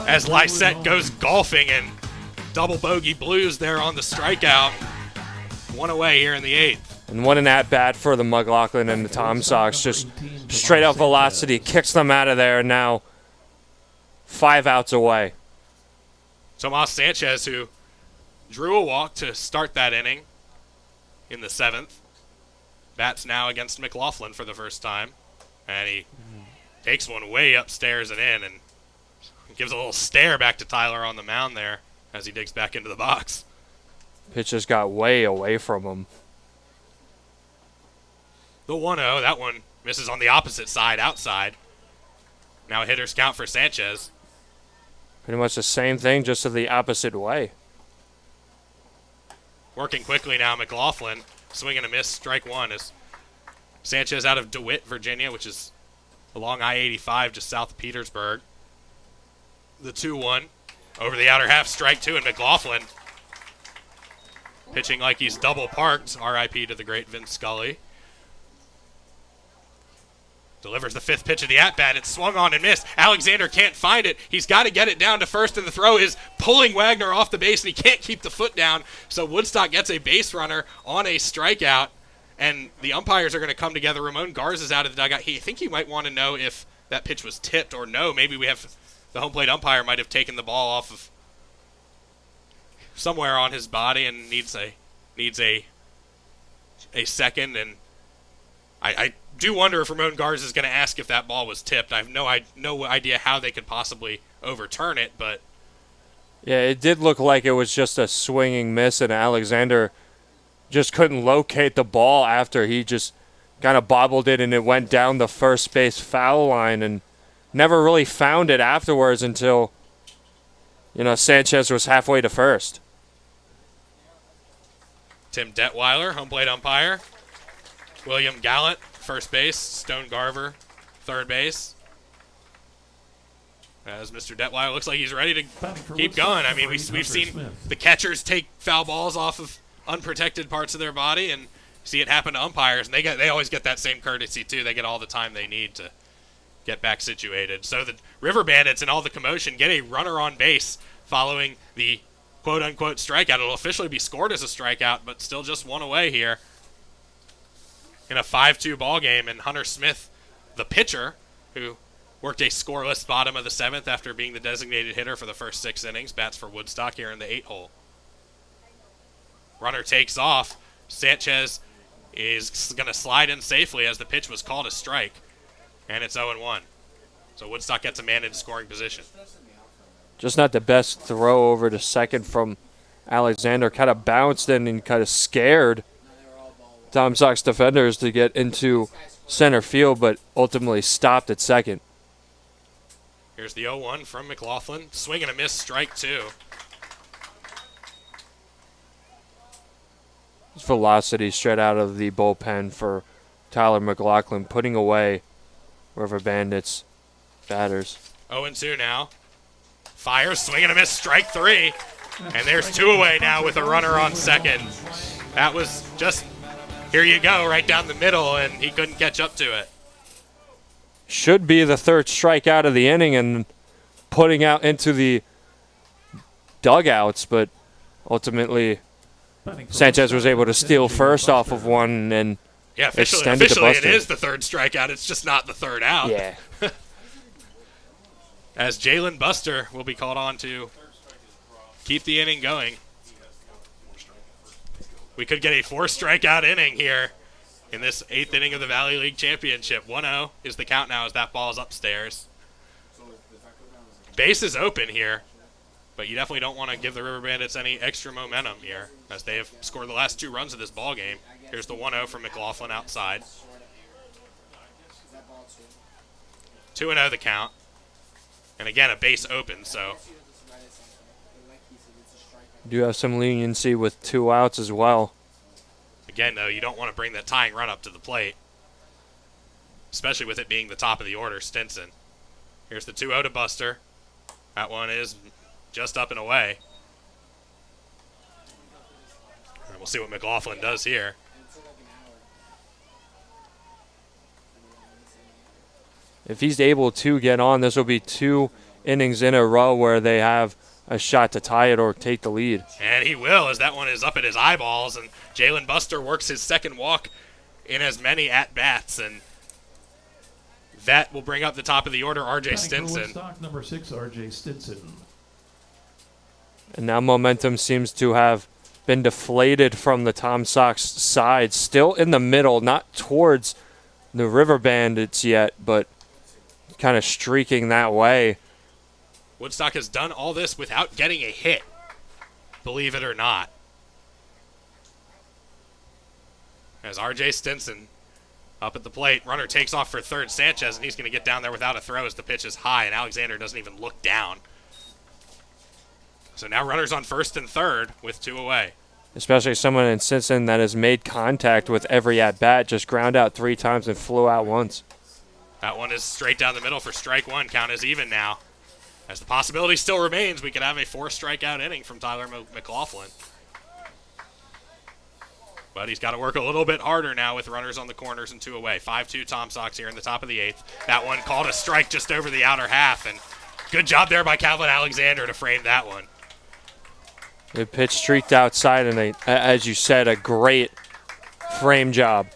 as Lysette goes golfing and double bogey Blues there on the strikeout. 1 away here in the 8th. And what an at-bat for the McLaughlin and the Tom Sox. Just straight up velocity, kicks them out of there, and now 5 outs away. Tomas Sanchez, who drew a walk to start that inning in the 7th, bats now against McLaughlin for the first time. And he takes one way upstairs and in, and gives a little stare back to Tyler on the mound there as he digs back into the box. Pitch just got way away from him. The 1-0, that one misses on the opposite side, outside. Now a hitter's count for Sanchez. Pretty much the same thing, just to the opposite way. Working quickly now, McLaughlin. Swing and a miss, strike one, as Sanchez out of DeWitt, Virginia, which is along I-85 just south of Petersburg. The 2-1 over the outer half, strike two, and McLaughlin pitching like he's double parked. R.I.P. to the great Vince Scully. Delivers the 5th pitch of the at-bat. It's swung on and missed. Alexander can't find it. He's got to get it down to first, and the throw is pulling Wagner off the base, and he can't keep the foot down. So Woodstock gets a base runner on a strikeout, and the umpires are going to come together. Ramon Garza's out of the dugout. I think he might want to know if that pitch was tipped or no. Maybe we have the home plate umpire might have taken the ball off of somewhere on his body and needs a second. And I do wonder if Ramon Garza is going to ask if that ball was tipped. I have no idea how they could possibly overturn it, but yeah, it did look like it was just a swinging miss, and Alexander just couldn't locate the ball after he just kind of bobbled it, and it went down the first base foul line, and never really found it afterwards until, Sanchez was halfway to first. Tim Detweiler, home plate umpire. William Gallant, first base. Stone Garver, third base. As Mr. Detweiler looks like he's ready to keep going. I mean, we've seen the catchers take foul balls off of unprotected parts of their body and see it happen to umpires, and they always get that same courtesy too. They get all the time they need to get back situated. So the River Bandits, in all the commotion, get a runner on base following the quote-unquote strikeout. It'll officially be scored as a strikeout, but still just one away here in a 5-2 ball game. And Hunter Smith, the pitcher, who worked a scoreless bottom of the 7th after being the designated hitter for the first 6 innings, bats for Woodstock here in the 8-hole. Runner takes off. Sanchez is going to slide in safely as the pitch was called a strike, and it's 0-1. So Woodstock gets a man in scoring position. Just not the best throw over to second from Alexander. Kind of bounced in and kind of scared Tom Sox defenders to get into center field, but ultimately stopped at second. Here's the 0-1 from McLaughlin. Swing and a miss, strike two. Velocity straight out of the bullpen for Tyler McLaughlin, putting away River Bandits batters. 0-2 now. Fires, swing and a miss, strike three. And there's 2 away now with a runner on second. That was just, here you go, right down the middle, and he couldn't catch up to it. Should be the 3rd strikeout of the inning and putting out into the dugouts, but ultimately Sanchez was able to steal first off of one and officially it is the 3rd strikeout. It's just not the 3rd out. Yeah. As Jalen Buster will be called on to keep the inning going. We could get a 4th strikeout inning here in this 8th inning of the Valley League Championship. 1-0 is the count now as that ball is upstairs. Base is open here, but you definitely don't want to give the River Bandits any extra momentum here as they have scored the last 2 runs of this ball game. Here's the 1-0 from McLaughlin outside. 2-0 the count. And again, a base open, so. Do have some leniency with 2 outs as well. Again, though, you don't want to bring that tying run up to the plate, especially with it being the top of the order, Stinson. Here's the 2-0 to Buster. That one is just up and away. And we'll see what McLaughlin does here. If he's able to get on, this will be 2 innings in a row where they have a shot to tie it or take the lead. And he will, as that one is up at his eyeballs, and Jalen Buster works his second walk in as many at-bats, and that will bring up the top of the order, R.J. Stinson. Stock number 6, R.J. Stinson. And now momentum seems to have been deflated from the Tom Sox side. Still in the middle, not towards the River Bandits yet, but kind of streaking that way. Woodstock has done all this without getting a hit, believe it or not. As R.J. Stinson up at the plate, runner takes off for third. Sanchez, and he's going to get down there without a throw as the pitch is high, and Alexander doesn't even look down. So now runners on first and third with 2 away. Especially someone in Stinson that has made contact with every at-bat, just ground out 3 times and flew out once. That one is straight down the middle for strike 1. Count is even now. As the possibility still remains, we could have a 4-strikeout inning from Tyler McLaughlin. But he's got to work a little bit harder now with runners on the corners and 2 away. 5-2 Tom Sox here in the top of the 8th. That one called a strike just over the outer half, and good job there by Calvin Alexander to frame that one. The pitch streaked outside, and as you said, a great frame job.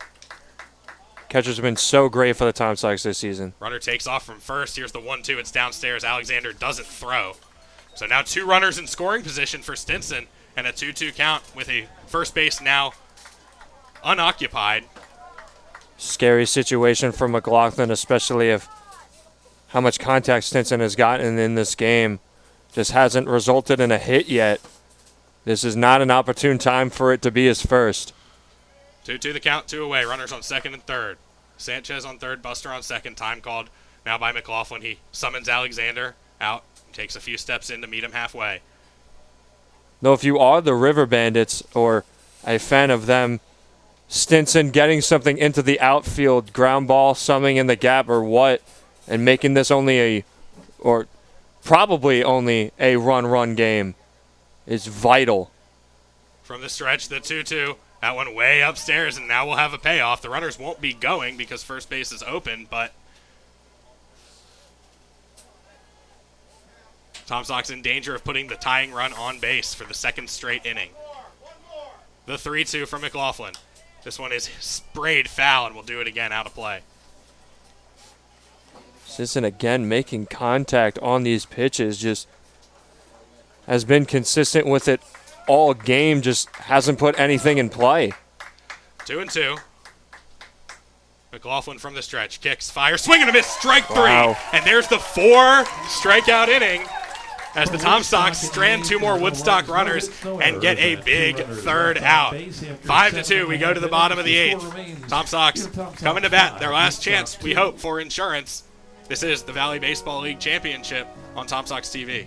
Catchers have been so great for the Tom Sox this season. Runner takes off from first. Here's the 1-2. It's downstairs. Alexander doesn't throw. So now 2 runners in scoring position for Stinson, and a 2-2 count with a first base now unoccupied. Scary situation for McLaughlin, especially if how much contact Stinson has gotten in this game. Just hasn't resulted in a hit yet. This is not an opportune time for it to be his first. 2-2 the count, 2 away. Runners on second and third. Sanchez on third, Buster on second. Time called now by McLaughlin. He summons Alexander out, takes a few steps in to meet him halfway. Though if you are the River Bandits or a fan of them, Stinson getting something into the outfield, ground ball, something in the gap or what, and making this probably only a run game is vital. From the stretch, the 2-2. That one way upstairs, and now we'll have a payoff. The runners won't be going because first base is open, but Tom Sox in danger of putting the tying run on base for the second straight inning. The 3-2 from McLaughlin. This one is sprayed foul, and we'll do it again out of play. Stinson again making contact on these pitches, just has been consistent with it all game, just hasn't put anything in play. 2-2. McLaughlin from the stretch. Kicks, fires, swing and a miss, strike 3. Wow. And there's the 4-strikeout inning as the Tom Sox strand 2 more Woodstock runners and get a big third out. 5-2, we go to the bottom of the 8th. Tom Sox coming to bat, their last chance, we hope, for insurance. This is the Valley Baseball League Championship on Tom Sox TV.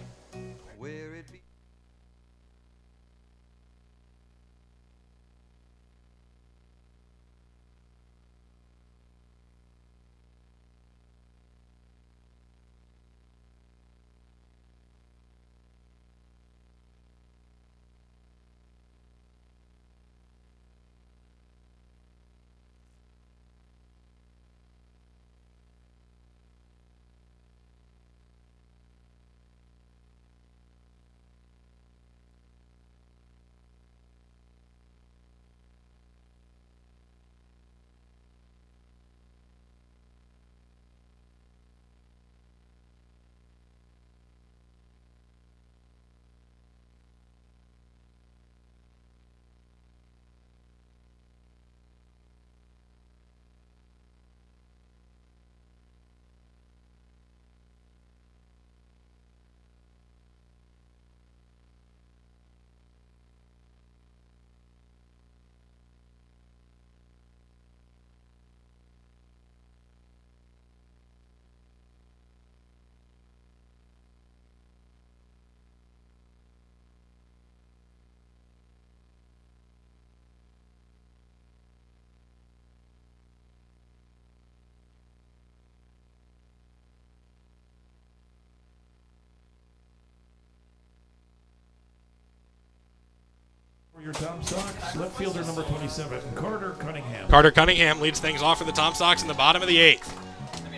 Your Tom Sox, left fielder number 27, Carter Cunningham. Carter Cunningham leads things off for the Tom Sox in the bottom of the 8th.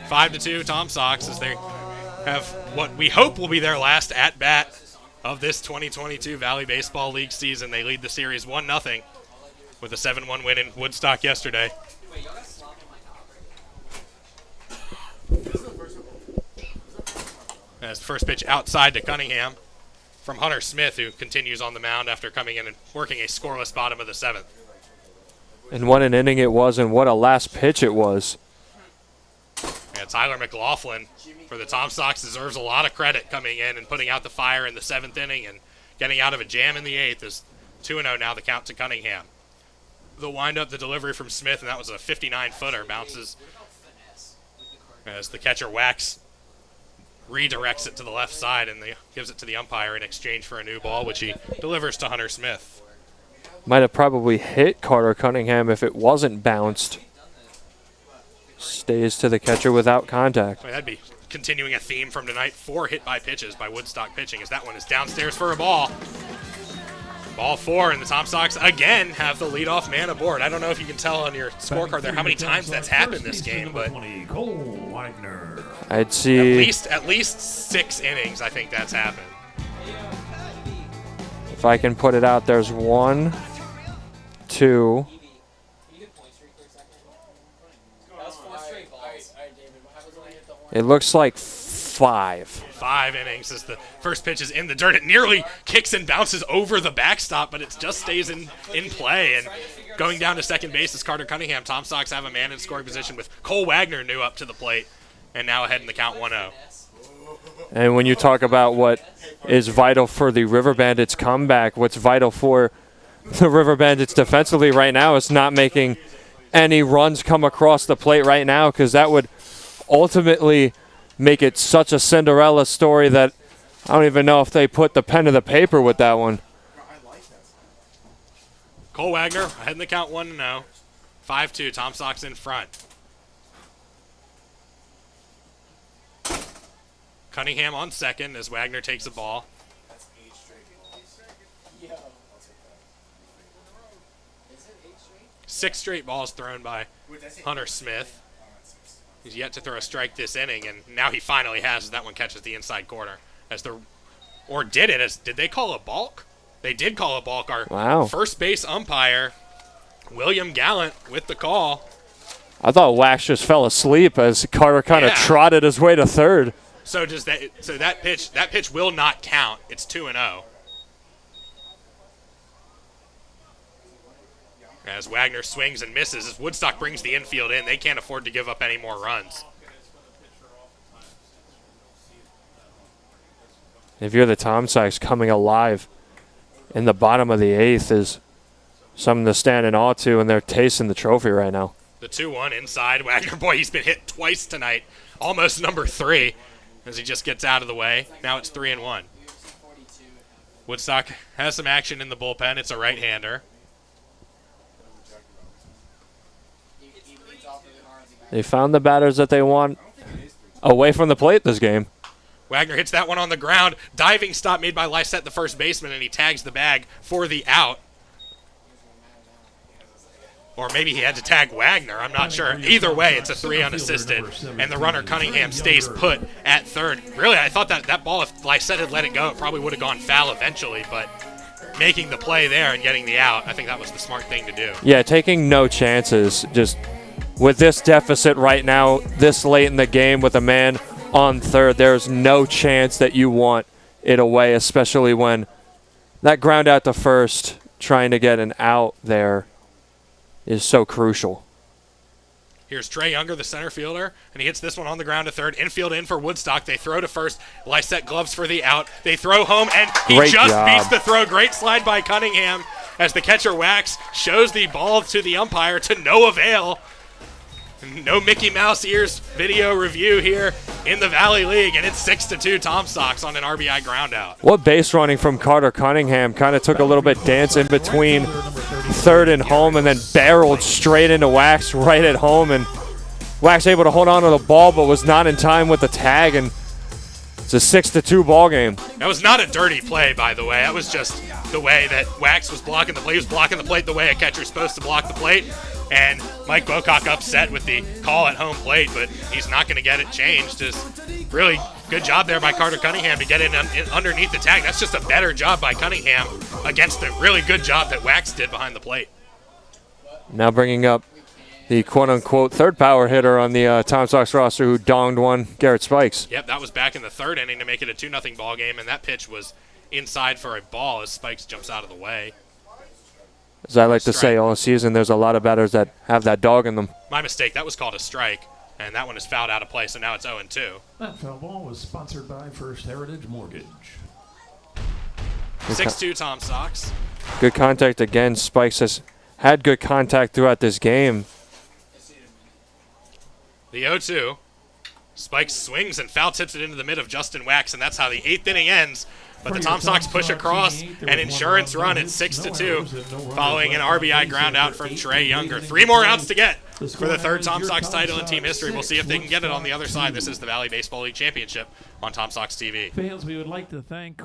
5-2 Tom Sox as they have what we hope will be their last at-bat of this 2022 Valley Baseball League season. They lead the series 1-0 with a 7-1 win in Woodstock yesterday. As the first pitch outside to Cunningham from Hunter Smith, who continues on the mound after coming in and working a scoreless bottom of the 7th. And what an inning it was, and what a last pitch it was. And Tyler McLaughlin for the Tom Sox deserves a lot of credit coming in and putting out the fire in the 7th inning and getting out of a jam in the 8th. Is 2-0 now the count to Cunningham. The windup, the delivery from Smith, and that was a 59-footer. Bounces as the catcher Wax redirects it to the left side and gives it to the umpire in exchange for a new ball, which he delivers to Hunter Smith. Might have probably hit Carter Cunningham if it wasn't bounced. Stays to the catcher without contact. Well, that'd be continuing a theme from tonight. 4 hit-by pitches by Woodstock pitching, as that one is downstairs for a ball. Ball 4, and the Tom Sox again have the leadoff man aboard. I don't know if you can tell on your scorecard there how many times that's happened this game, but I'd see at least 6 innings I think that's happened. If I can put it out, there's 1, 2. It looks like 5. 5 innings as the first pitch is in the dirt. It nearly kicks and bounces over the backstop, but it just stays in play. And going down to second base is Carter Cunningham. Tom Sox have a man in scoring position with Cole Wagner new up to the plate and now ahead in the count 1-0. And when you talk about what is vital for the River Bandits comeback, what's vital for the River Bandits defensively right now is not making any runs come across the plate right now, because that would ultimately make it such a Cinderella story that I don't even know if they put the pen to the paper with that one. Cole Wagner ahead in the count 1-0. 5-2, Tom Sox in front. Cunningham on second as Wagner takes a ball. 6 straight balls thrown by Hunter Smith. He's yet to throw a strike this inning, and now he finally has, as that one catches the inside corner. Did they call a balk? They did call a balk. Our first base umpire, William Gallant, with the call. I thought Wax just fell asleep as Carter kind of trotted his way to third. So that pitch will not count. It's 2-0. As Wagner swings and misses, as Woodstock brings the infield in, they can't afford to give up any more runs. If you're the Tom Sox, coming alive in the bottom of the 8th is something to stand in awe to, and they're tasting the trophy right now. The 2-1 inside. Wagner, boy, he's been hit twice tonight. Almost number 3 as he just gets out of the way. Now it's 3-1. Woodstock has some action in the bullpen. It's a right-hander. They found the batters that they want away from the plate this game. Wagner hits that one on the ground. Diving stop made by Lysette, the first baseman, and he tags the bag for the out. Or maybe he had to tag Wagner. I'm not sure. Either way, it's a 3 unassisted, and the runner Cunningham stays put at third. Really, I thought that ball, if Lysette had let it go, it probably would have gone foul eventually, but making the play there and getting the out, I think that was the smart thing to do. Yeah, taking no chances. Just with this deficit right now, this late in the game with a man on third, there's no chance that you want it away, especially when that ground out to first, trying to get an out there, is so crucial. Here's Trey Younger, the center fielder, and he hits this one on the ground to third. Infield in for Woodstock. They throw to first. Lysette gloves for the out. They throw home, and he beats the throw. Great slide by Cunningham as the catcher Wax shows the ball to the umpire to no avail. No Mickey Mouse ears video review here in the Valley League, and it's 6-2 Tom Sox on an RBI ground out. What base running from Carter Cunningham. Kind of took a little bit dance in between third and home, and then barreled straight into Wax right at home, and Wax able to hold on to the ball but was not in time with the tag, and it's a 6-2 ball game. That was not a dirty play, by the way. That was just the way that Wax was blocking the plate. He was blocking the plate the way a catcher's supposed to block the plate. And Mike Bocock upset with the call at home plate, but he's not going to get it changed. Just really Good job there by Carter Cunningham to get in underneath the tag. That's just a better job by Cunningham against the really good job that Wax did behind the plate. Now bringing up the quote-unquote third power hitter on the Tom Sox roster who donged one, Garrett Spikes. Yep, that was back in the third inning to make it a 2-0 ball game, and that pitch was inside for a ball as Spikes jumps out of the way. As I like to say all season, there's a lot of batters that have that dog in them. My mistake. That was called a strike, and that one is fouled out of play, so now it's 0-2. That foul ball was sponsored by First Heritage Mortgage. 6-2 Tom Sox. Good contact again. Spikes has had good contact throughout this game. The 0-2. Spikes swings and foul tips it into the mid of Justin Wax, and that's how the 8th inning ends. But the Tom Sox push across an insurance run at 6-2 following an RBI ground out from Trey Younger. 3 more outs to get for the third Tom Sox title in team history. We'll see if they can get it on the other side. This is the Valley Baseball League Championship on Tom Sox TV. Fans, we would like to thank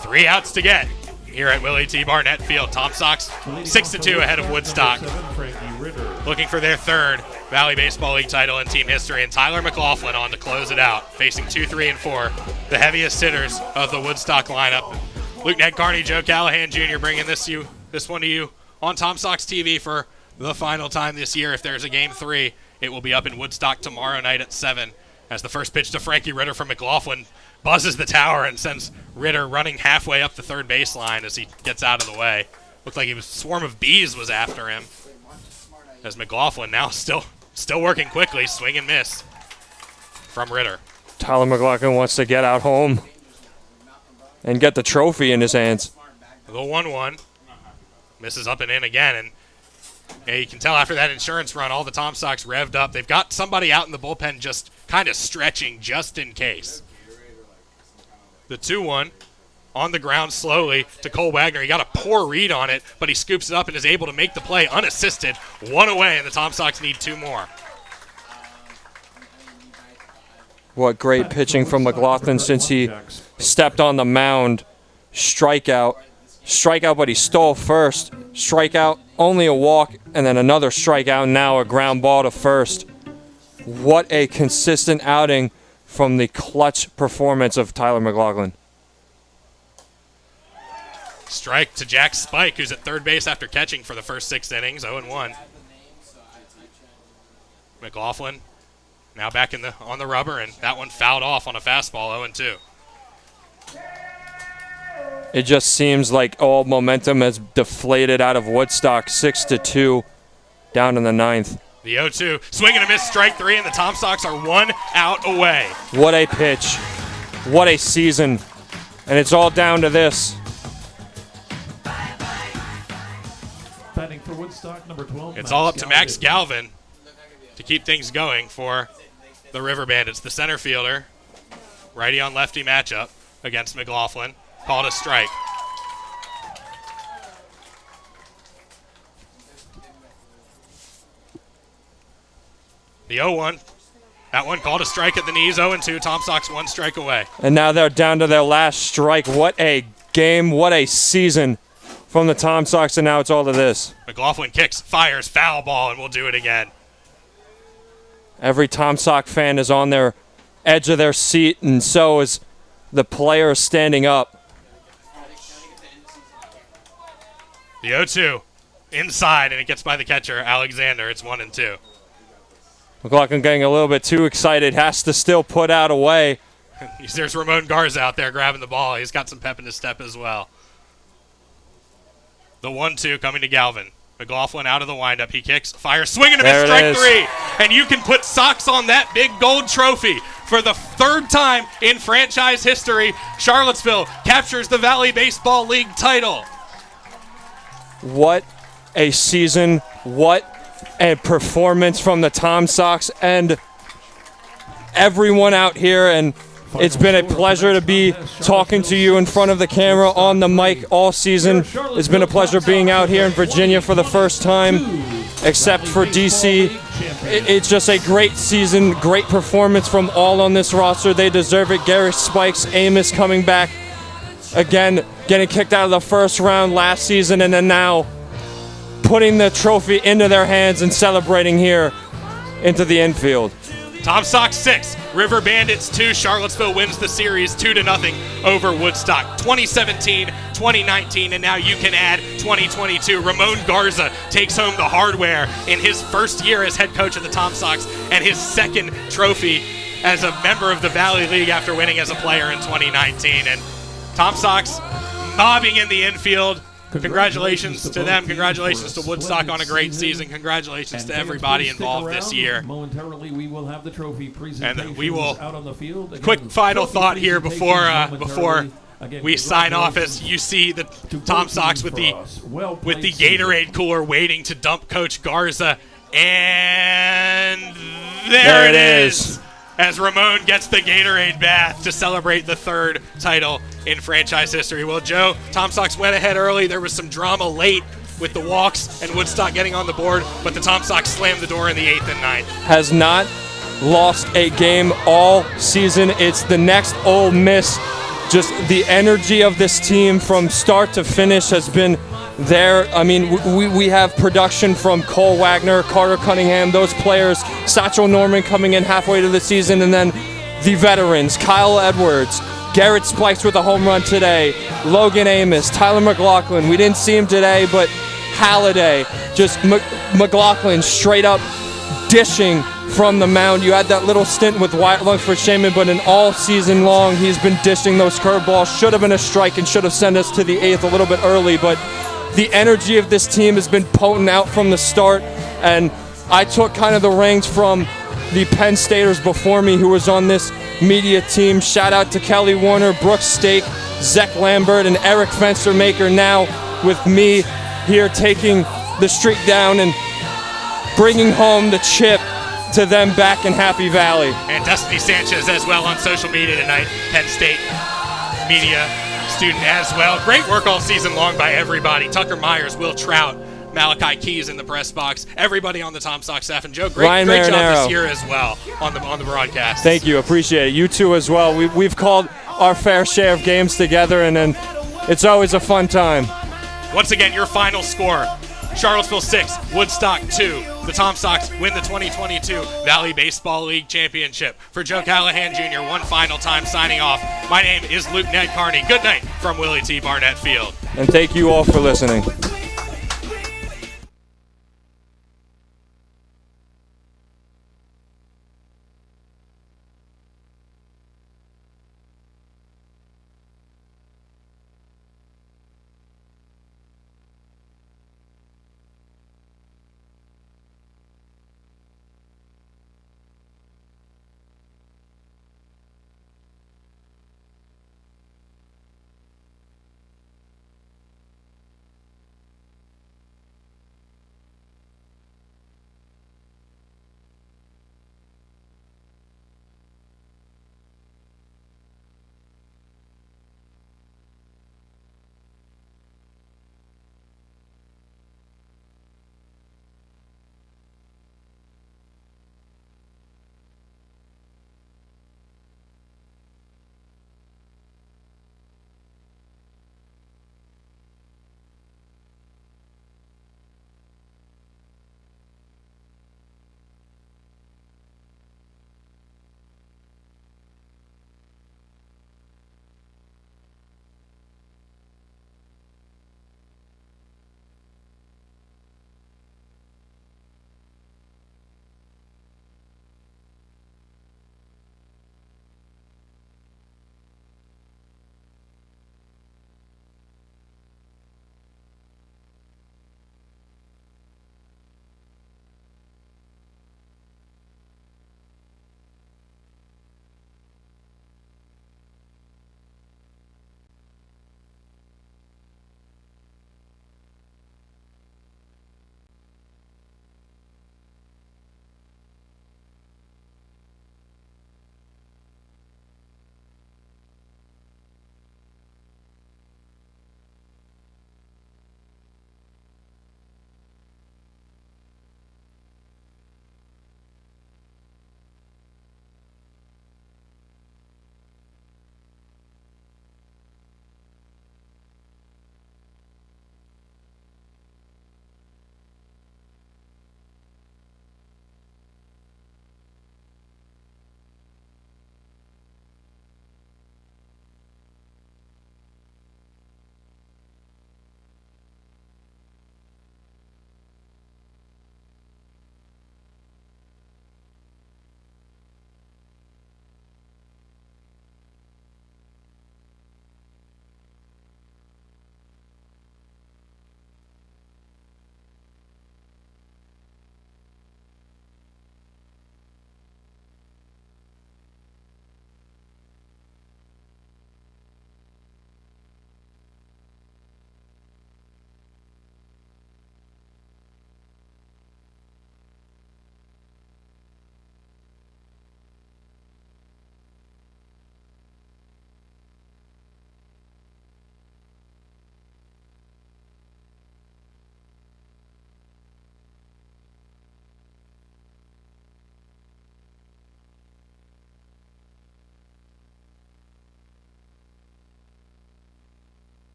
Three outs to get here at Willie T. Barnett Field. Tom Sox 6-2 ahead of Woodstock. Looking for their third Valley Baseball League title in team history, and Tyler McLaughlin on to close it out, facing 2, 3, and 4, the heaviest hitters of the Woodstock lineup. Luke Ned Carney, Joe Callahan Jr. bringing this one to you on Tom Sox TV for the final time this year. If there's a Game 3, it will be up in Woodstock tomorrow night at 7, as the first pitch to Frankie Ritter from McLaughlin buzzes the tower and sends Ritter running halfway up the third baseline as he gets out of the way. Looked like a swarm of bees was after him. As McLaughlin now still working quickly, swing and miss from Ritter. Tyler McLaughlin wants to get out home and get the trophy in his hands. The 1-1 misses up and in again, and you can tell after that insurance run, all the Tom Sox revved up. They've got somebody out in the bullpen just kind of stretching just in case. The 2-1 on the ground slowly to Cole Wagner. He got a poor read on it, but he scoops it up and is able to make the play unassisted. 1 away, and the Tom Sox need 2 more. What great pitching from McLaughlin since he stepped on the mound. Strikeout, but he stole first. Strikeout, only a walk, and then another strikeout, now a ground ball to first. What a consistent outing from the clutch performance of Tyler McLaughlin. Strike to Jack Spike, who's at third base after catching for the first 6 innings, 0-1. McLaughlin now back on the rubber, and that one fouled off on a fastball, 0-2. It just seems like all momentum has deflated out of Woodstock, 6-2, down in the 9th. The 0-2, swing and a miss, strike 3, and the Tom Sox are 1 out away. What a pitch. What a season. And it's all down to this. Batting for Woodstock, number 12. It's all up to Max Galvin to keep things going for the River Bandits. The center fielder, righty on lefty matchup against McLaughlin. called a strike. The 0-1. That one called a strike at the knees. 0-2. Tom Sox 1 strike away. And now they're down to their last strike. What a game. What a season from the Tom Sox. And now it's all of this. McLaughlin kicks, fires, foul ball, and we'll do it again. Every Tom Sox fan is on their edge of their seat, and so is the player standing up. The 0-2 inside, and it gets by the catcher, Alexander. It's 1-2. McLaughlin getting a little bit too excited, has to still put out away. There's Ramon Garza out there grabbing the ball. He's got some pep in his step as well. The 1-2 coming to Galvin. McLaughlin out of the windup. He kicks, fires, swinging and a miss, strike 3. And you can put Sox on that big gold trophy. For the 3rd time in franchise history, Charlottesville captures the Valley Baseball League title. What a season. What a performance from the Tom Sox and everyone out here. And it's been a pleasure to be talking to you in front of the camera on the mic all season. It's been a pleasure being out here in Virginia for the first time, except for DC. It's just a great season, great performance from all on this roster. They deserve it. Garrett Spikes, Amos coming back again, getting kicked out of the first round last season, and then now putting the trophy into their hands and celebrating here into the infield. Tom Sox 6, River Bandits 2. Charlottesville wins the series 2-0 over Woodstock. 2017, 2019, and now you can add 2022. Ramon Garza takes home the hardware in his first year as head coach of the Tom Sox and his 2nd trophy as a member of the Valley League after winning as a player in 2019. And Tom Sox mobbing in the infield. Congratulations to them. Congratulations to Woodstock on a great season. Congratulations to everybody involved this year. Momentarily, we will have the trophy presentation. And we will. Out on the field. Again, quick final thought here before we sign off. As you see the Tom Sox with the Gatorade cooler waiting to dump Coach Garza, and there it is. As Ramon gets the Gatorade bath to celebrate the 3rd title in franchise history. Well, Joe, Tom Sox went ahead early. There was some drama late with the walks and Woodstock getting on the board, but the Tom Sox slammed the door in the 8th and 9th. Has not lost a game all season. It's the next Ole Miss. Just the energy of this team from start to finish has been there. I mean, we have production from Cole Wagner, Carter Cunningham, those players, Satchel Norman coming in halfway to the season, and then the veterans, Kyle Edwards, Garrett Spikes with a home run today, Logan Amos, Tyler McLaughlin. We didn't see him today, but Halliday, just McLaughlin straight up dishing from the mound. You had that little stint with Wyatt Lunsford Shaman, but in all season long, he's been dishing those curveballs. Should have been a strike and should have sent us to the 8th a little bit early, but the energy of this team has been potent out from the start, and I took kind of the reins from the Penn Staters before me who was on this media team. Shout out to Kelly Warner, Brooks Stake, Zach Lambert, and Eric Fenstermaker now with me here taking the streak down and bringing home the chip to them back in Happy Valley. And Destiny Sanchez as well on social media tonight, Penn State media student as well. Great work all season long by everybody. Tucker Myers, Will Trout, Malachi Keys in the press box, everybody on the Tom Sox staff. And Joe, great job this year as well on the broadcast. Thank you, appreciate it. You too as well. We've called our fair share of games together, and then it's always a fun time. Once again, your final score: Charlottesville 6, Woodstock 2. The Tom Sox win the 2022 Valley Baseball League Championship. For Joe Callahan Jr., one final time signing off. My name is Luke Ned Carney. Good night from Willie T. Barnett Field. And thank you all for listening.